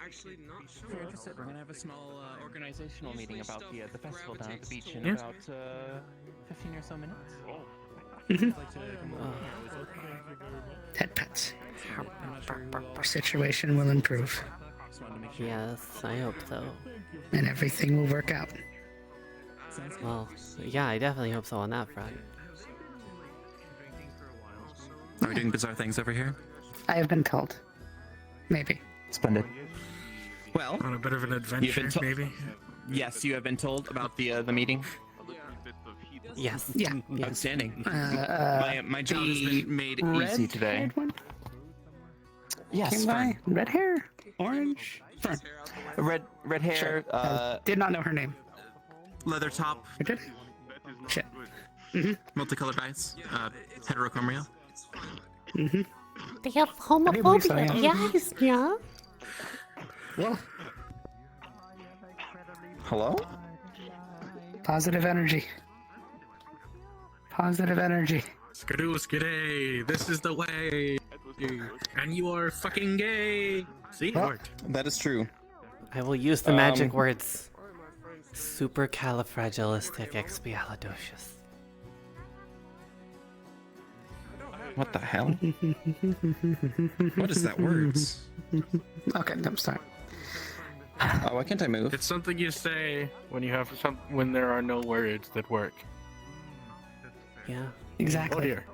Actually not If you're interested, we're gonna have a small organizational meeting about the festival down at the beach in Yeah. about 15 or so minutes. Pet pets. Our situation will improve. Yes, I hope so. And everything will work out. Well, yeah, I definitely hope so on that front. Are we doing bizarre things over here? I have been told. Maybe. Splendid. Well, on a bit of an adventure, maybe. Yes, you have been told about the meeting. Yes. Yeah. Outstanding. My job has been made easy today. Yes. Came by. Red hair, orange. Fern. Red hair. Sure. Did not know her name. Leather top. I did. Shit. Multicolored eyes. Heterochromial. They have homophobia. Yes, yeah. Well. Hello? Positive energy. Positive energy. Skidoo, skidday. This is the way. And you are fucking gay. See, it worked. That is true. I will use the magic words. Supercalifragilisticexpialidocious. What the hell? What is that words? Okay, I'm sorry. Oh, why can't I move? It's something you say when you have when there are no words that work. Yeah. Exactly. Oh dear.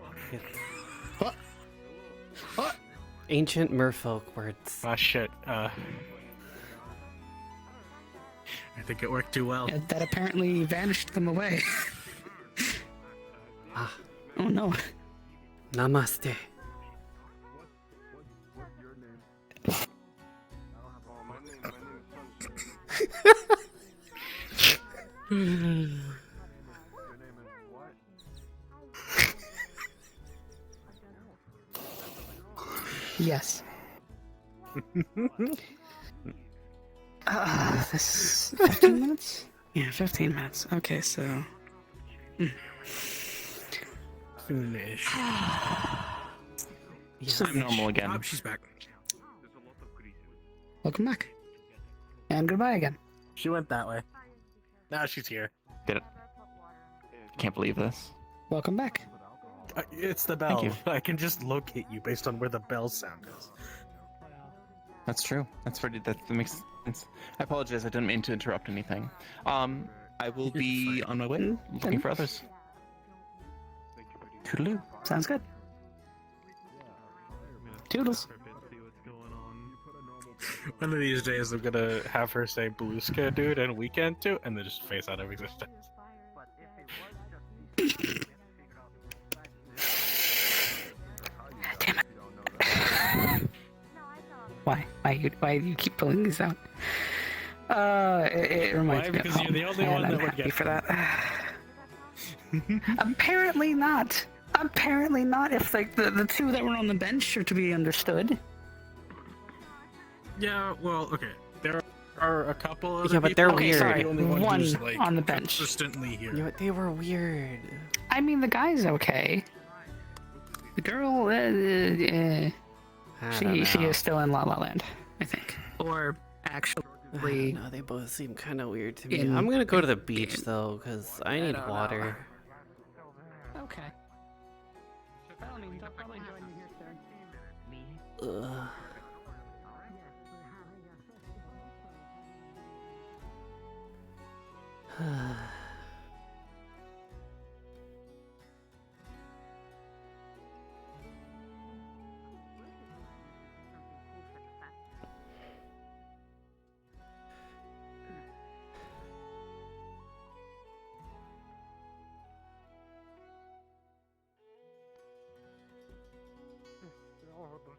What? Ancient merfolk words. Ah shit. I think it worked too well. That apparently vanished them away. Oh no. Namaste. Yes. This 15 minutes? Yeah, 15 minutes. Okay, so. Soonish. I'm normal again. Oh, she's back. Welcome back. And goodbye again. She went that way. Now she's here. Did it? Can't believe this. Welcome back. It's the bell. Thank you. I can just locate you based on where the bell sound is. That's true. That makes sense. I apologize. I didn't mean to interrupt anything. I will be on my way looking for others. Toodaloo. Sounds good. Toodles. One of these days, I'm gonna have her say Blueska dude and weekend too, and then just face out of existence. Damn it. Why? Why do you keep pulling these out? It reminds me of Because you're the only one that I'm would happy get for that. Apparently not. Apparently not. If like the two that were on the bench are to be understood. Yeah, well, okay. There are a couple of Yeah, but they're people. weird. Sorry, The only one one who's, like, on the bench. consistently here. You know, they were weird. I mean, the guy's okay. The girl, she is still in La La Land, I think. Or actually, No, they both seem kind of weird to me. I'm gonna go to the beach though, cause I need water. okay. By all means, I'll probably join you here soon. Ugh.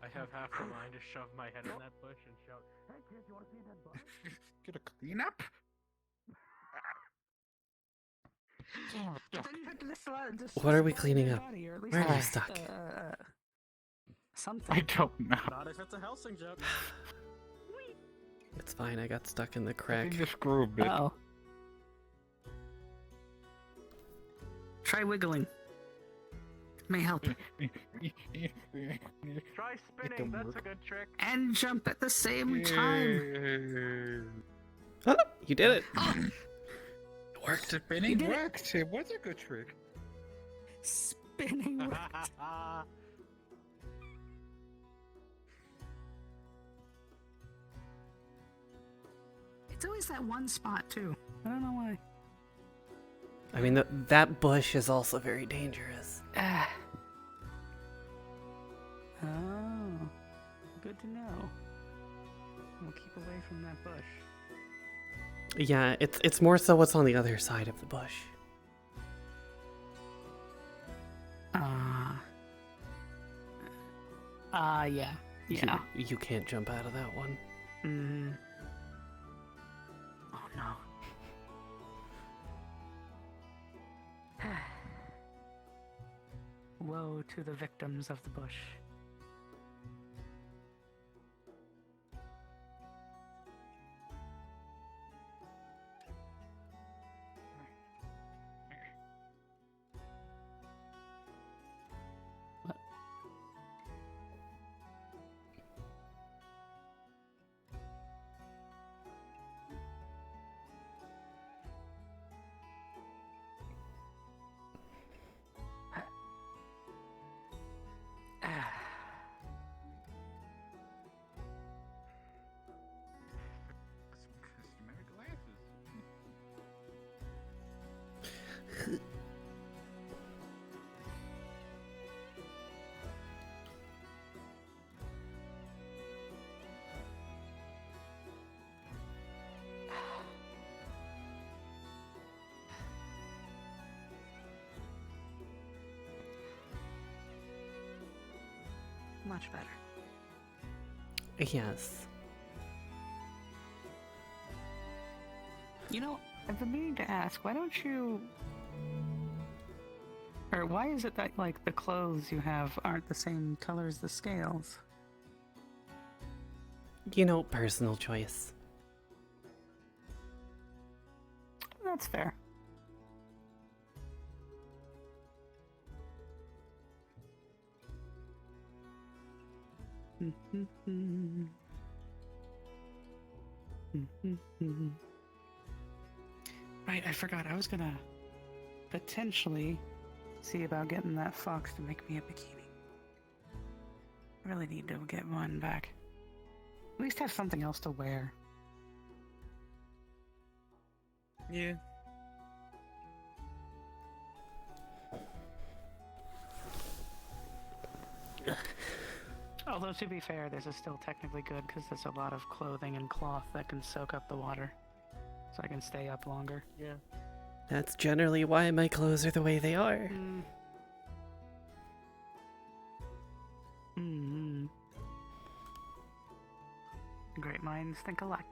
I have half the mind to shove my head in that bush and shout, "Hey kids, you want to see that bush?" Get a cleanup? What are we cleaning up? Where are you stuck? Something. I don't know. Not if it's a Helsing joke. It's fine. I got stuck in the crack. Just screw a bit. Uh-oh. Try wiggling. May help. Try spinning, that's a good trick. And jump at the same time. Oh, you did it. Worked. Spinning worked. It was a good trick. spinning works. It's always that one spot too. I don't know why. I mean, that bush is also very dangerous. Oh, good to know. We'll keep away from that bush. Yeah, it's more so what's on the other side of the bush. Yeah. Yeah. You can't jump out of that one. Mm-hmm. Oh no. Woe to the victims of the bush. Much better. Yes. You know, I've been meaning to ask, why don't you... Or why is it that, like, the clothes you have aren't the same color as the scales? You know, personal choice. That's fair. Right, I forgot. I was gonna potentially see about getting that fox to make me a bikini. I really need to get one back. At least have something else to wear. Yeah. Although, to be fair, this is still technically good because there's a lot of clothing and cloth that can soak up the water. So I can stay up longer. Yeah. That's generally why my clothes are the way they are. Mm-hmm. Great minds think alike.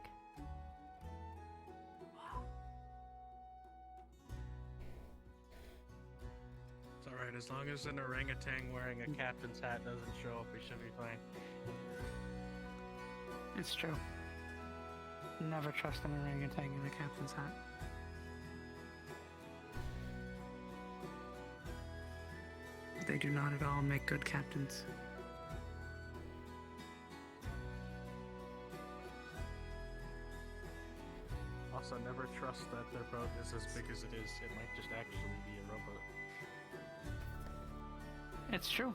It's alright, as long as an orangutan wearing a captain's hat doesn't show up, we should be fine. It's true. Never trust an orangutan in a captain's hat. They do not at all make good captains. Also, never trust that their boat is as big as it is. It might just actually be a rowboat. It's true.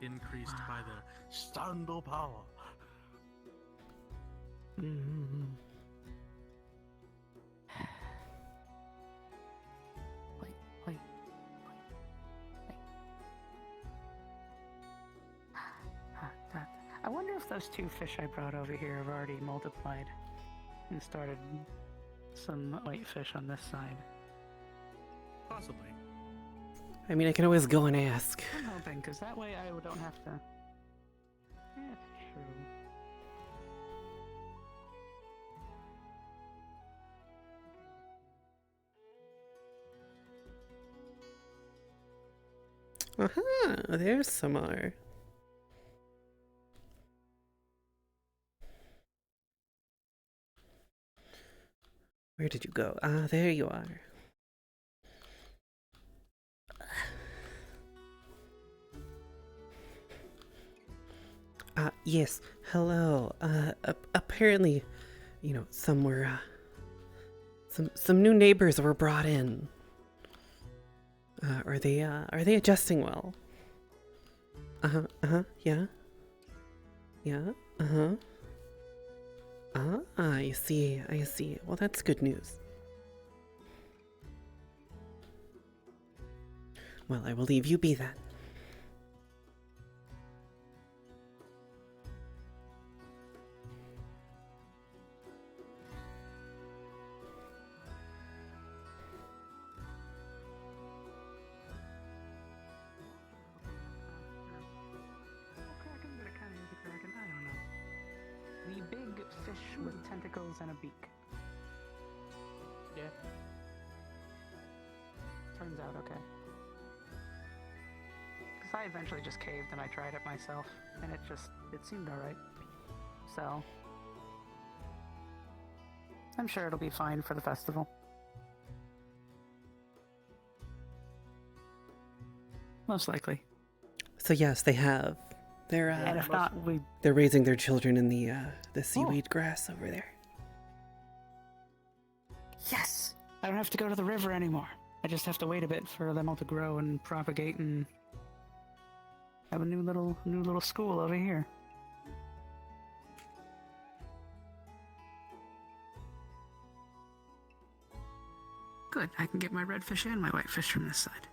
Increased by the Standal power. Mm-hmm. Wait. I wonder if those two fish I brought over here have already multiplied and started some white fish on this side. Possibly. I mean, I can always go and ask. I'm hoping, because that way I don't have to... That's true. Aha, there's some more. Where did you go? Ah, there you are. Yes, hello. Apparently, you know, some new neighbors were brought in. Are they adjusting well? Yeah. Yeah. I see. Well, that's good news. Well, I will leave you be then. The big fish with tentacles and a beak. Yeah. Turns out okay. Because I eventually just caved and I tried it myself, and it seemed alright. So, I'm sure it'll be fine for the festival. Most likely. So yes, they have. And if not, they're raising their children in the seaweed grass over there. Yes! I don't have to go to the river anymore. I just have to wait a bit for them all to grow and propagate and have a new little school over here. Good, I can get my red fish and my white fish from this side.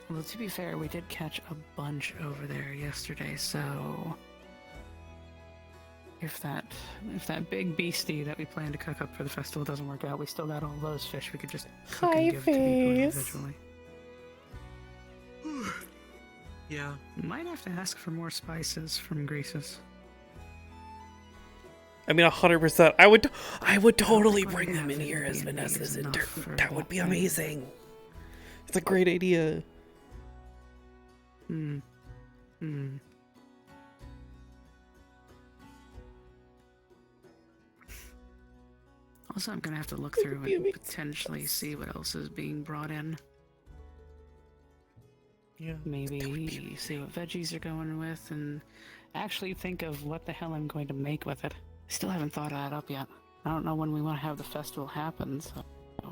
Well, to be fair, we did catch a bunch over there yesterday, so if that big beastie that we plan to cook up for the festival doesn't work out, we still got all those fish we could just cook and give to people individually. Yeah. Might have to ask for more spices from Greases. I mean, 100%. I would totally bring them in here as Vanessa's intern. That would be amazing. It's a great idea. Also, I'm gonna have to look through and potentially see what else is being brought in. Yeah. Maybe see what veggies are going with, and actually think of what the hell I'm going to make with it. I still haven't thought of that up yet. I don't know when we want to have the festival happen, so... I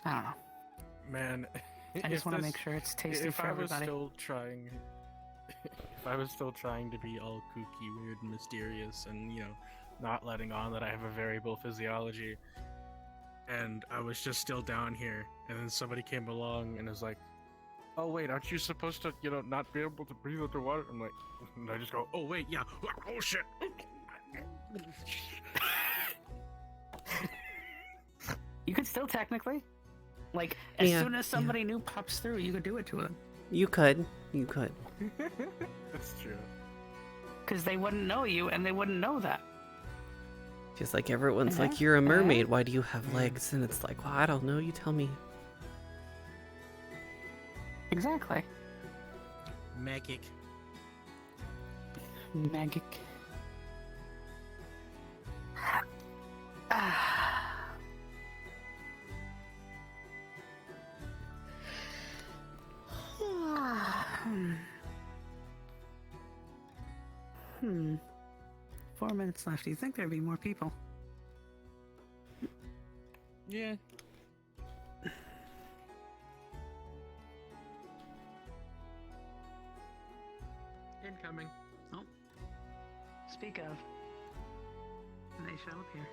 don't know. Man, I just want to make sure it's tasty for everybody. If I was still trying to be all kooky, weird, and mysterious, and, you know, not letting on that I have a variable physiology, and I was just still down here, and then somebody came along and was like, oh wait, aren't you supposed to, you know, not be able to breathe underwater? I'm like, and I just go, oh wait, yeah, oh shit. You could still technically, like, as soon as somebody new pops through, you could do it to them. You could. That's true. Because they wouldn't know you, and they wouldn't know that. Just like everyone's like, you're a mermaid, why do you have legs? And it's like, well, I don't know, you tell me. Exactly. Magic. Hmm. 4 minutes left. Do you think there'd be more people? Yeah. Incoming. Oh. Speak of. They show up here.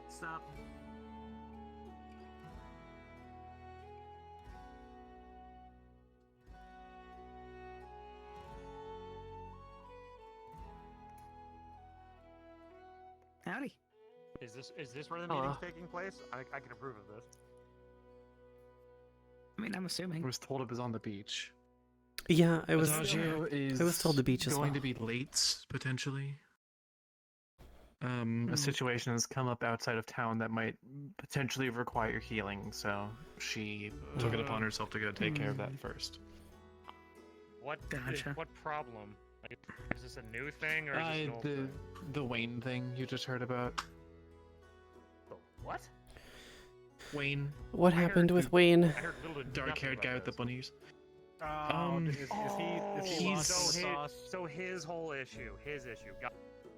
Stop. Howdy. Is this where the meeting's taking place? I can approve of this. I mean, I'm assuming. I was told it was on the beach. Yeah, I was Adagio is told the beach is going well. to be late, potentially. A situation has come up outside of town that might potentially require healing, so she took it upon herself to go take care of that first. What? Gotcha. What problem? Like, is this a new thing or is this an old thing? The Wayne thing you just heard about. What? Wayne. What happened with Wayne? Dark-haired guy with the bunnies. Is he he's- so his whole issue,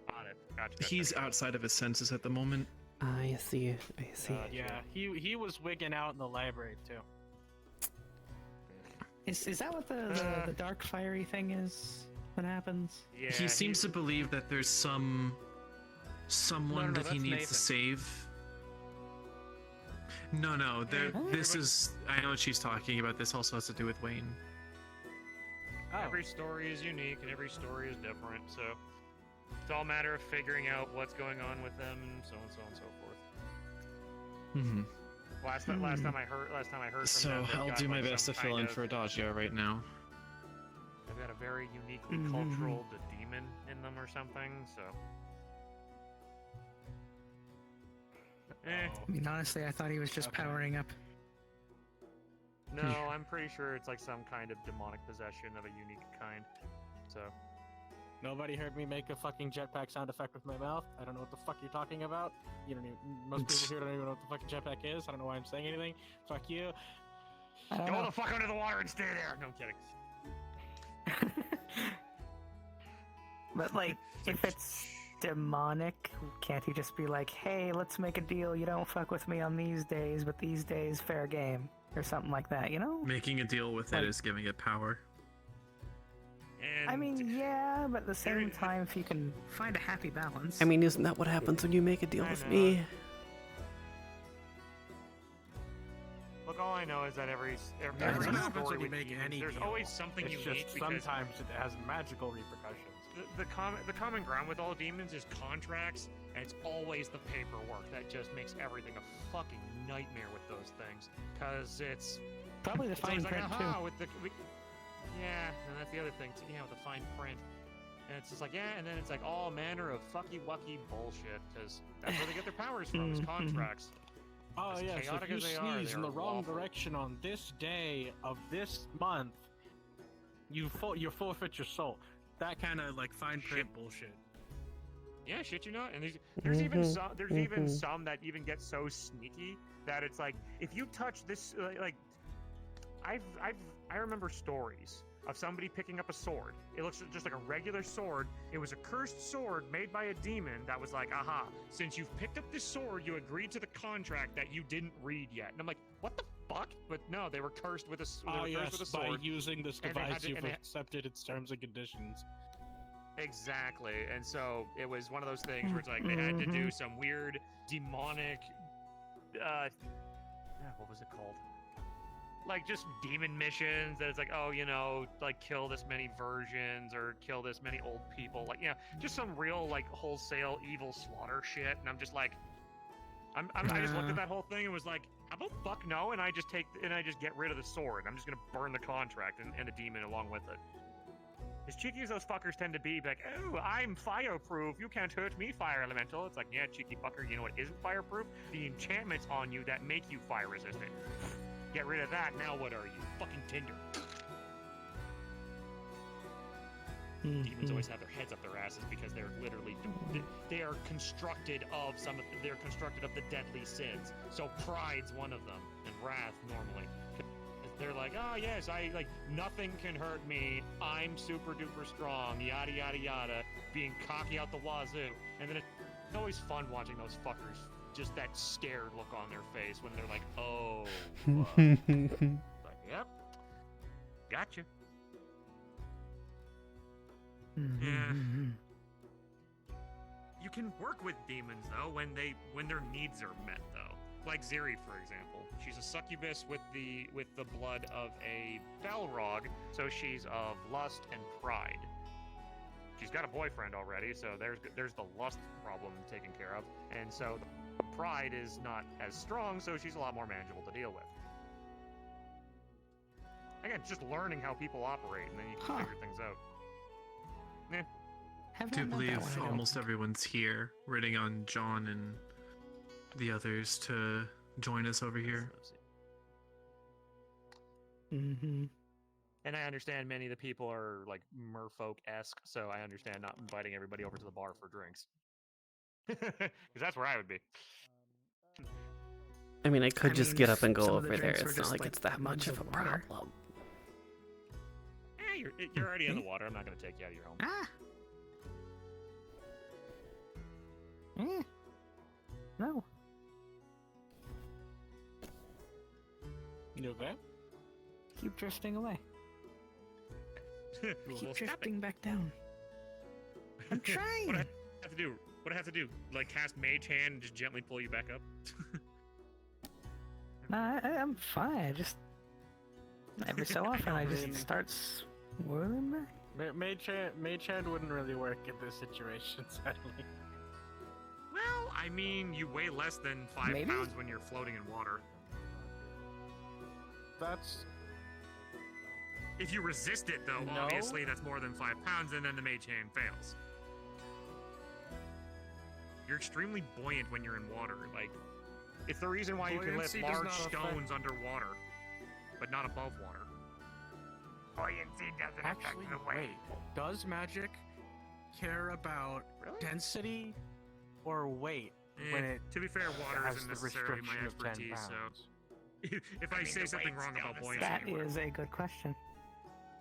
Got it. Gotcha. He's outside of his senses at the moment. I see. I see. Yeah, he was wigging out in the library too. Is that what the dark fiery thing is? What happens? Yeah, he seems to believe that there's someone No, that he that's needs Nathan. to save. No, this is. I know what she's talking about. This also has to do with Wayne. Every story is unique and every story is different, so it's all a matter of figuring out what's going on with them and so on and so forth. Mm-hmm. Last time I heard from So them, they've I'll got, do my like, best to some fill kind in of- for Adagio right now. They've got a very uniquely cultural demon in them or something, so. I mean, honestly, I thought he was just powering up. No, I'm pretty sure it's like some kind of demonic possession of a unique kind. So. Nobody heard me make a fucking jetpack sound effect with my mouth. I don't know what the fuck you're talking about. You don't even. Most people here don't even know what the fucking jetpack is. I don't know why I'm saying anything. Fuck you. Go the fuck under the water and stay there! No, I'm kidding. But like, if it's demonic, can't he just be like, "Hey, let's make a deal. You don't fuck with me on these days, but these days, fair game," or something like that? You know? Making a deal with it is giving it power. I mean, yeah, but at the same time, if you can find a happy balance. I mean, isn't that what happens when you make a deal with me? Look, all I know is that every That's what happens story when you with make demons, any there's deal. always something It's unique just because sometimes it has magical repercussions. the common ground with all demons is contracts, and it's always the paperwork that just makes everything a fucking nightmare with those things. Cause it's probably the it's fine always like, print aha, too. with yeah, and that's the other thing too. Yeah, with the fine print. And it's just like, yeah, and then it's like all manner of fucky-wucky bullshit, because that's where they get their powers from, is contracts. Oh As yeah, so chaotic if you as they are, sneeze they in the are wrong lawful. direction on this day of this month, you forfeit your soul. That kind of like fine print bullshit. Yeah, shit, you know, and there's even some that even get so sneaky that it's like, if you touch this, like, I remember stories of somebody picking up a sword. It looks just like a regular sword. It was a cursed sword made by a demon that was like, aha, since you've picked up this sword, you agreed to the contract that you didn't read yet. And I'm like, what the fuck? But no, they were cursed with a, Oh cursed yes, with a by sword. using this And they had device, to- you've and they- accepted its terms and conditions. Exactly, and so it was one of those things where it's like they had to do some weird demonic, what was it called? Like just demon missions that it's like, oh, you know, like kill this many virgins or kill this many old people, like, you know, just some real like wholesale evil slaughter shit. And I'm just like, I just looked at that whole thing and was like, how about fuck no? And I just get rid of the sword. I'm just gonna burn the contract and the demon along with it. As cheeky as those fuckers tend to be, like, oh, I'm fireproof, you can't hurt me, fire elemental. It's like, yeah, cheeky fucker, you know what isn't fireproof? The enchantments on you that make you fire resistant. Get rid of that, now what are you? Fucking Tinder. Demons always have their heads up their asses because they're literally, they are constructed of they're constructed of the deadly sins. So pride's one of them, and wrath normally. They're like, oh yes, nothing can hurt me, I'm super duper strong, yada yada yada, being cocky out the wazoo. And then it's always fun watching those fuckers, just that scared look on their face when they're like, oh, like, yep, gotcha. Yeah. You can work with demons though when their needs are met though. Like Ziri, for example. She's a succubus with the blood of a Balrog, so she's of lust and pride. She's got a boyfriend already, so there's the lust problem taken care of, and so the pride is not as strong, so she's a lot more manageable to deal with. Again, just learning how people operate, and then you can figure things out. Yeah. Have I do not met that believe one, I don't almost think. everyone's here, waiting on John and the others to join us over here. Mm-hmm. And I understand many of the people are like merfolk-esque, so I understand not inviting everybody over to the bar for drinks. Because that's where I would be. I mean, I could just get up and go some of the over there. drinks were It's not just, like it's that much mugs of a water. problem. You're already in the water. I'm not going to take you out of your home. Ah. No. You okay? Keep drifting away. Well, Keep stop drifting back down. I'm trying. What do I have to do? What do I have to do? Like cast Mage Hand and just gently pull you back up? Nah, I'm fine. I just every so often I just start swirling back. Mage Hand wouldn't really work in this situation, sadly. Well, I mean, you weigh less than 5 Maybe? pounds when you're floating in water. That's... If you resist it, though, No. obviously that's more than 5 pounds, and then the Mage Hand fails. You're extremely buoyant when you're in water. Like, it's the reason why you can lift Buoyancy does large not affect- stones underwater, but not above water. Buoyancy doesn't Actually, wait. Does magic care about density or weight when it to be fair, water has isn't the necessarily my restriction of 10 expertise, so pounds? if I say something wrong about buoyancy, That is a good question.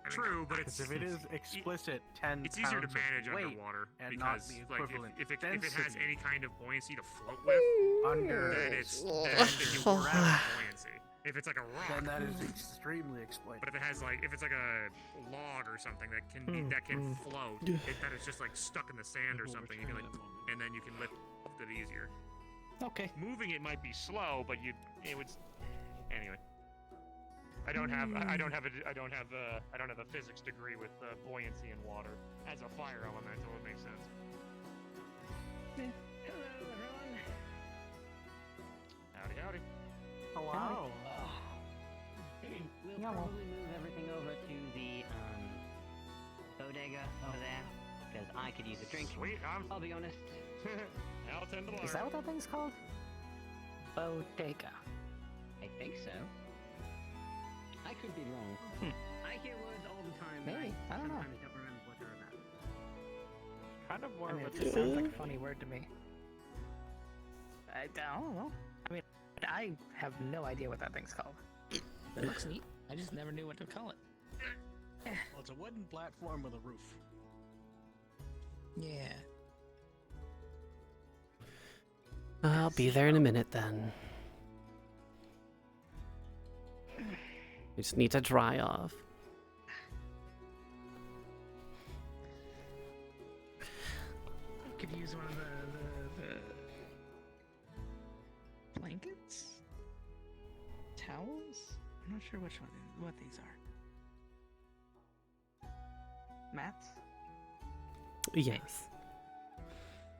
true, but it's If it is explicit 10 it's easier to pounds of manage weight underwater and not because the like equivalent if it has density any kind of buoyancy to float with, under then you are out of buoyancy. If it's like a rock, then that is extremely exploited. but if it has like if it's like a log or something that can be, that can float, that is just like stuck in the sand or something, you can like, and then you can lift it easier. Okay. Moving it might be slow, but it would anyway. I don't have a physics degree with buoyancy in water as a fire elemental. It makes sense. Hello, everyone. Howdy, howdy. Hello. We'll probably move everything over to the bodega over there because I could use a drink. Sweet, I'll be honest. I'll tend the bar. Is that what that thing's called? Bodega. I think so. I could be wrong. I hear words all the time. but Maybe. I don't know. sometimes don't remember what they're about. Kind of more I mean, of it a sounds like a funny word to me. I don't know. I mean, I have no idea what that thing's called. It looks neat. I just never knew what to call it. Well, it's a wooden platform with a roof. Yeah. I'll be there in a minute then. We just need to dry off. Could use one of the blankets? Towels? I'm not sure what these are. Mats? Yes.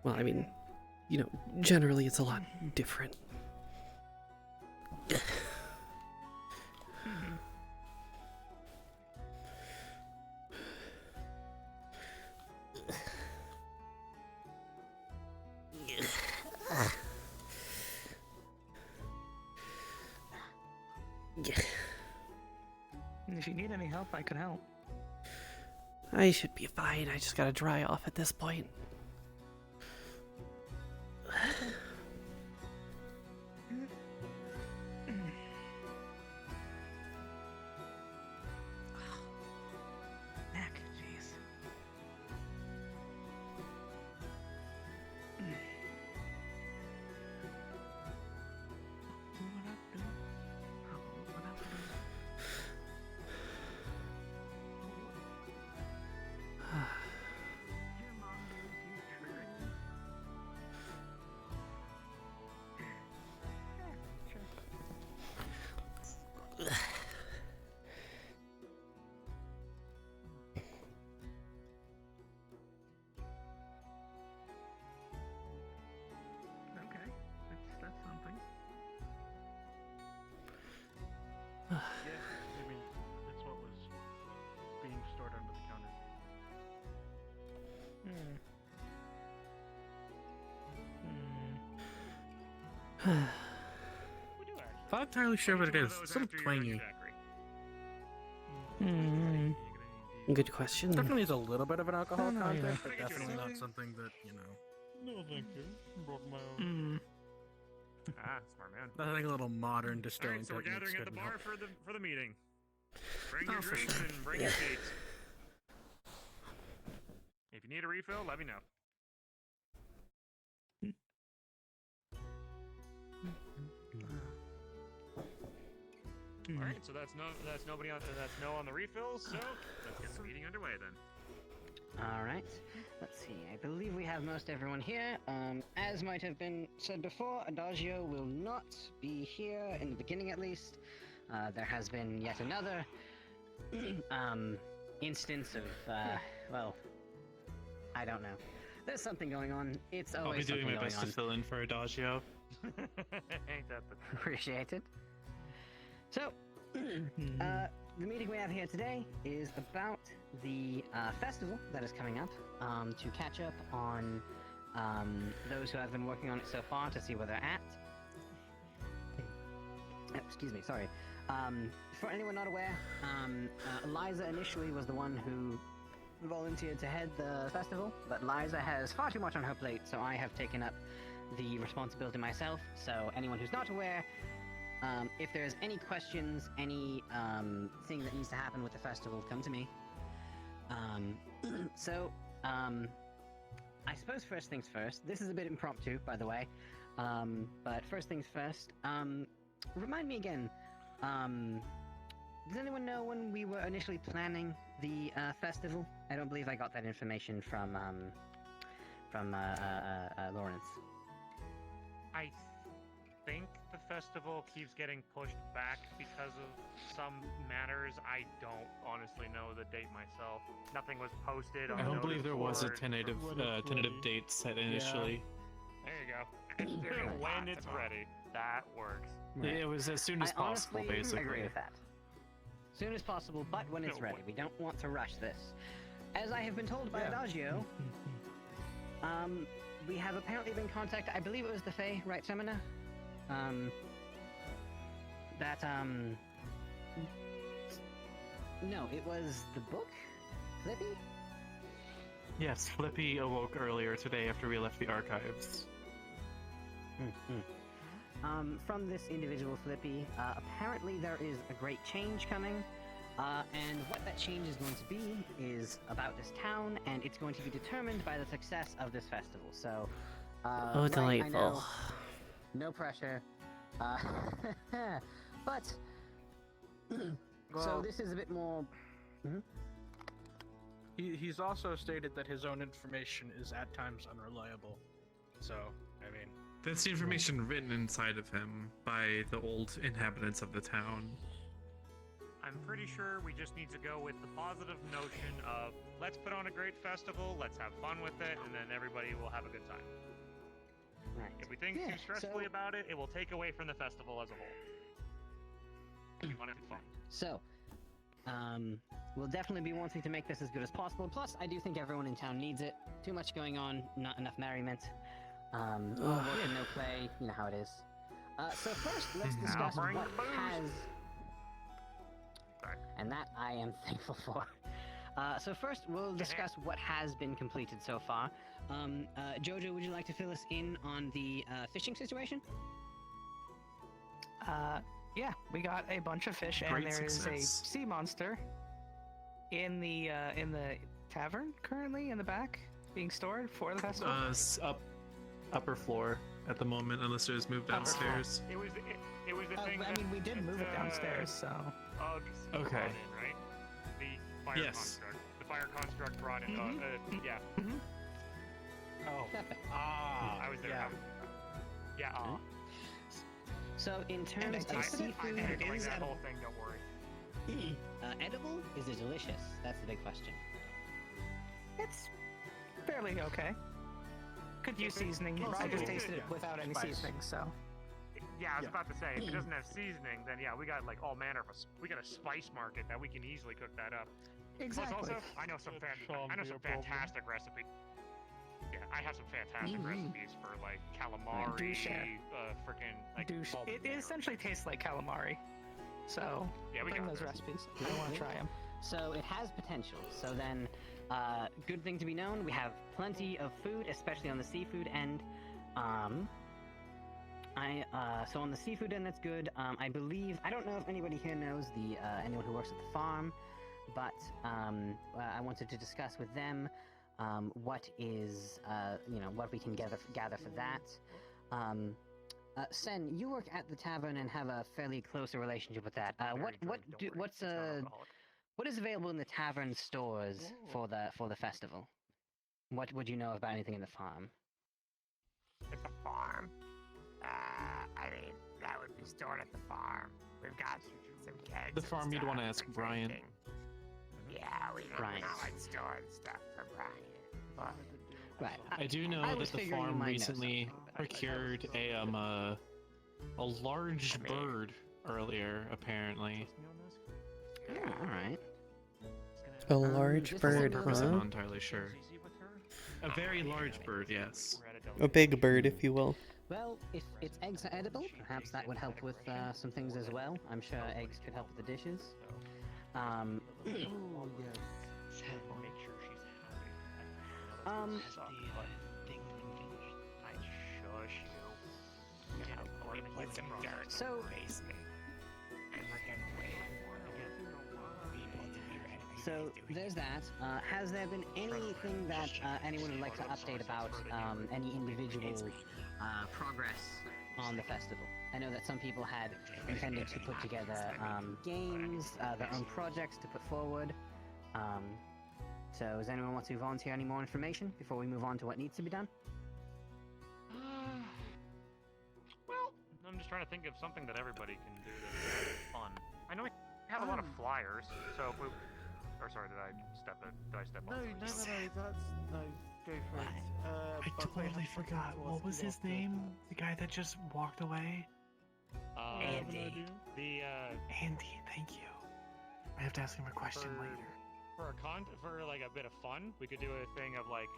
Well, I mean, you know, generally it's a lot different. If you need any help, I can help. I should be fine. I just gotta dry off at this point. Neck, jeez. Not entirely sure what it is. It's a little twangy. Good question. Definitely is a little bit of an alcohol Oh, content, yeah. but definitely not something that, you know. No, thank you. Brought my own. Smart man. I think a little modern distilling Alright, so we're techniques gathering at the couldn't bar help. for the meeting. Bring your For drinks sure. and bring your seats. If you need a refill, let me know. All right, so that's nobody on on the refills. So let's get the meeting underway then. All right. Let's see. I believe we have most everyone here. As might have been said before, Adagio will not be here in the beginning, at least. There has been yet another instance of well, I don't know. There's something going on. It's I'll always be doing something my going best on. to fill in for Adagio. Ain't that the Appreciate it. So, the meeting we have here today is about the festival that is coming up, to catch up on those who have been working on it so far to see where they're at. Excuse me, sorry. For anyone not aware, Eliza initially was the one who volunteered to head the festival, but Liza has far too much on her plate, so I have taken up the responsibility myself. So anyone who's not aware, if there's any questions, any thing that needs to happen with the festival, come to me. I suppose first things first. This is a bit impromptu, by the way, but first things first. Remind me again. Does anyone know when we were initially planning the festival? I don't believe I got that information from Lawrence. I think the festival keeps getting pushed back because of some matters. I don't honestly know the date myself. Nothing was posted on I the don't believe there was a board. tentative date set initially. There you go. When it's ready, that works. It was as soon as I possible, honestly basically. agree with that. Soon as possible, but when it's ready. We don't want to rush this. As I have been told by Adagio, we have apparently been contacted. I believe it was the Fae, right, Semina? No, it was the book? Flippy? Yes, Flippy awoke earlier today after we left the archives. From this individual Flippy, apparently there is a great change coming, and what that change is going to be is about this town, and it's going to be determined by the success of this festival. So, Oh, right, I know, delightful. no pressure, but so Well- this is a bit more. He's also stated that his own information is at times unreliable. So, I mean, That's the information written inside of him by the old inhabitants of the town. I'm pretty sure we just need to go with the positive notion of let's put on a great festival, let's have fun with it, and then everybody will have a good time. Right. If we think too stressfully about it, it will take away from the festival as a whole. We want it to be fun. So, we'll definitely be wanting to make this as good as possible. Plus, I do think everyone in town needs it. Too much going on, not enough merriment. All work and no play, you know how it is. So first, let's discuss what has... And that I am thankful for. So first, we'll discuss what has been completed so far. Jojo, would you like to fill us in on the fishing situation? Yeah, we got a bunch of fish, and Great there is a success. sea monster in the tavern currently in the back, being stored for the festival. Upper floor at the moment, unless it was moved downstairs. It was the thing. I mean, we did move it downstairs, so. Okay. Brought in, right? The fire Yes. construct. The fire construct brought in. Yeah. Oh. I was there. yeah. Yeah. So in terms of seafood, I'm handling that whole thing. Don't worry. edible? Is it delicious? That's the big question. It's fairly okay. Could use seasoning. I just tasted it without any seasoning, so. Yeah, I was about to say, if it doesn't have seasoning, then yeah, we got like all manner of we got a spice market that we can easily cook that up. Exactly. Plus also, I know some fantastic recipe. Yeah, I have some fantastic recipes for like calamari, Do share. freaking like. It essentially tastes like calamari. So Yeah, we bring got those this. recipes. I want to try them. So it has potential. So then, good thing to be known, we have plenty of food, especially on the seafood end. So on the seafood end, that's good. I believe, I don't know if anybody here knows anyone who works at the farm, but I wanted to discuss with them what is, what we can gather for that. Sen, you work at the tavern and have a fairly close relationship with that. What is available in the tavern stores for the festival? What would you know about anything in the farm? It's a farm. I mean, that would be stored at the farm. We've got some kegs. The farm you'd want to ask Brian. Yeah, we don't like storing stuff for Brian. But right. I do know that the farm recently procured a large bird earlier, apparently. Yeah, all right. A large bird, I'm huh? not entirely sure. A very large bird, yes. A big bird, if you will. Well, if its eggs are edible, perhaps that would help with some things as well. I'm sure eggs could help with the dishes. So there's that. Has there been anything that anyone would like to update about any individual progress on the festival? I know that some people had intended to put together games, their own projects to put forward. So does anyone want to volunteer any more information before we move on to what needs to be done? Well, I'm just trying to think of something that everybody can do that's fun. I know we have a lot of flyers, so if we... Or sorry, did I step on something? No, go for it. I totally forgot. What was his name? The guy that just walked away? Andy. Andy, thank you. I have to ask him a question later. For like a bit of fun, we could do a thing of like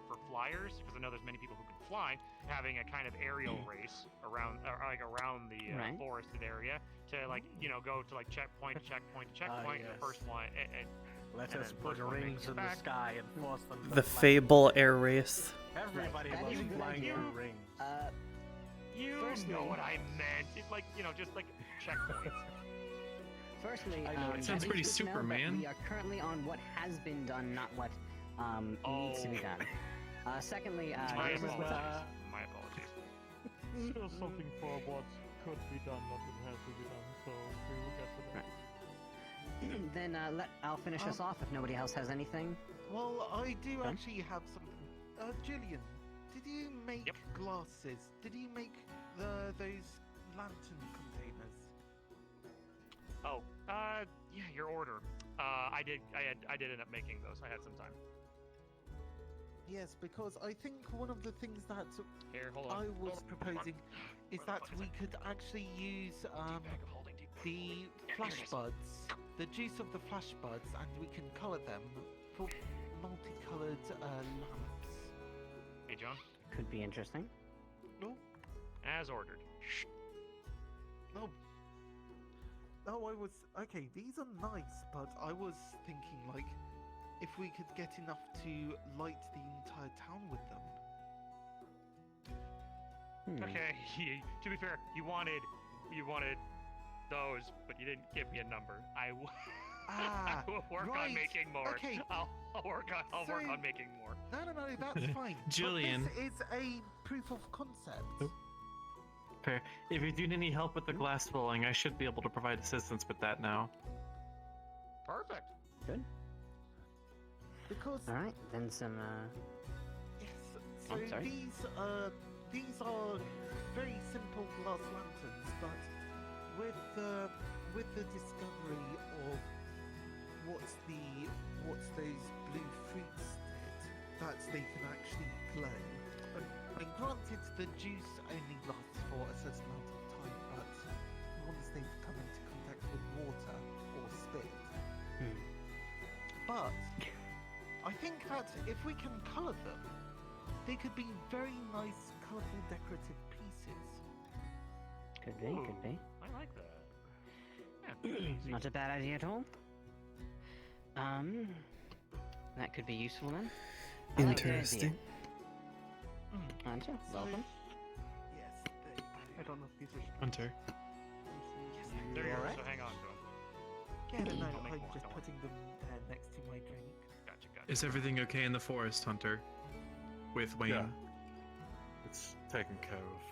for flyers, because I know there's many people who can fly, having a kind of aerial race around the forested area to like go to like checkpoint to checkpoint to checkpoint. Yes. The first one. Let us put rings in the sky and force them to The fly. Fable Air Race. Everybody loves flying through rings. You know what I meant. It's like just like checkpoints. Firstly, It sounds pretty super, man. We are currently on what has been done, not what needs to be done. Secondly, My there's this- apologies. My apologies. Still something for what could be done, not what has to be done, so we will get to that. Then I'll finish us off if nobody else has anything. Well, I do actually have something. Julian, did you make glasses? Did you make those lantern containers? Oh, yeah, your order. I did end up making those. I had some time. Yes, because I think one of the things that Hold on. I was proposing is that we could actually use the flash buds, the juice of the flash buds, and we can color them for multicolored lamps. Hey, John. Could be interesting. No. As ordered. No. No, I was okay. These are nice, but I was thinking like if we could get enough to light the entire town with them. Okay. To be fair, you wanted those, but you didn't give me a number. I will work on making more. Okay. I'll work on making more. No, that's fine. Julian. But this is a proof of concept. Fair. If you do need any help with the glass blowing, I should be able to provide assistance with that now. Perfect. Good. Because all right, then some. Yes. So these are very simple glass lanterns, but with the discovery of what's those blue fruits did, that they can actually glow. And granted, the juice only lasts for a certain amount of time, but once they've come into contact with water or spit. But I think that if we can colour them, they could be very nice, colourful, decorative pieces. Could be, could be. I like that. Yeah, Not a bad idea at all. That could be useful then. I like the idea. Interesting. Hunter, welcome. Yes, I don't know if these are... Hunter. There you All go, right. so hang on to them. Yeah, no, I'll make I'm more, just don't worry. putting them next to my drink. Gotcha, gotcha. Is everything okay in the forest, Hunter? With Wayne? Yeah. It's taken care of.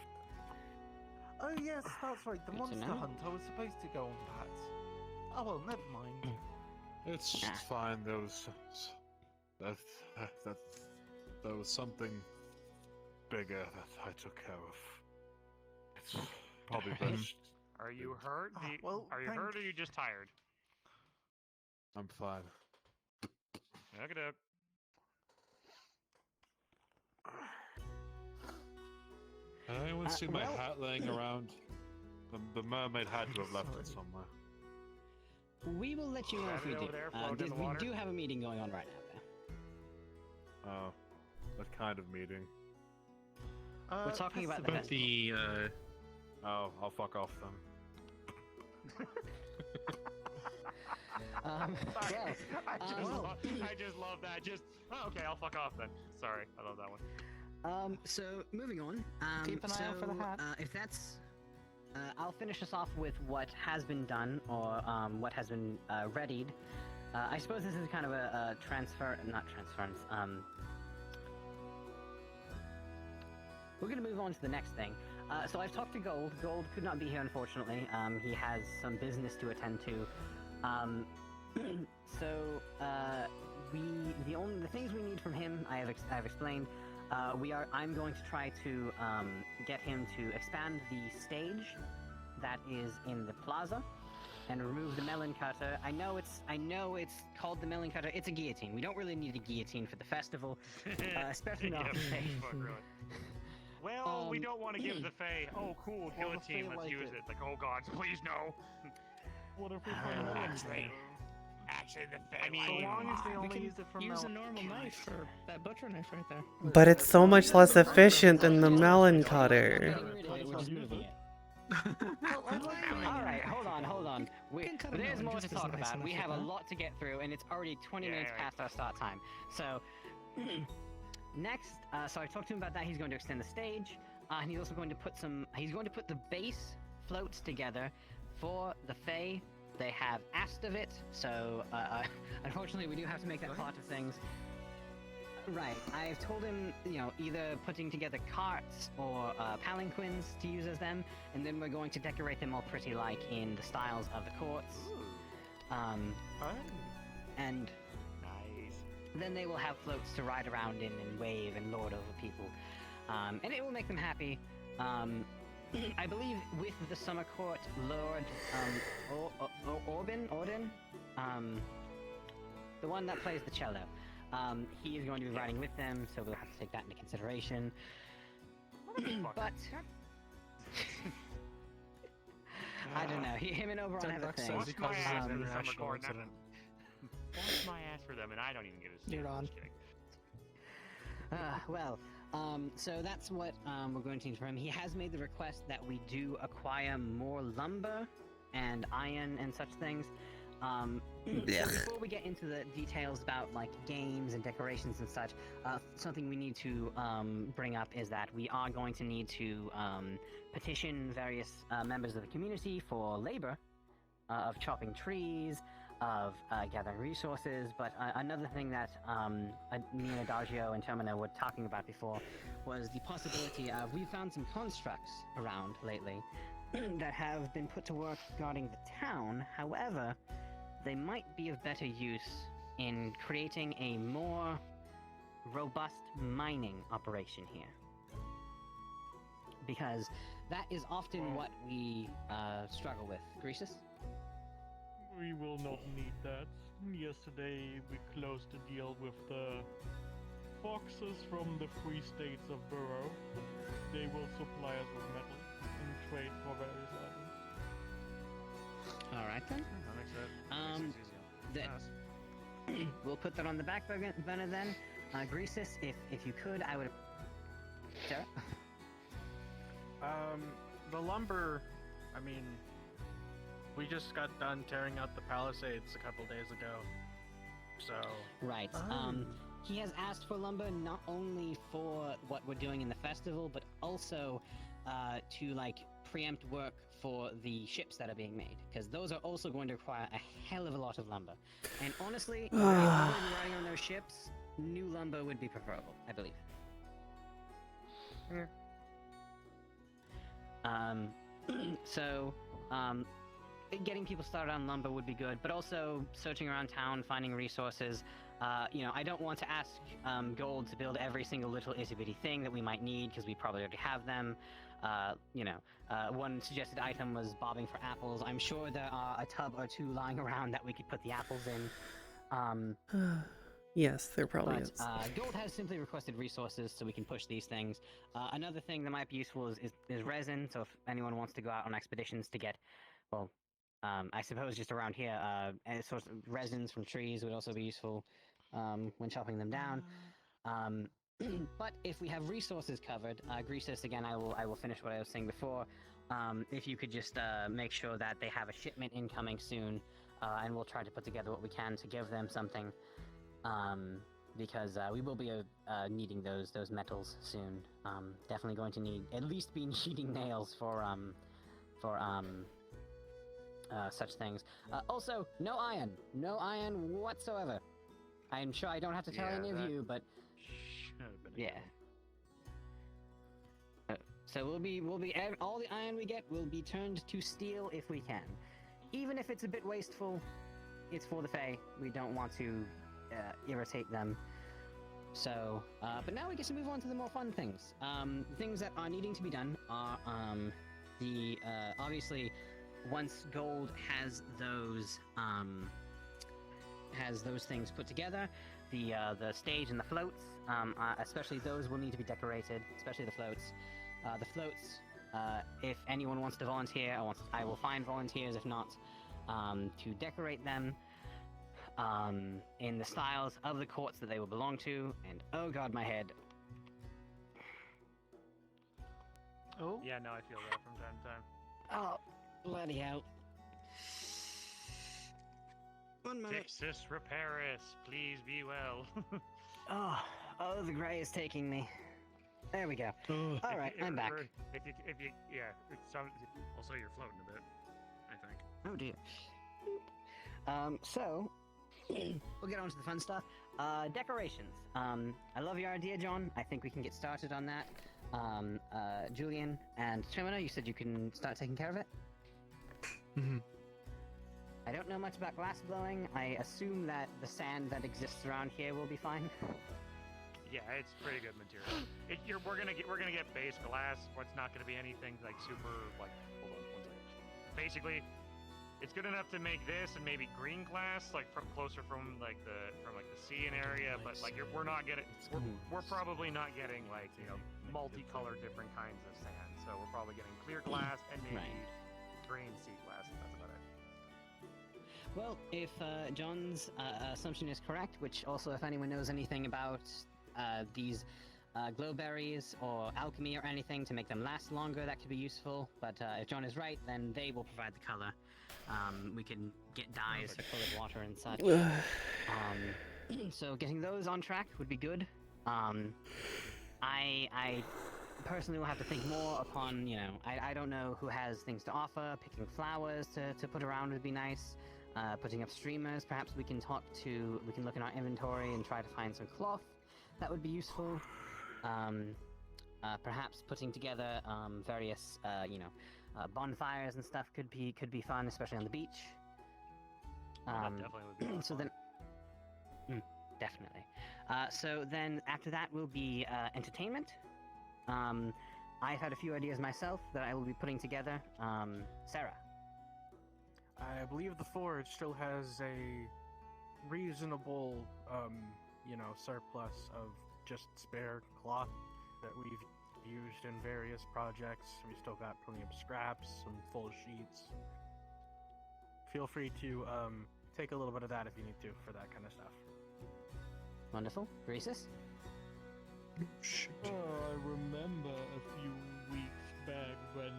Oh yes, that's right, the Good to monster know. hunt. I was supposed to go on that. Oh well, never mind. It's fine. There was there was something bigger that I took care of. It's probably best. Are you hurt? well, are you hurt or are you just tired? I'm fine. Look it up. Can anyone see my well- hat laying around? The mermaid had to have left it somewhere. We will let you know if we Over do. there, floating in the We water. do have a meeting going on right now, though. Oh, what kind of meeting? We're talking about the About festival. the, Oh, I'll fuck off then. Sorry. well, I just love that. Okay, I'll fuck off then. Sorry, I love that one. So moving on. Keep an eye out for the hat. If that's, I'll finish us off with what has been done or what has been readied. I suppose this is kind of a not transference. We're gonna move on to the next thing. So I've talked to Gold. Gold could not be here, unfortunately. He has some business to attend to. The things we need from him, I've explained. I'm going to try to get him to expand the stage that is in the plaza and remove the melon cutter. I know it's called the melon cutter. It's a guillotine. We don't really need a guillotine for the festival, especially not Yeah, the Fae. fuck, really. Well, we don't want to give the Fae, oh cool, guillotine, let's like use it. it. Like, oh god, please no. What if we find Actually, the Fae I mean, So long as they We only can use it for use a milk. normal knife for that butcher knife right there. But it's so much less efficient than the melon cutter. Getting rid of it, we're just moving it. Alright, hold on. can cut a There's melon more just to as talk nice about. enough We like have a that. lot to get through, and it's already 20 minutes past our start time. So, next, so I talked to him about that. He's going to extend the stage, and he's also going to put the base floats together for the Fae. They have asked of it, so unfortunately we do have to make that part of things. Right, I've told him, either putting together carts or palanquins to use as them, and then we're going to decorate them all pretty like in the styles of the courts. And then they will have floats to ride around in and wave and lord over people. And it will make them happy. I believe with the summer court, Lord Ordin, the one that plays the cello, he is going to be riding with them, so we'll have to take that into consideration. But I don't know. Him and Oberon have a thing. Wash my ass for the summer court. Wash my ass for them, and I don't even get a You're on. So that's what we're going to need from him. He has made the request that we do acquire more lumber and iron and such things. So before we get into the details about like games and decorations and such, something we need to bring up is that we are going to need to petition various members of the community for labor of chopping trees, of gathering resources, but another thing that me and Adagio and Termina were talking about before was the possibility of, we found some constructs around lately that have been put to work guarding the town. However, they might be of better use in creating a more robust mining operation here. Because that is often what we struggle with. Greasus? We will not need that. Yesterday we closed the deal with the foxes from the free states of Burrow. They will supply us with metal and trade for various items. Alright then. That makes sense. We'll put that on the back burner then. Greasus, if you could, I would Sarah? The lumber, I mean, we just got done tearing out the palisades a couple days ago. So. Right. He has asked for lumber not only for what we're doing in the festival, but also to like preempt work for the ships that are being made, because those are also going to require a hell of a lot of lumber. And honestly, if we're going to be riding on those ships, new lumber would be preferable, I believe. So, getting people started on lumber would be good, but also searching around town, finding resources. You know, I don't want to ask Gold to build every single little itty-bitty thing that we might need, because we probably already have them. You know, one suggested item was bobbing for apples. I'm sure there are a tub or two lying around that we could put the apples in. Yes, there probably is. Gold has simply requested resources so we can push these things. Another thing that might be useful is resin, so if anyone wants to go out on expeditions to get, well, I suppose just around here, any sorts of resins from trees would also be useful when chopping them down. But if we have resources covered, Greasus, again, I will finish what I was saying before. If you could just make sure that they have a shipment incoming soon, and we'll try to put together what we can to give them something. Because we will be needing those metals soon. Definitely going to need at least be needing nails for such things. Also, no iron whatsoever. I'm sure I don't have to tell any of you, but yeah. So we'll be all the iron we get will be turned to steel if we can, even if it's a bit wasteful. It's for the Fae. We don't want to irritate them. So, but now we get to move on to the more fun things. Things that are needing to be done are obviously once Gold has those things put together, the stage and the floats, especially those will need to be decorated, especially the floats. The floats, if anyone wants to volunteer, I will find volunteers, if not, to decorate them in the styles of the courts that they will belong to. And oh god, my head. Oh? Yeah, no, I feel that from time to time. Oh, bloody hell. 1 minute. Fix this, repairus, please be well. Oh, the gray is taking me. There we go. All right, I'm back. If you, yeah, also you're floating a bit, I think. Oh dear. So, we'll get on to the fun stuff. Decorations. I love your idea, John. I think we can get started on that. Julian and Trimina, you said you can start taking care of it? Mm-hmm. I don't know much about glass blowing. I assume that the sand that exists around here will be fine. Yeah, it's pretty good material. We're gonna get base glass. What's not gonna be anything like super like. Hold on, 1 second. Basically, it's good enough to make this and maybe green glass, like from closer from the sea and area. But like we're not getting. We're probably not getting like multicolored different kinds of sand. So we're probably getting clear glass and maybe green sea glass. And that's about it. Well, if John's assumption is correct, which also if anyone knows anything about these glow berries or alchemy or anything to make them last longer, that could be useful. But if John is right, then they will provide the color. We can get dyes for colored water and such. So getting those on track would be good. I personally will have to think more upon, I don't know who has things to offer. Picking flowers to put around would be nice. Putting up streamers, perhaps we can look in our inventory and try to find some cloth. That would be useful. Perhaps putting together various, bonfires and stuff could be fun, especially on the beach. That definitely would be so then, definitely. So then after that will be entertainment. I've had a few ideas myself that I will be putting together. Sarah. I believe the forge still has a reasonable, surplus of just spare cloth that we've used in various projects. We still got plenty of scraps, some full sheets. Feel free to take a little bit of that if you need to for that kind of stuff. Wonderful. Greasus? I remember a few weeks back when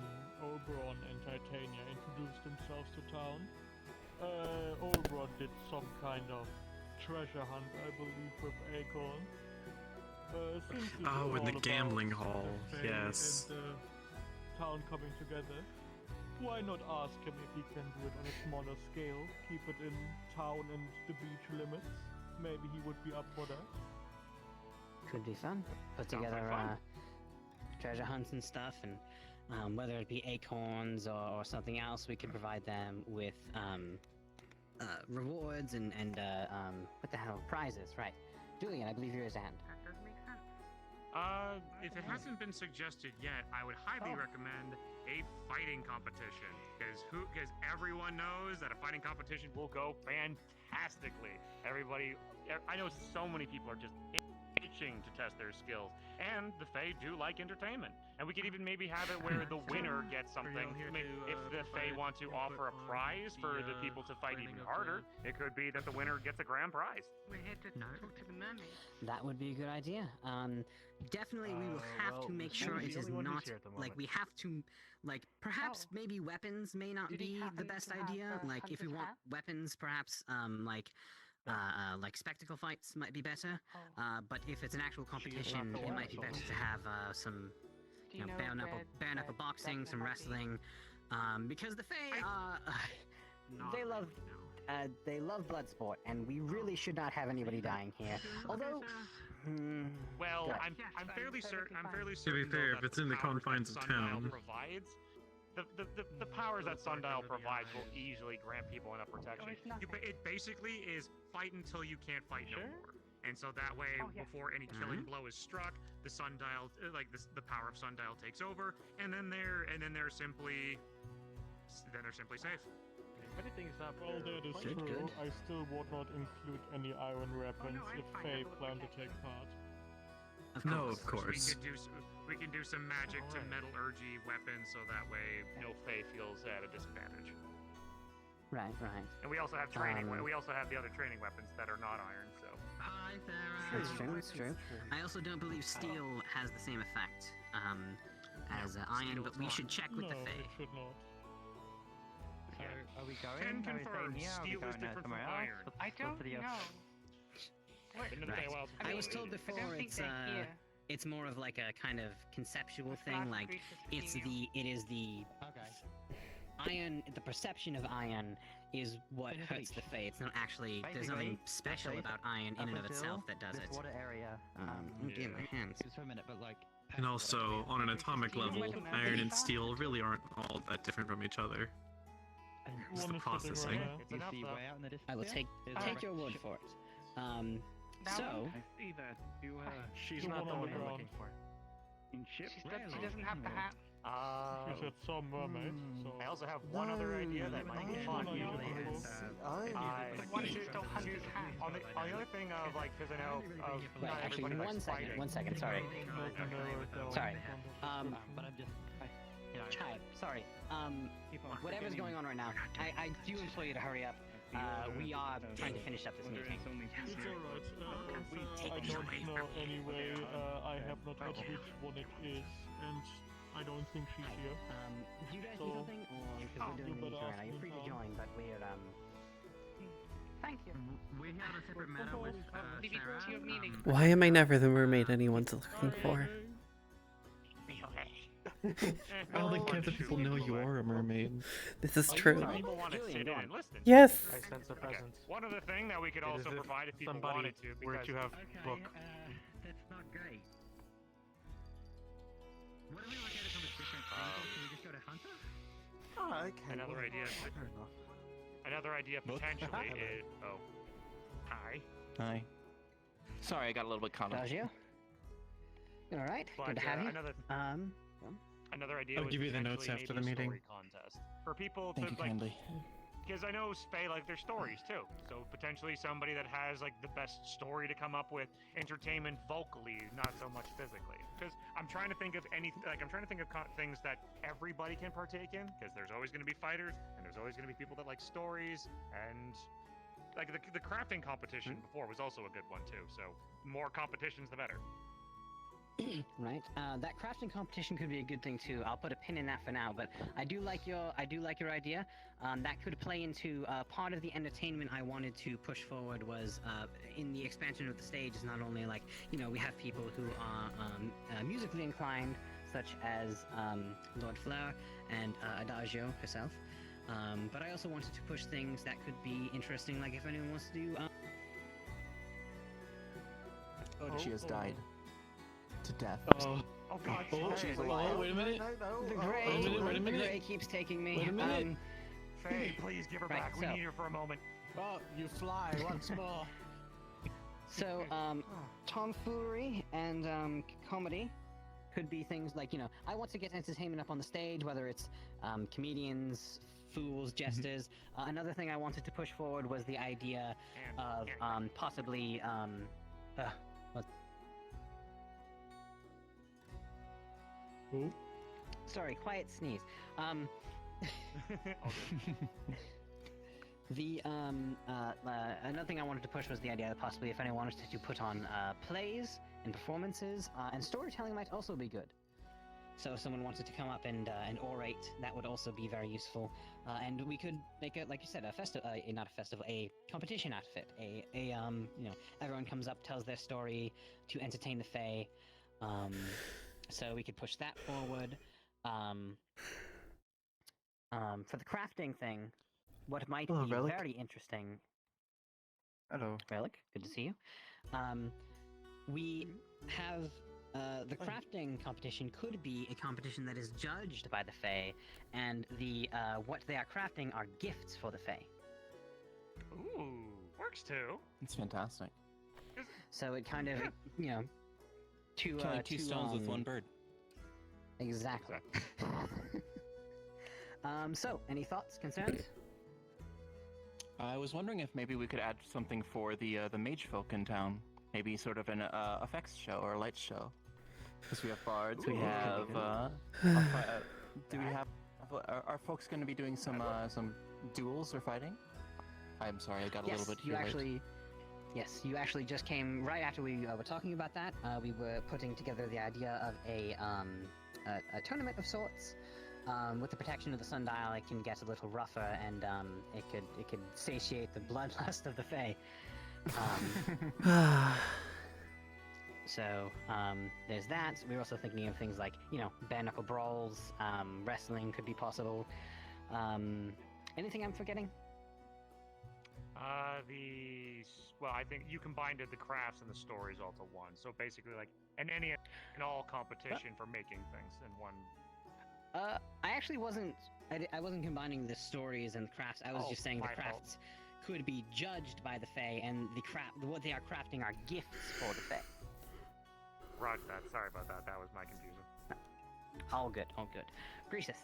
Oberon and Titania introduced themselves to town. Oberon did some kind of treasure hunt, I believe, with Acorn. Since it's Oh, in all the about gambling hall, the Fae yes. And the town coming together, why not ask him if he can do it on a smaller scale, keep it in town and the beach limits? Maybe he would be up for that. Could be fun. Put Sounds together like fun. treasure hunts and stuff, and whether it be acorns or something else, we could provide them with rewards and what the hell, prizes, right? Julian, I believe you're his hand. That does make sense. If it hasn't been suggested yet, I would highly recommend a fighting competition, because everyone knows that a fighting competition will go fantastically. I know so many people are just itching to test their skills, and the Fae do like entertainment. And we could even maybe have it where the winner gets something. If the Fae want to offer a prize for the people to fight even harder, it could be that the winner gets a grand prize. We're here to talk to the mermaid. That would be a good idea. Definitely, we will have to make sure it is not like we have to, like perhaps maybe weapons may not be the best idea. Like if we want weapons, perhaps like spectacle fights might be better. But if it's an actual competition, it might be better to have some bare knuckle boxing, some wrestling, because the Fae they love blood sport, and we really should not have anybody dying here. Although. Well, good. I'm fairly certain. To be fair, if it's in the confines of town. Provides, the powers that Sundial provides will easily grant people enough protection. It basically is fight until you can't fight no more. And so that way, before any killing blow is struck, the Sundial, the power of Sundial takes over, and then they're simply safe. Many things up. Well, that is true. I still would not include any iron weapons if Fae plan to take part. No, of course. We can do some magic to metallurgy weapons, so that way no Fae feels at a disadvantage. Right. And we also have training. We also have the other training weapons that are not iron. So. Hi, Sarah. That's true. I also don't believe steel has the same effect as iron, but we should check with the Fae. It should not. So, are we going? Can Are we confirm, staying here? Are we steel going is different from somewhere else? iron. I don't know. Right. I was told before it's more of like a kind of conceptual thing. Like it is the iron. The perception of iron is what hurts the Fae. It's not actually. There's nothing special about iron in and of itself that does it. Water area. Damn, my hands. Just for a minute, but like. And also, on an atomic level, iron and steel really aren't all that different from each other. It's the processing. I will take your word for it. So. I see that. She's not the one we're looking for. In ship. She doesn't have the hat. She said some mermaid. So I also have one other idea that might be fun. The ones that don't have this hat. On the other thing of like, because I know of not Actually, everybody likes fighting. one second. Sorry. Sorry. But I'm just. Chai, sorry. Whatever's going on right now, I do implore you to hurry up. We are trying to finish up this meeting. it's alright. I don't know anyway. I have not heard which one it is, and I don't think she's here. Do you guys need something? Or because we're doing the meeting right now, you're free to join, but we're Thank you. We have a separate matter with Leave it to your meeting. Why am I never the mermaid anyone's looking for? I don't think half the people know you are a mermaid. This is true. People want to sit in and listen. Yes. I sense a presence. One other thing that we could also provide if people wanted to, because you have book. That's not great. What if we look at it from a different angle? Can we just go to Hunter? Oh, okay. Another idea potentially is. Oh. Hi. Hi. Sorry, I got a little bit caught up. Dajio? You alright? Good to have you. Another idea. I'll give you the notes after the meeting. Contest for people Thank to you like. kindly. Because I know Fae like their stories too, so potentially somebody that has like the best story to come up with entertainment vocally, not so much physically. Because I'm trying to think of things that everybody can partake in. Because there's always going to be fighters, and there's always going to be people that like stories, and like the crafting competition before was also a good one too. So more competitions, the better. Right. That crafting competition could be a good thing too. I'll put a pin in that for now. But I do like your idea. That could play into part of the entertainment I wanted to push forward was in the expansion of the stage is not only like we have people who are musically inclined, such as Lord Fleur and Adagio herself. But I also wanted to push things that could be interesting, like if anyone wants to do. She has died. To death. Oh God! She's alive. Wait a minute. The gray, Wait a minute. The gray keeps taking me. Wait a minute. Faye, please give her back. We so- need her for a moment. Oh, you fly once more. So, tomfoolery and comedy could be things like I want to get entertainment up on the stage, whether it's comedians, fools, jesters. Another thing I wanted to push forward was the idea of possibly Sorry, quiet sneeze. Another thing I wanted to push was the idea that possibly if anyone wanted to put on plays and performances, and storytelling might also be good. So if someone wanted to come up and orate, that would also be very useful. And we could make it, like you said, a competition out of it. Everyone comes up, tells their story to entertain the Fae. So we could push that forward. For the crafting thing, what might be Relic. very interesting. Hello. Relic, good to see you. We have the crafting competition could be a competition that is judged by the Fae, and the what they are crafting are gifts for the Fae. Ooh, works too. It's fantastic. So it kind of two Killing two stones with one bird. Exactly. So any thoughts, concerns? I was wondering if maybe we could add something for the mage folk in town. Maybe sort of an effects show or a lights show. Because we have bards, we have. Do we have? Are folks going to be doing some duels or fighting? I'm sorry, I got a little bit here late. Yes, you actually just came right after we were talking about that. We were putting together the idea of a tournament of sorts. With the protection of the sundial, it can get a little rougher, and it could satiate the bloodlust of the Fae. So there's that. We're also thinking of things like bare knuckle brawls, wrestling could be possible. Anything I'm forgetting? I think you combined the crafts and the stories all to one. So basically, like an any and all competition for making things in one. I actually wasn't. I wasn't combining the stories and the crafts. I was just saying the crafts could be judged by the Fae, and what they are crafting are gifts for the Fae. Roger that. Sorry about that. That was my confusion. All good. Greasus.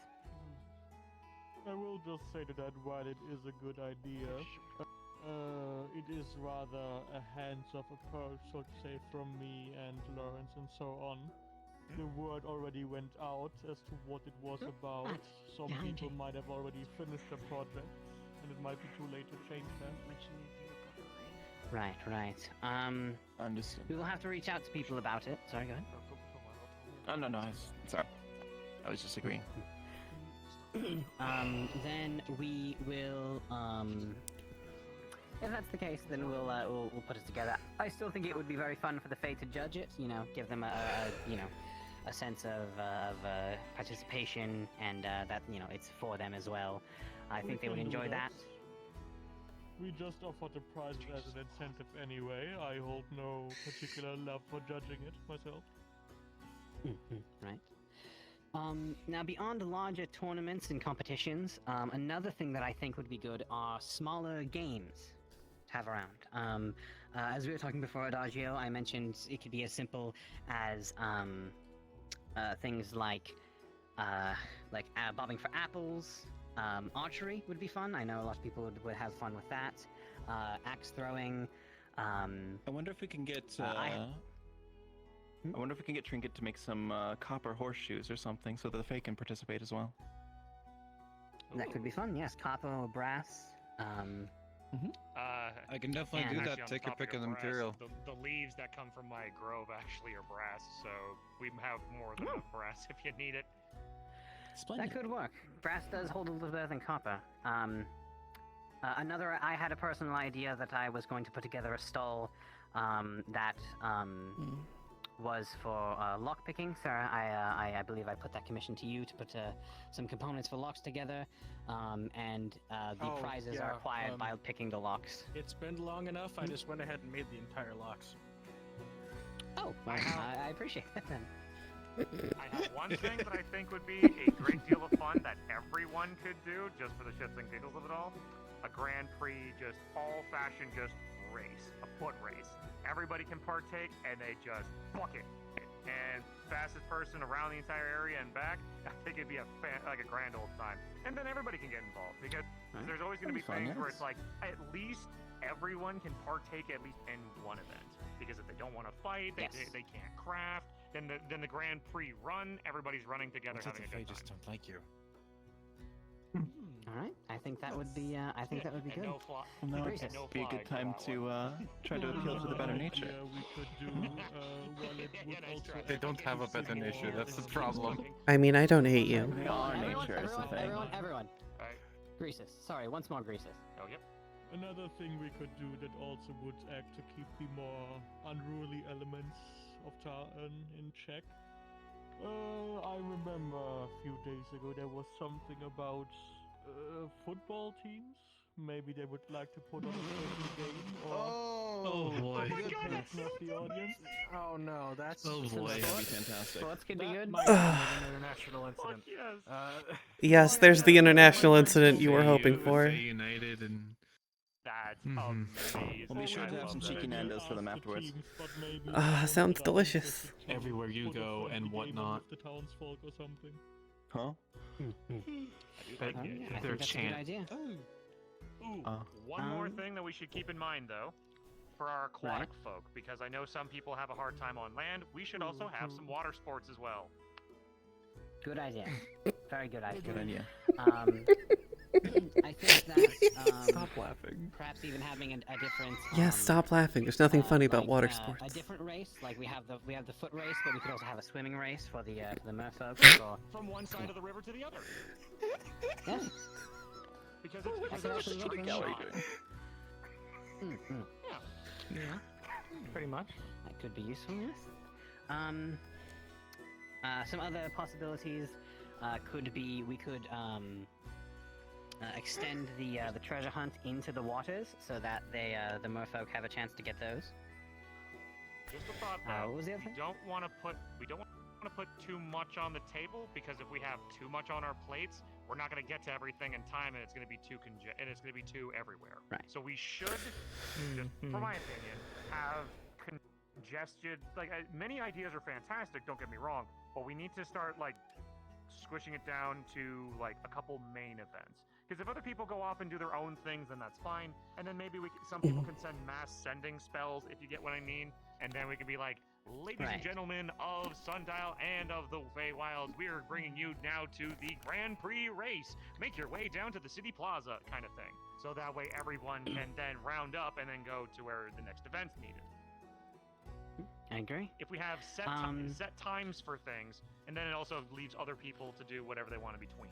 I will just say to that while it is a good idea, it is rather a hands-off approach, so to say, from me and Lawrence and so on. The word already went out as to what it was about. Some people might have already finished the project, and it might be too late to change that. Right. Understood. We will have to reach out to people about it. Sorry, go ahead. Oh no, sorry. I was just agreeing. Then we will. If that's the case, then we'll put it together. I still think it would be very fun for the Fae to judge it. Give them a sense of participation, and that it's for them as well. I think they would enjoy that. We just offered the prizes as an incentive anyway. I hold no particular love for judging it myself. Right. Now, beyond larger tournaments and competitions, another thing that I think would be good are smaller games to have around. As we were talking before, Adagio, I mentioned it could be as simple as things like bobbing for apples. Archery would be fun. I know a lot of people would have fun with that. Axe throwing. I wonder if we can get. I wonder if we can get Trinket to make some copper horseshoes or something, so that the Fae can participate as well. That could be fun. Yes, copper or brass. I can definitely do that. Actually, on Take the your topic pick of the brass, material. The leaves that come from my grove actually are brass, so we have more than enough brass if you need it. That could work. Brass does hold a little better than copper. I had a personal idea that I was going to put together a stall that was for lock picking. Sarah, I believe I put that commission to you to put some components for locks together, and the prizes are acquired by picking the locks. It's been long enough. I just went ahead and made the entire locks. Oh, I appreciate that then. I have one thing that I think would be a great deal of fun that everyone could do, just for the shits and giggles of it all. A Grand Prix, just all-fashioned, just race, a foot race. Everybody can partake, and they just book it. And fastest person around the entire area and back, I think it'd be like a grand old time. And then everybody can get involved, because there's always going to be things where it's like, at least everyone can partake at least in one event. Because if they don't want to fight, they can't craft, then the Grand Prix run, everybody's running together having a good time. just don't like you. All right, I think that would be. I think that would be good. Well, now would be a good time to try to appeal to the better nature. They don't have a better nature. That's the problem. I mean, I don't hate you. Our nature is the thing. Everyone. Greases. Sorry, once more Greases. Oh, yep. Another thing we could do that also would act to keep the more unruly elements of Tarn in check. I remember a few days ago there was something about football teams. Maybe they would like to put on a certain game or Oh boy. the audience. Oh no, that's Oh boy, that'd be fantastic. Sports could be good. Might be an international incident. Yes, there's the international incident you were hoping for. United and. That's amazing. We'll be sure to have some cheeky nandos for them afterwards. Sounds delicious. Everywhere you go and whatnot. The townsfolk or something. Huh? Their chant. One more thing that we should keep in mind, though, for our aquatic folk, because I know some people have a hard time on land, we should also have some water sports as well. Good idea. Very good idea. Good idea. I think that Stop laughing. perhaps even having a different. Yes, stop laughing. There's nothing funny about water A sports. different race, like we have the foot race, but we could also have a swimming race for the merfolk. Or From one side of the river to the other. yeah. Because That's actually What the hell are you doing? Yeah. Pretty much. That could be useful, yes. Some other possibilities could be we could extend the treasure hunt into the waters so that the merfolk have a chance to get those. Just a thought, though. What was the other thing? We don't want to put too much on the table, because if we have too much on our plates, we're not going to get to everything in time, and it's going to be too everywhere. Right. So we should, just for my opinion, have congested. Like many ideas are fantastic. Don't get me wrong, but we need to start like squishing it down to like a couple main events. Because if other people go off and do their own things, then that's fine. And then maybe some people can send mass sending spells, if you get what I mean. And then we can be like, ladies and gentlemen of Sundial and of the Feywilds, we are bringing you now to the Grand Prix race. Make your way down to the city plaza, kind of thing. So that way everyone can then round up and then go to where the next event's needed. I agree. If we have set times for things, and then it also leaves other people to do whatever they want in between.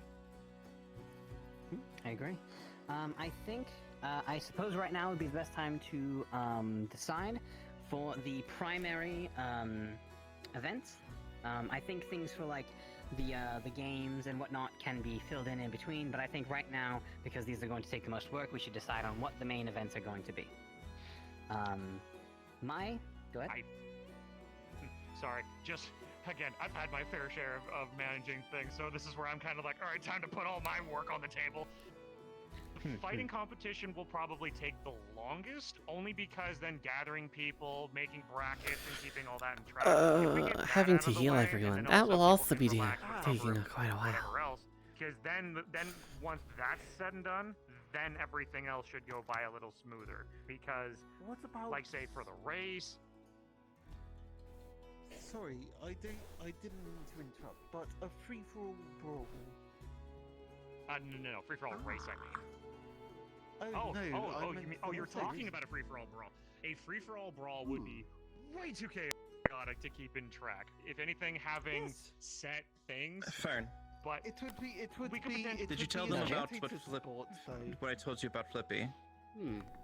I agree. I suppose right now would be the best time to decide for the primary events. I think things for like the games and whatnot can be filled in between, but I think right now, because these are going to take the most work, we should decide on what the main events are going to be. Go ahead. Sorry, just again, I've had my fair share of managing things, so this is where I'm kind of like, all right, time to put all my work on the table. The fighting competition will probably take the longest, only because then gathering people, making brackets, and keeping all that in track. Having to heal everyone. That will also be taking quite a while. Whatever else, because then once that's said and done, then everything else should go by a little smoother. Because, like, say for the race. Sorry, I didn't mean to interrupt, but a free-for-all brawl. No, free-for-all race, I mean. Oh, no, you mean, you're for the talking things. about a free-for-all brawl. A free-for-all brawl would be way too chaotic to keep in track. If anything, having set things. Fern. But it would be. Did you tell them about what I told you about Flippy?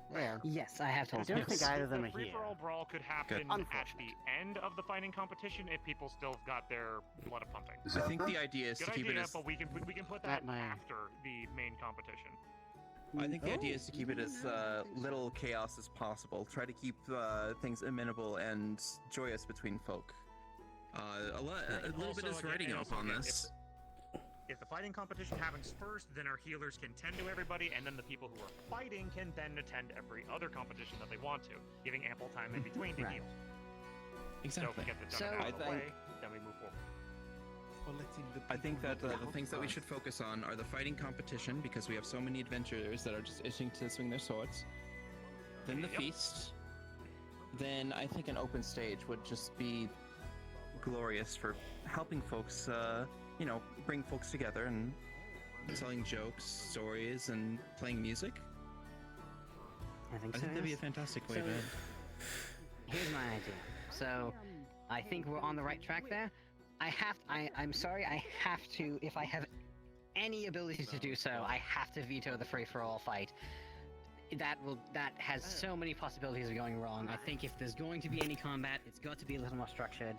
Where? Yes, I have told I you. don't think either of them are here. Free-for-all brawl could happen Good. at the end of the fighting competition if people still got their blood pumping. I think the idea is Good to keep idea, it as. but we can put that after the main competition. I think the idea is to keep it as little chaos as possible. Try to keep things amenable and joyous between folk. A little bit is writing up on this. If the fighting competition happens first, then our healers can tend to everybody, and then the people who are fighting can then attend every other competition that they want to, giving ample time in between to heal. So if we get the done out of the way, then we move forward. I think that the things that we should focus on are the fighting competition, because we have so many adventurers that are just itching to swing their swords. Then the feast. Then I think an open stage would just be glorious for helping folks, bring folks together and telling jokes, stories, and playing music. I think that'd be a fantastic way to end. Here's my idea. So, I think we're on the right track there. I'm sorry, I have to, if I have any ability to do so, I have to veto the free-for-all fight. That has so many possibilities of going wrong. I think if there's going to be any combat, it's got to be a little more structured.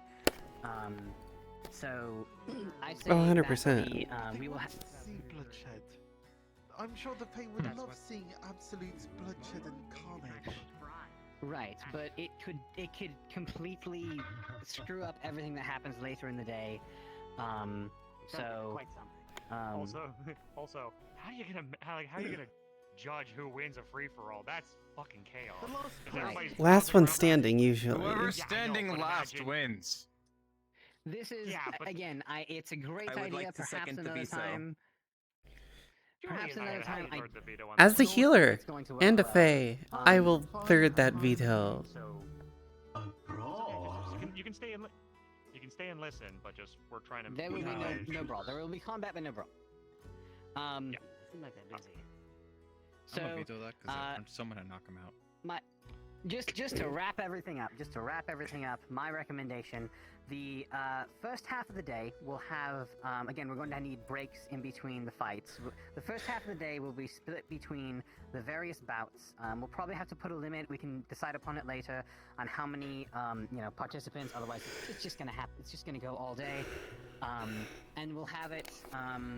So, I say 100%. that we will have See bloodshed. I'm sure the Fae would love seeing absolute bloodshed and carnage. Right, but it could completely screw up everything that happens later in the day. Also, how are you gonna judge who wins a free for all? That's fucking chaos. Last one standing, usually. Whoever's standing last wins. This is again. It's a great I would idea. like to second Perhaps the another veto. time. Perhaps another time. As the healer and a Fae, I will third that veto. You can stay and listen, but just we're trying to. There will be no brawl. There will be combat, but no brawl. Um, So, I'm gonna veto that because I'm someone to knock him out. Just to wrap everything up, my recommendation, the first half of the day will have, again, we're going to need breaks in between the fights. The first half of the day will be split between the various bouts. We'll probably have to put a limit, we can decide upon it later, on how many, participants, otherwise it's just gonna happen, it's just gonna go all day. And we'll have it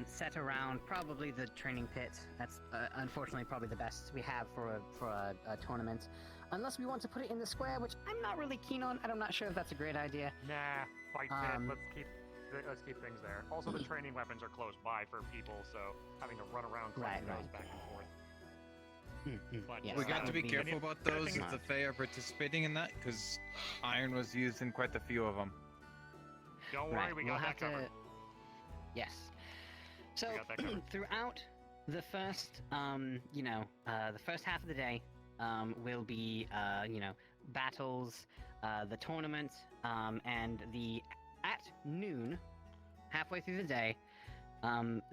set around probably the training pit. That's unfortunately probably the best we have for a tournament. Unless we want to put it in the square, which I'm not really keen on. I'm not sure if that's a great idea. Nah, fight pit. Let's keep things there. Also, the training weapons are close by for people, so having to run around collecting those back and forth. But We got to be careful about those if the Fae are participating in that, because iron was used in quite a few of them. Don't worry, we got that covered. Yes. So throughout the first, the first half of the day, will be, battles, the tournament, and at noon, halfway through the day,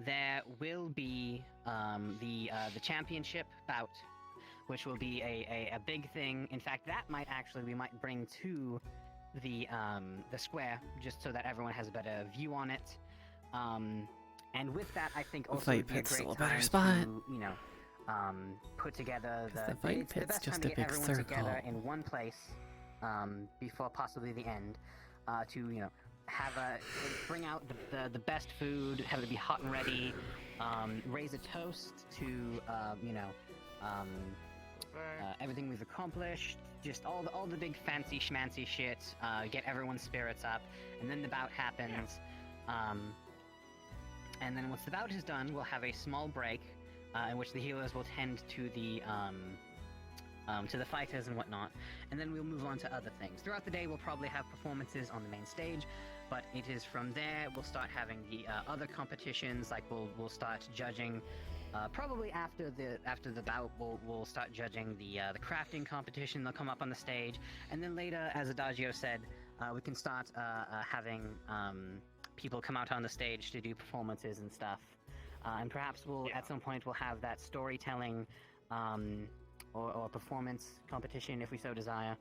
there will be the championship bout, which will be a big thing. In fact, that might actually we might bring to the square just so that everyone has a better view on it. And with that, I think also would be a great time to, put together the fight pit's best just time a to get big everyone circle. together in one place before possibly the end to have bring out the best food, have it be hot and ready, raise a toast to everything we've accomplished, just all the big fancy schmancy shit, get everyone's spirits up, and then the bout happens. And then once the bout is done, we'll have a small break in which the healers will tend to the fighters and whatnot, and then we'll move on to other things. Throughout the day, we'll probably have performances on the main stage, but it is from there we'll start having the other competitions. Like we'll start judging. Probably after the bout, we'll start judging the crafting competition. They'll come up on the stage, and then later, as Adagio said, we can start having people come out on the stage to do performances and stuff. And perhaps at some point we'll have that storytelling or performance competition if we so desire.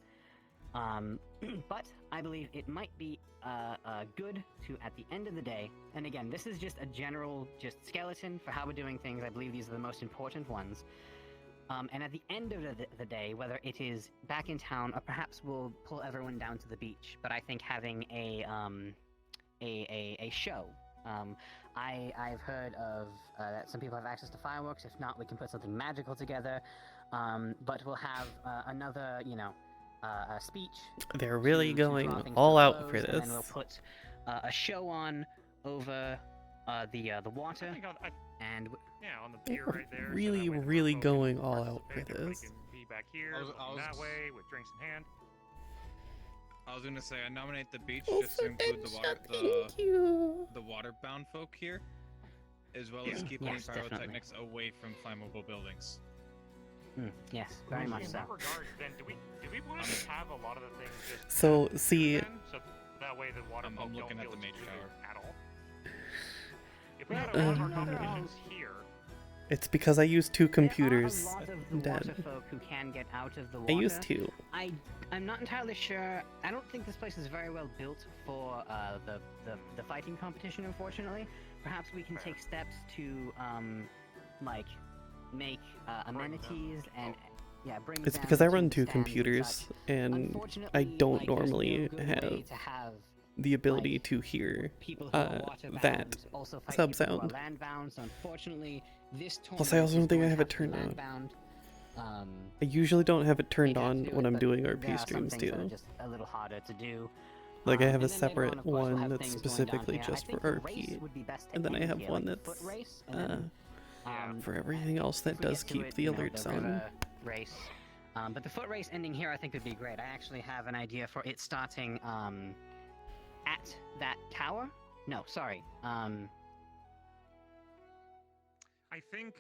But I believe it might be good to, at the end of the day, and again, this is just a general skeleton for how we're doing things. I believe these are the most important ones. And at the end of the day, whether it is back in town or perhaps we'll pull everyone down to the beach, but I think having a show. I've heard of that some people have access to fireworks. If not, we can put something magical together. But we'll have another, a speech. They're really to draw going things all to a out close, for and then this. we'll put a show on over the water. And on the pier right there. Really, really going all out for this. Be back here, looking that way with drinks in hand. I was gonna say I nominate the beach Oh, just to include the water-bound folk here, as well as keep any Yes, definitely. pyrotechnics away from flammable buildings. Yes, very much In so. that regard, then do we want to have a lot of the things just So, see, then, so that way the water folk I'm looking don't at the feel mage excluded tower at all? If we had a lot of our competitions here, it's because I used 2 computers. There are a lot of the Dead. water folk who can get out of the I water. used 2. I'm not entirely sure. I don't think this place is very well built for the fighting competition, unfortunately. Perhaps we can take steps to make amenities and bring It's them because I to run 2 stands and computers, such. and I Unfortunately, don't there's no normally good way have to have the ability to hear people who are waterbound that also fight sub people who are sound. landbound. So unfortunately, this Plus, I also don't tournament think I is have going it to turned have to on. be landbound. I usually don't have it turned They have on to do when it, I'm but doing there RP are some streams things that are too. just a little harder to do. Like I have a And then later separate on, of course, we'll one have that's things going down specifically here. I just for think the race RP, would be best to and then I end have here, one like a that's foot race, and then, for everything else that if we does get to keep it, the you know, alerts the on. river race. But the foot race ending here, I think, would be great. I actually have an idea for it starting at that tower. No, sorry. I think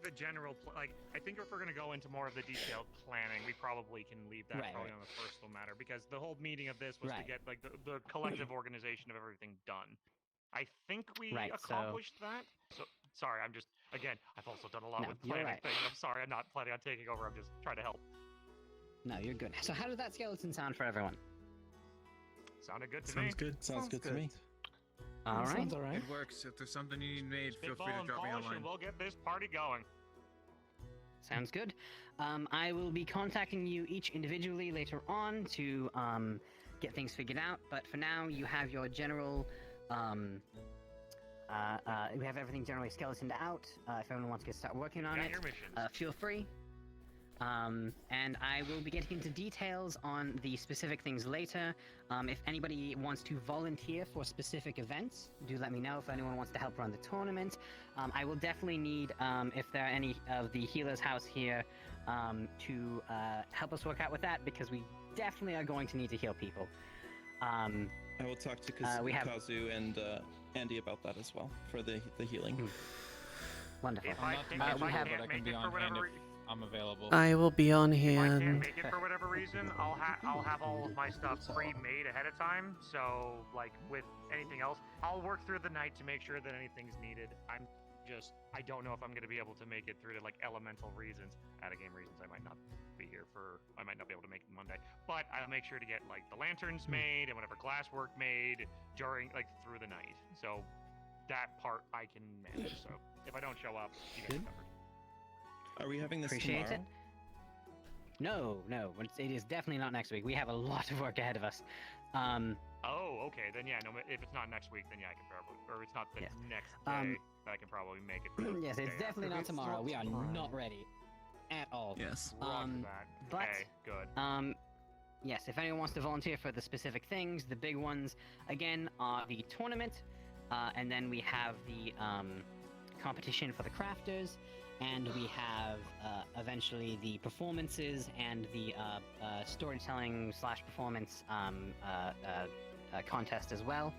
the general I think if we're gonna go into more of the detailed planning, we probably can leave that probably on the personal matter, because the whole meaning of this was to get like the collective organization of everything done. I think we accomplished that. So sorry, I'm just I've also done a lot with you're planning right. things. I'm sorry, I'm not planning on taking over. I'm just trying to help. No, you're good. So how does that skeleton sound for everyone? Sounded good to me. Sounds good to me. All right. Sounds alright. It works. If there's something you need made, feel Spitball free to and drop me a polish, line. and we'll get this party going. Sounds good. I will be contacting you each individually later on to get things figured out. But for now, you have your general. We have everything generally skeletoned out. If everyone wants to start working on Got it, your missions. feel free. And I will be getting into details on the specific things later. If anybody wants to volunteer for specific events, do let me know. If anyone wants to help run the tournament, I will definitely need, if there are any of the healers' house here, to help us work out with that, because we definitely are going to need to heal people. I will talk to we have- Kazu and Andy about that as well for the healing. Wonderful. If I I'm can't- not if I tomorrow, can't but I can make be it for on whatever hand if I'm available. I will be on If I can't hand. make it for whatever reason, I'll have all of my stuff pre-made ahead of time. So, like with anything else, I'll work through the night to make sure that anything's needed. I don't know if I'm going to be able to make it through to like elemental reasons. Out of game reasons, I might not be able to make it Monday. But I'll make sure to get like the lanterns made and whatever glass work made during through the night. So that part I can manage. So if I don't show up, you guys are covered. Are we having this Appreciate tomorrow? No. It is definitely not next week. We have a lot of work ahead of us. Oh, okay. Then yeah, no. If it's not next week, then yeah, I can probably. Or if it's not the next day, I can probably make it. For the Yes, it's day definitely after. not tomorrow. We are not ready at all. Yes. Roger that. But Okay, good. yes, if anyone wants to volunteer for the specific things, the big ones again are the tournament, and then we have the competition for the crafters, and we have eventually the performances and the storytelling / performance contest as well.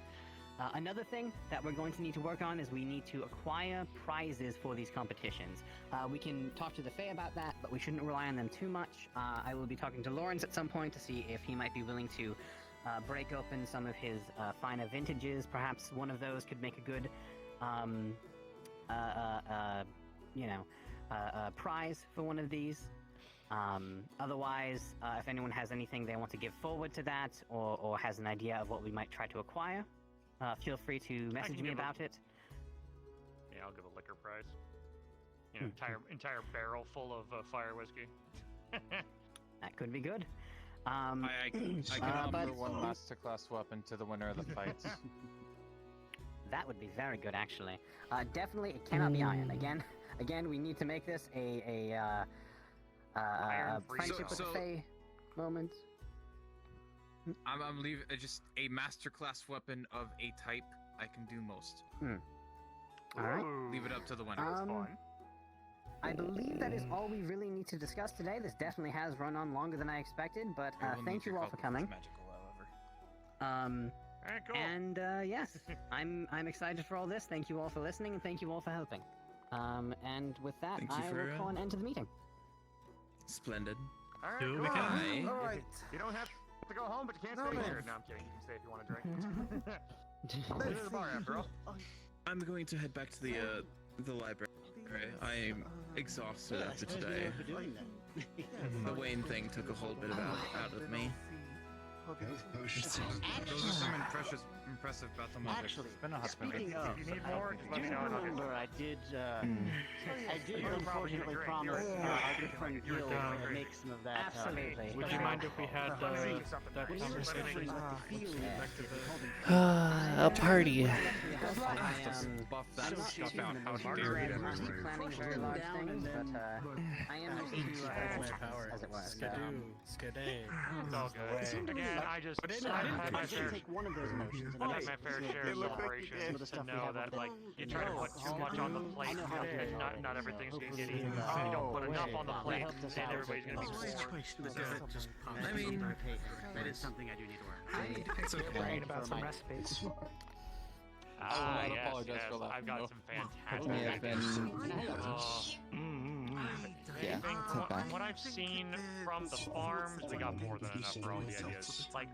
Another thing that we're going to need to work on is we need to acquire prizes for these competitions. We can talk to the Fae about that, but we shouldn't rely on them too much. I will be talking to Lawrence at some point to see if he might be willing to break open some of his finer vintages. Perhaps one of those could make a good, a prize for one of these. Otherwise, if anyone has anything they want to give forward to that, or has an idea of what we might try to acquire, feel free to message me about it. Yeah, I'll give a liquor prize. You know, entire barrel full of fire whiskey. That could be good. I can offer but one masterclass weapon to the winner of the fights. that would be very good, actually. Definitely, it cannot be iron. Again, we need to make this a friendship with the Fae moment. I'm leaving just a masterclass weapon of a type I can do most. All right. Leave it up to the winner. I believe that is all we really need to discuss today. This definitely has run on longer than I expected, but thank you all for coming. Alright, cool. And yes, I'm excited for all this. Thank you all for listening, and thank you all for helping. And with that, I will call an end to the meeting. Splendid. Alright, Do cool. we can- Alright. You don't have to go home, but you can't stay here. No, I'm kidding. You can stay if you want to drink. Go to the bar after all. I'm going to head back to the library. I am exhausted after today. The Wayne thing took a whole bit out of me. Those are some impressive battle moves. Actually, It's been a hot minute. speaking of, If you need more, just let me do know you and I'll get remember I did unfortunately promise our good friend Gil to make some of that. Absolutely. Would you mind if we had that conversation back to the... A party. Buff that I'm not stuff out. How too dare you? planning very large things, but I am looking to, as it were. Skaday. It's all good. Again, I just I've had my fair take one of those emotions. I've had my fair share of celebrations to know that like you try to put too much on the plate and not everything's gonna get eaten. If you don't put enough on the plate, then everybody's gonna be bored. I mean, that is something I do need to work. it's okay. About some recipes. Ah, not yes, apologize yes. for that. I've got No. some It may have fantastic been. Yeah, from back. what I've seen from the farms, we got more than enough for all the ideas. Like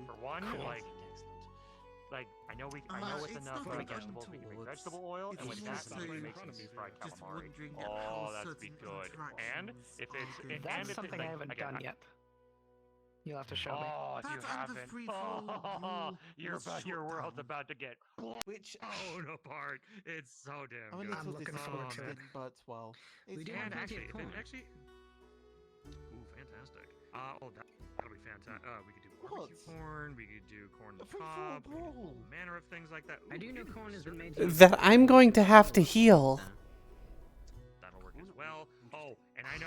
for one, like I know it's enough for vegetables. We can make vegetable oil, and with that, we can make some fried calamari. Oh, that'd be good. And if it's That's something I haven't done yet. You'll have to show me. Oh, if you haven't, your world's about to get blown apart. It's so damn good. I'm looking forward to it. But well, We it's can not actually, just corn. ooh, fantastic. That'll be fantastic. We could do barbecue corn. We could do corn on the cob. We could do all manner of things like that. Ooh, I do know we could corn has serve been made. That I'm going to have to heal. That'll work as well. Oh, and I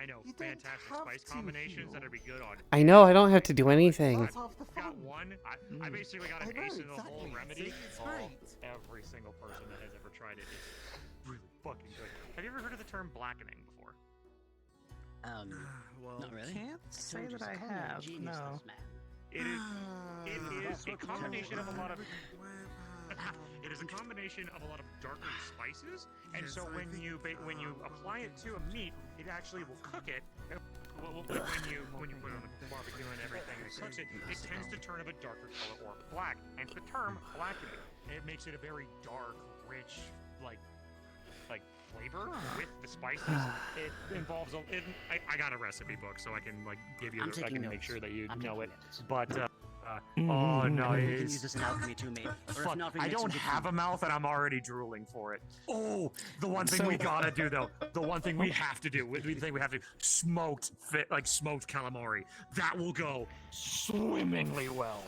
know fantastic spice combinations that'll be good on. I know, I don't have to do anything. I've got one. I basically got an ace in the hole remedy. Every single person that has ever tried it is really fucking good. Have you ever heard of the term blackening before? Well, not really. Can't say that I have. No. It is a combination of a lot of. It is a combination of a lot of darker spices, and so when you apply it to a meat, it actually will cook it. When you put it on the barbecue and everything, and it cooks it, it tends to turn of a darker color or black. And the term blackening, it makes it a very dark, rich, like flavor with the spices. It involves I got a recipe book, so I can give you. I can make sure that you know it. But oh no, it's just alchemy to me. fuck. I don't have a mouth, and I'm already drooling for it. Oh, the one thing we gotta do though, the one thing we have to do, smoked calamari. That will go swimmingly well.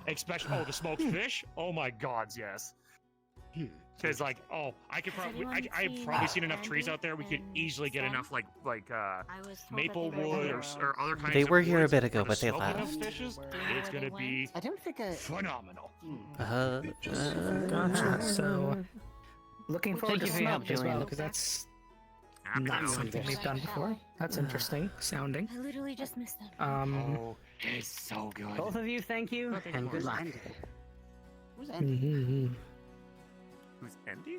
Especially the smoked fish. Oh my gods, yes. Because I've probably seen enough trees out there. We could easily get enough maple wood or other kinds. They of were here a woods bit for ago, the but they smoking of left. fishes. It's gonna be phenomenal. Gotcha. So, looking forward to Thank you for your help, smoked as well, Julian. because that's not something we've done before. That's interesting sounding. I literally just missed them. Oh, it's so good. Both of you, thank you, and good luck. Who's Andy? Mm-hmm. Who's Andy?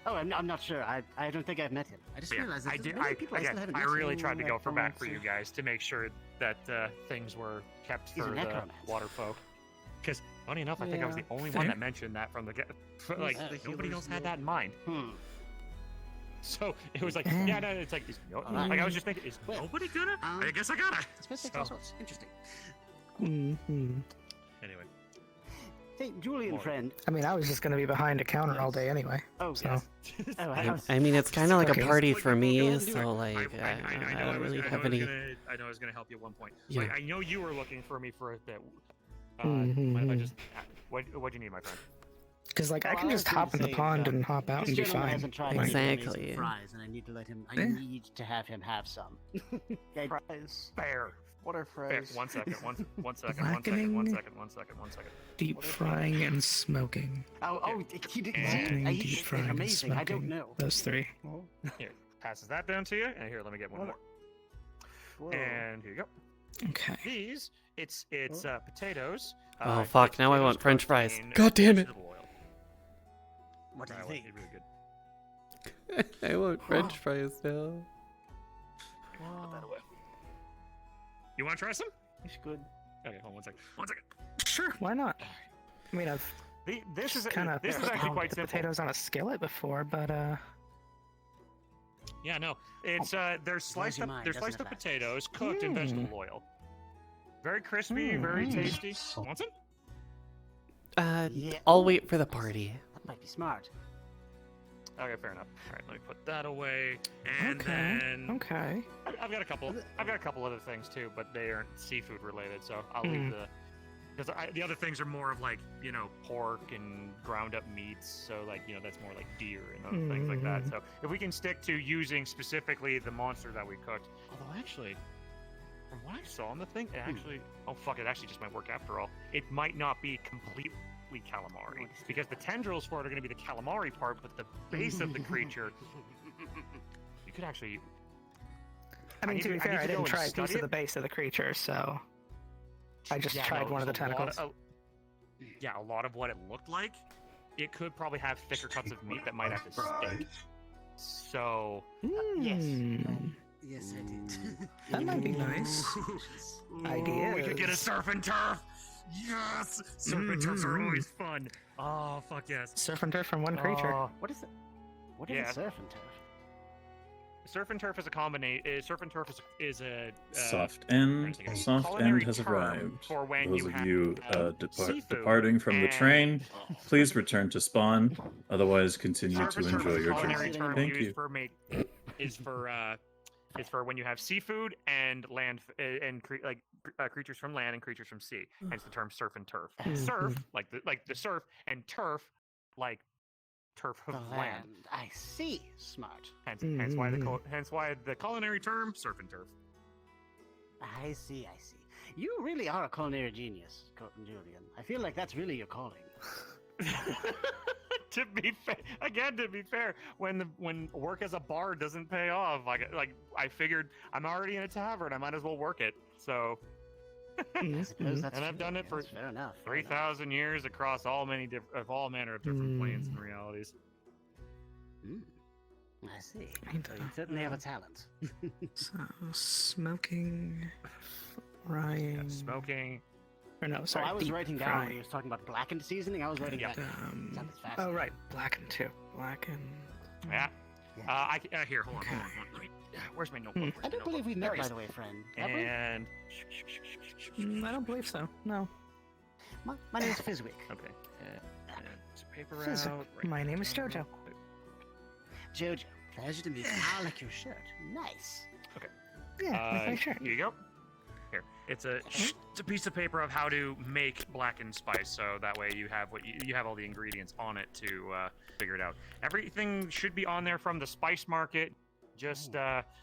Oh, I'm not sure. I don't think I've met him. I just realized that I really tried to go for back for you guys to make sure that things were kept He's for a the necromancer. water folk. Because funny enough, I think I was the only one that mentioned that from the nobody else had that in mind. So it was like, yeah, no, it's like, like I was just thinking, is nobody gonna? I guess I gotta. Interesting. Anyway. Hey, Julian, friend. I mean, I was just gonna be behind a counter all day anyway. Oh, so. I mean, it's kind of like a Okay. party for me, so like I don't really have any. I know I was gonna help you at one point. Yeah. Like, I know you were looking for me for a bit. Mhm. Mind if I just? What'd you need, my friend? Because like I can just hop in the pond and hop out and be fine. Hasn't tried Like- Exactly. fries, and I need to let him. I Yeah. need to have him have some. Fries. Fair. What are Fair. fries? 1 second. One second. 1 second. Blackening. 1 second. 1 second. 1 second. Deep frying and smoking. He did. Blackening, He's deep frying, and amazing. I don't smoking. know. Those three. Here, passes that down to you, and here, let me get one more. Whoa. And here you go. Okay. These, it's potatoes. Oh fuck! Now I want French fries. in God damn it! vegetable oil. What do you Right, think? really good. I want French fries now. Put that away. You want to try some? It's good. Okay, hold on 1 second. 1 second. Sure, why not? I mean, I've This is kind of this is actually quite the simple. potatoes on a skillet before, but Yeah, no, it's they're sliced your up. mind, They're doesn't sliced it, up lads? potatoes cooked in vegetable oil. Very crispy, very tasty. Want some? Yeah. I'll wait for the party. That might be smart. Okay, fair enough. All right, let me put that away, and okay, then okay. I've got a couple. I've got a couple other things too, but they aren't seafood related, so I'll leave because the other things are more of like pork and ground up meats. So like that's more like deer and other things like that. So if we can stick to using specifically the monster that we cooked, although actually. From what I saw on the thing, it actually oh fuck, it actually just might work after all. It might not be completely calamari because the tendrils for it are going to be the calamari part, but the base of the creature you could actually. I mean, to be fair, I didn't try a piece study of the base of the creature, so I just tried one of the tentacles. A lot of what it looked like, it could probably have thicker cuts of meat that might have to stick. So Yes. Yes, I did. That might be nice. Ideas. We could get a surf and turf. Yes, surf and turfs are always fun. Oh fuck yes. Surf and turf from one creature. What is it? What is Yeah. a surf and turf? Surf and turf is a combination. Surf and turf is a Soft end culinary has term arrived. for when Those you of have you seafood departing from the and- train, please return to spawn. Otherwise, continue Surf to and turf enjoy is a your culinary journey. term Thank used you. for is for when you have seafood and land and creatures from land and creatures from sea. Hence the term surf and turf. Surf like the surf, and turf like turf of The land. land. I see. Smart. Hence why the culinary term surf and turf. I see. I see. You really are a culinary genius, Colton Julian. I feel like that's really your calling. To be fair, when work as a bar doesn't pay off, like I figured I'm already in a tavern, I might as well work it. So, I suppose that's and I've true. done it for That's fair enough. 3,000 years across all manner of different planes and realities. I see. So you certainly have a talent. So smoking, frying, smoking. Or no, sorry. I was deep writing down frying. when he was talking about blackened seasoning. I was writing that. Sounds Oh fascinating. right, blackened too. Blackened. Yeah. Here, hold on. Let me, where's my notebook? I don't believe we've met, by the way, friend. Have we? And I don't believe so. No. My name is Fizwick. Okay. Some paper Fizwick. out. My name is Jojo. Jojo, pleasure to meet you. I like your shirt. Nice. Okay. Yeah, like my shirt. Here you go. Here, it's a piece of paper of how to make blackened spice, so that way you have you have all the ingredients on it to figure it out. Everything should be on there from the spice market. Just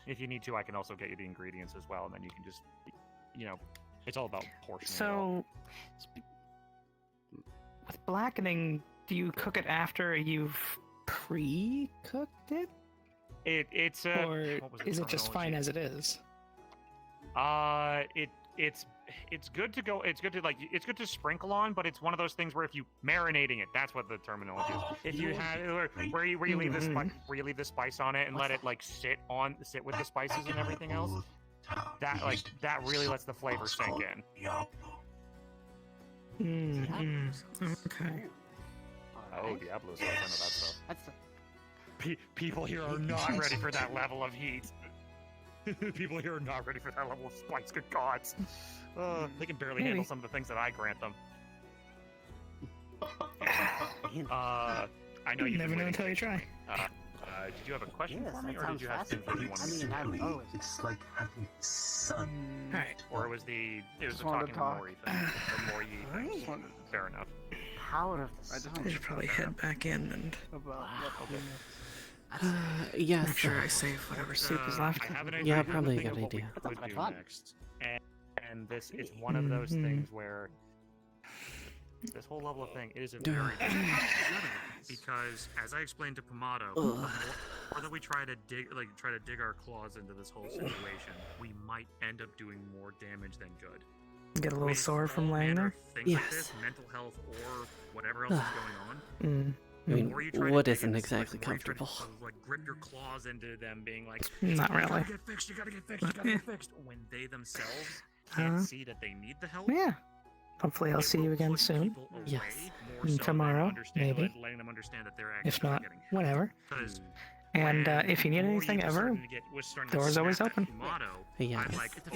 if you need to, I can also get you the ingredients as well, and then you can just, it's all about portioning. So, with blackening, do you cook it after you've pre-cooked it? It's or what was the is it just fine terminology? as it is? It's good to go. It's good to sprinkle on, but it's one of those things where if you marinating it, that's what the terminology is. If you have where you leave the spice on it and let it like sit with the spices and everything else, that really lets the flavor sink in. Okay. Oh, Diablo sauce, I know that stuff. People here are not ready for that level of heat. People here are not ready for that level of spikes. Good gods. They can barely handle some of the things that I grant them. I know you never know until you try. Did you have a question Yes, for me, that or did sounds you have things that you wanted me to fascinating. do? It's like having sun. Alright. Or it was the Just talking wanted to to talk. Mori thing, the Mori thing. Fair enough. Power of the sun. I should probably head back in and Yes. make sure I save whatever soup is left. I have an Yeah, idea probably a of good what we idea. could do next. And this is one of those things where this whole level of thing is a very because, as I explained to Pamato, the more that we try to dig our claws into this whole situation, we might end up doing more damage than good. Get a little With sore from all laying manner there? of things like this, mental health or whatever else is going on. I The mean, more you try to wood dig isn't into exactly the more you try to, comfortable. grip your claws into them, being like, Not "You really. gotta get fixed. You gotta get fixed. You gotta get fixed." When they themselves can't see that they need the help. Yeah. Hopefully I'll see you again soon. Yes. Tomorrow, maybe. Letting them understand that they're actually If not, getting help. whatever. 'Cause And if you need anything ever, door's always open. Yeah.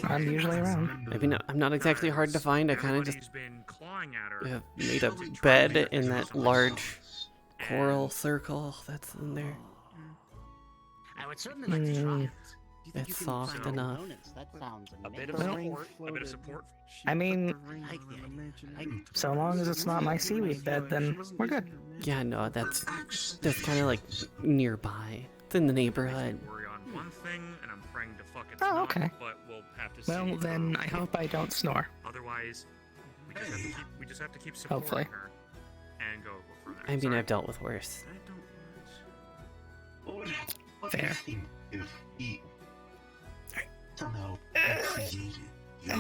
I'm usually around. I mean, I'm not exactly hard to find. I kind of just have made a bed in that large coral circle that's in there. I would certainly like to try it. Do you think It's you can soft find enough. components? That sounds A bit amazing. of support. A bit of support. I mean, I like the idea. so long as it's not my seaweed bed, then we're good. Yeah, no, that's kind of like nearby. It's in the neighborhood. Worry on one thing, and I'm praying to fuck it's Oh, not, okay. but we'll have to see. Well, then I hope I don't snore. Otherwise, we just have to keep supporting Hopefully. her and go from there. I mean, Sorry. I've dealt with worse. What Fair. do you think if he somehow created you?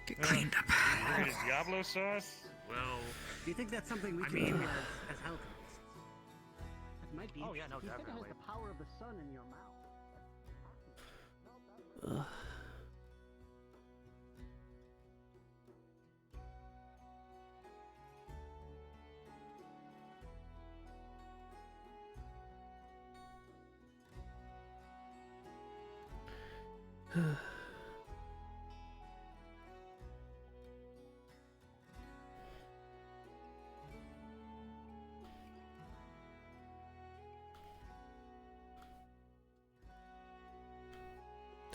Get cleaned up. You're gonna Diablo sauce? Well, Do you think that's something we I can mean- do as alchemists? It might be. Oh, yeah, no, you said it has definitely. the power of the sun in your mouth. Ugh.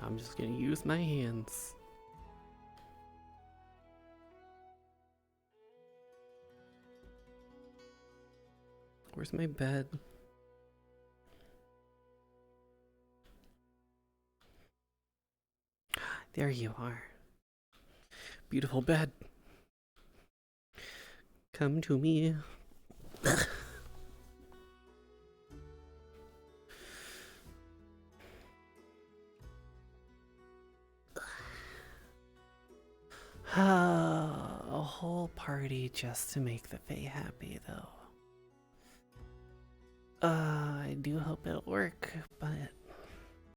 I'm just gonna use my hands. Where's my bed? There you are. Beautiful bed. Come to me. A whole party just to make the Fae happy, though. I do hope it'll work, but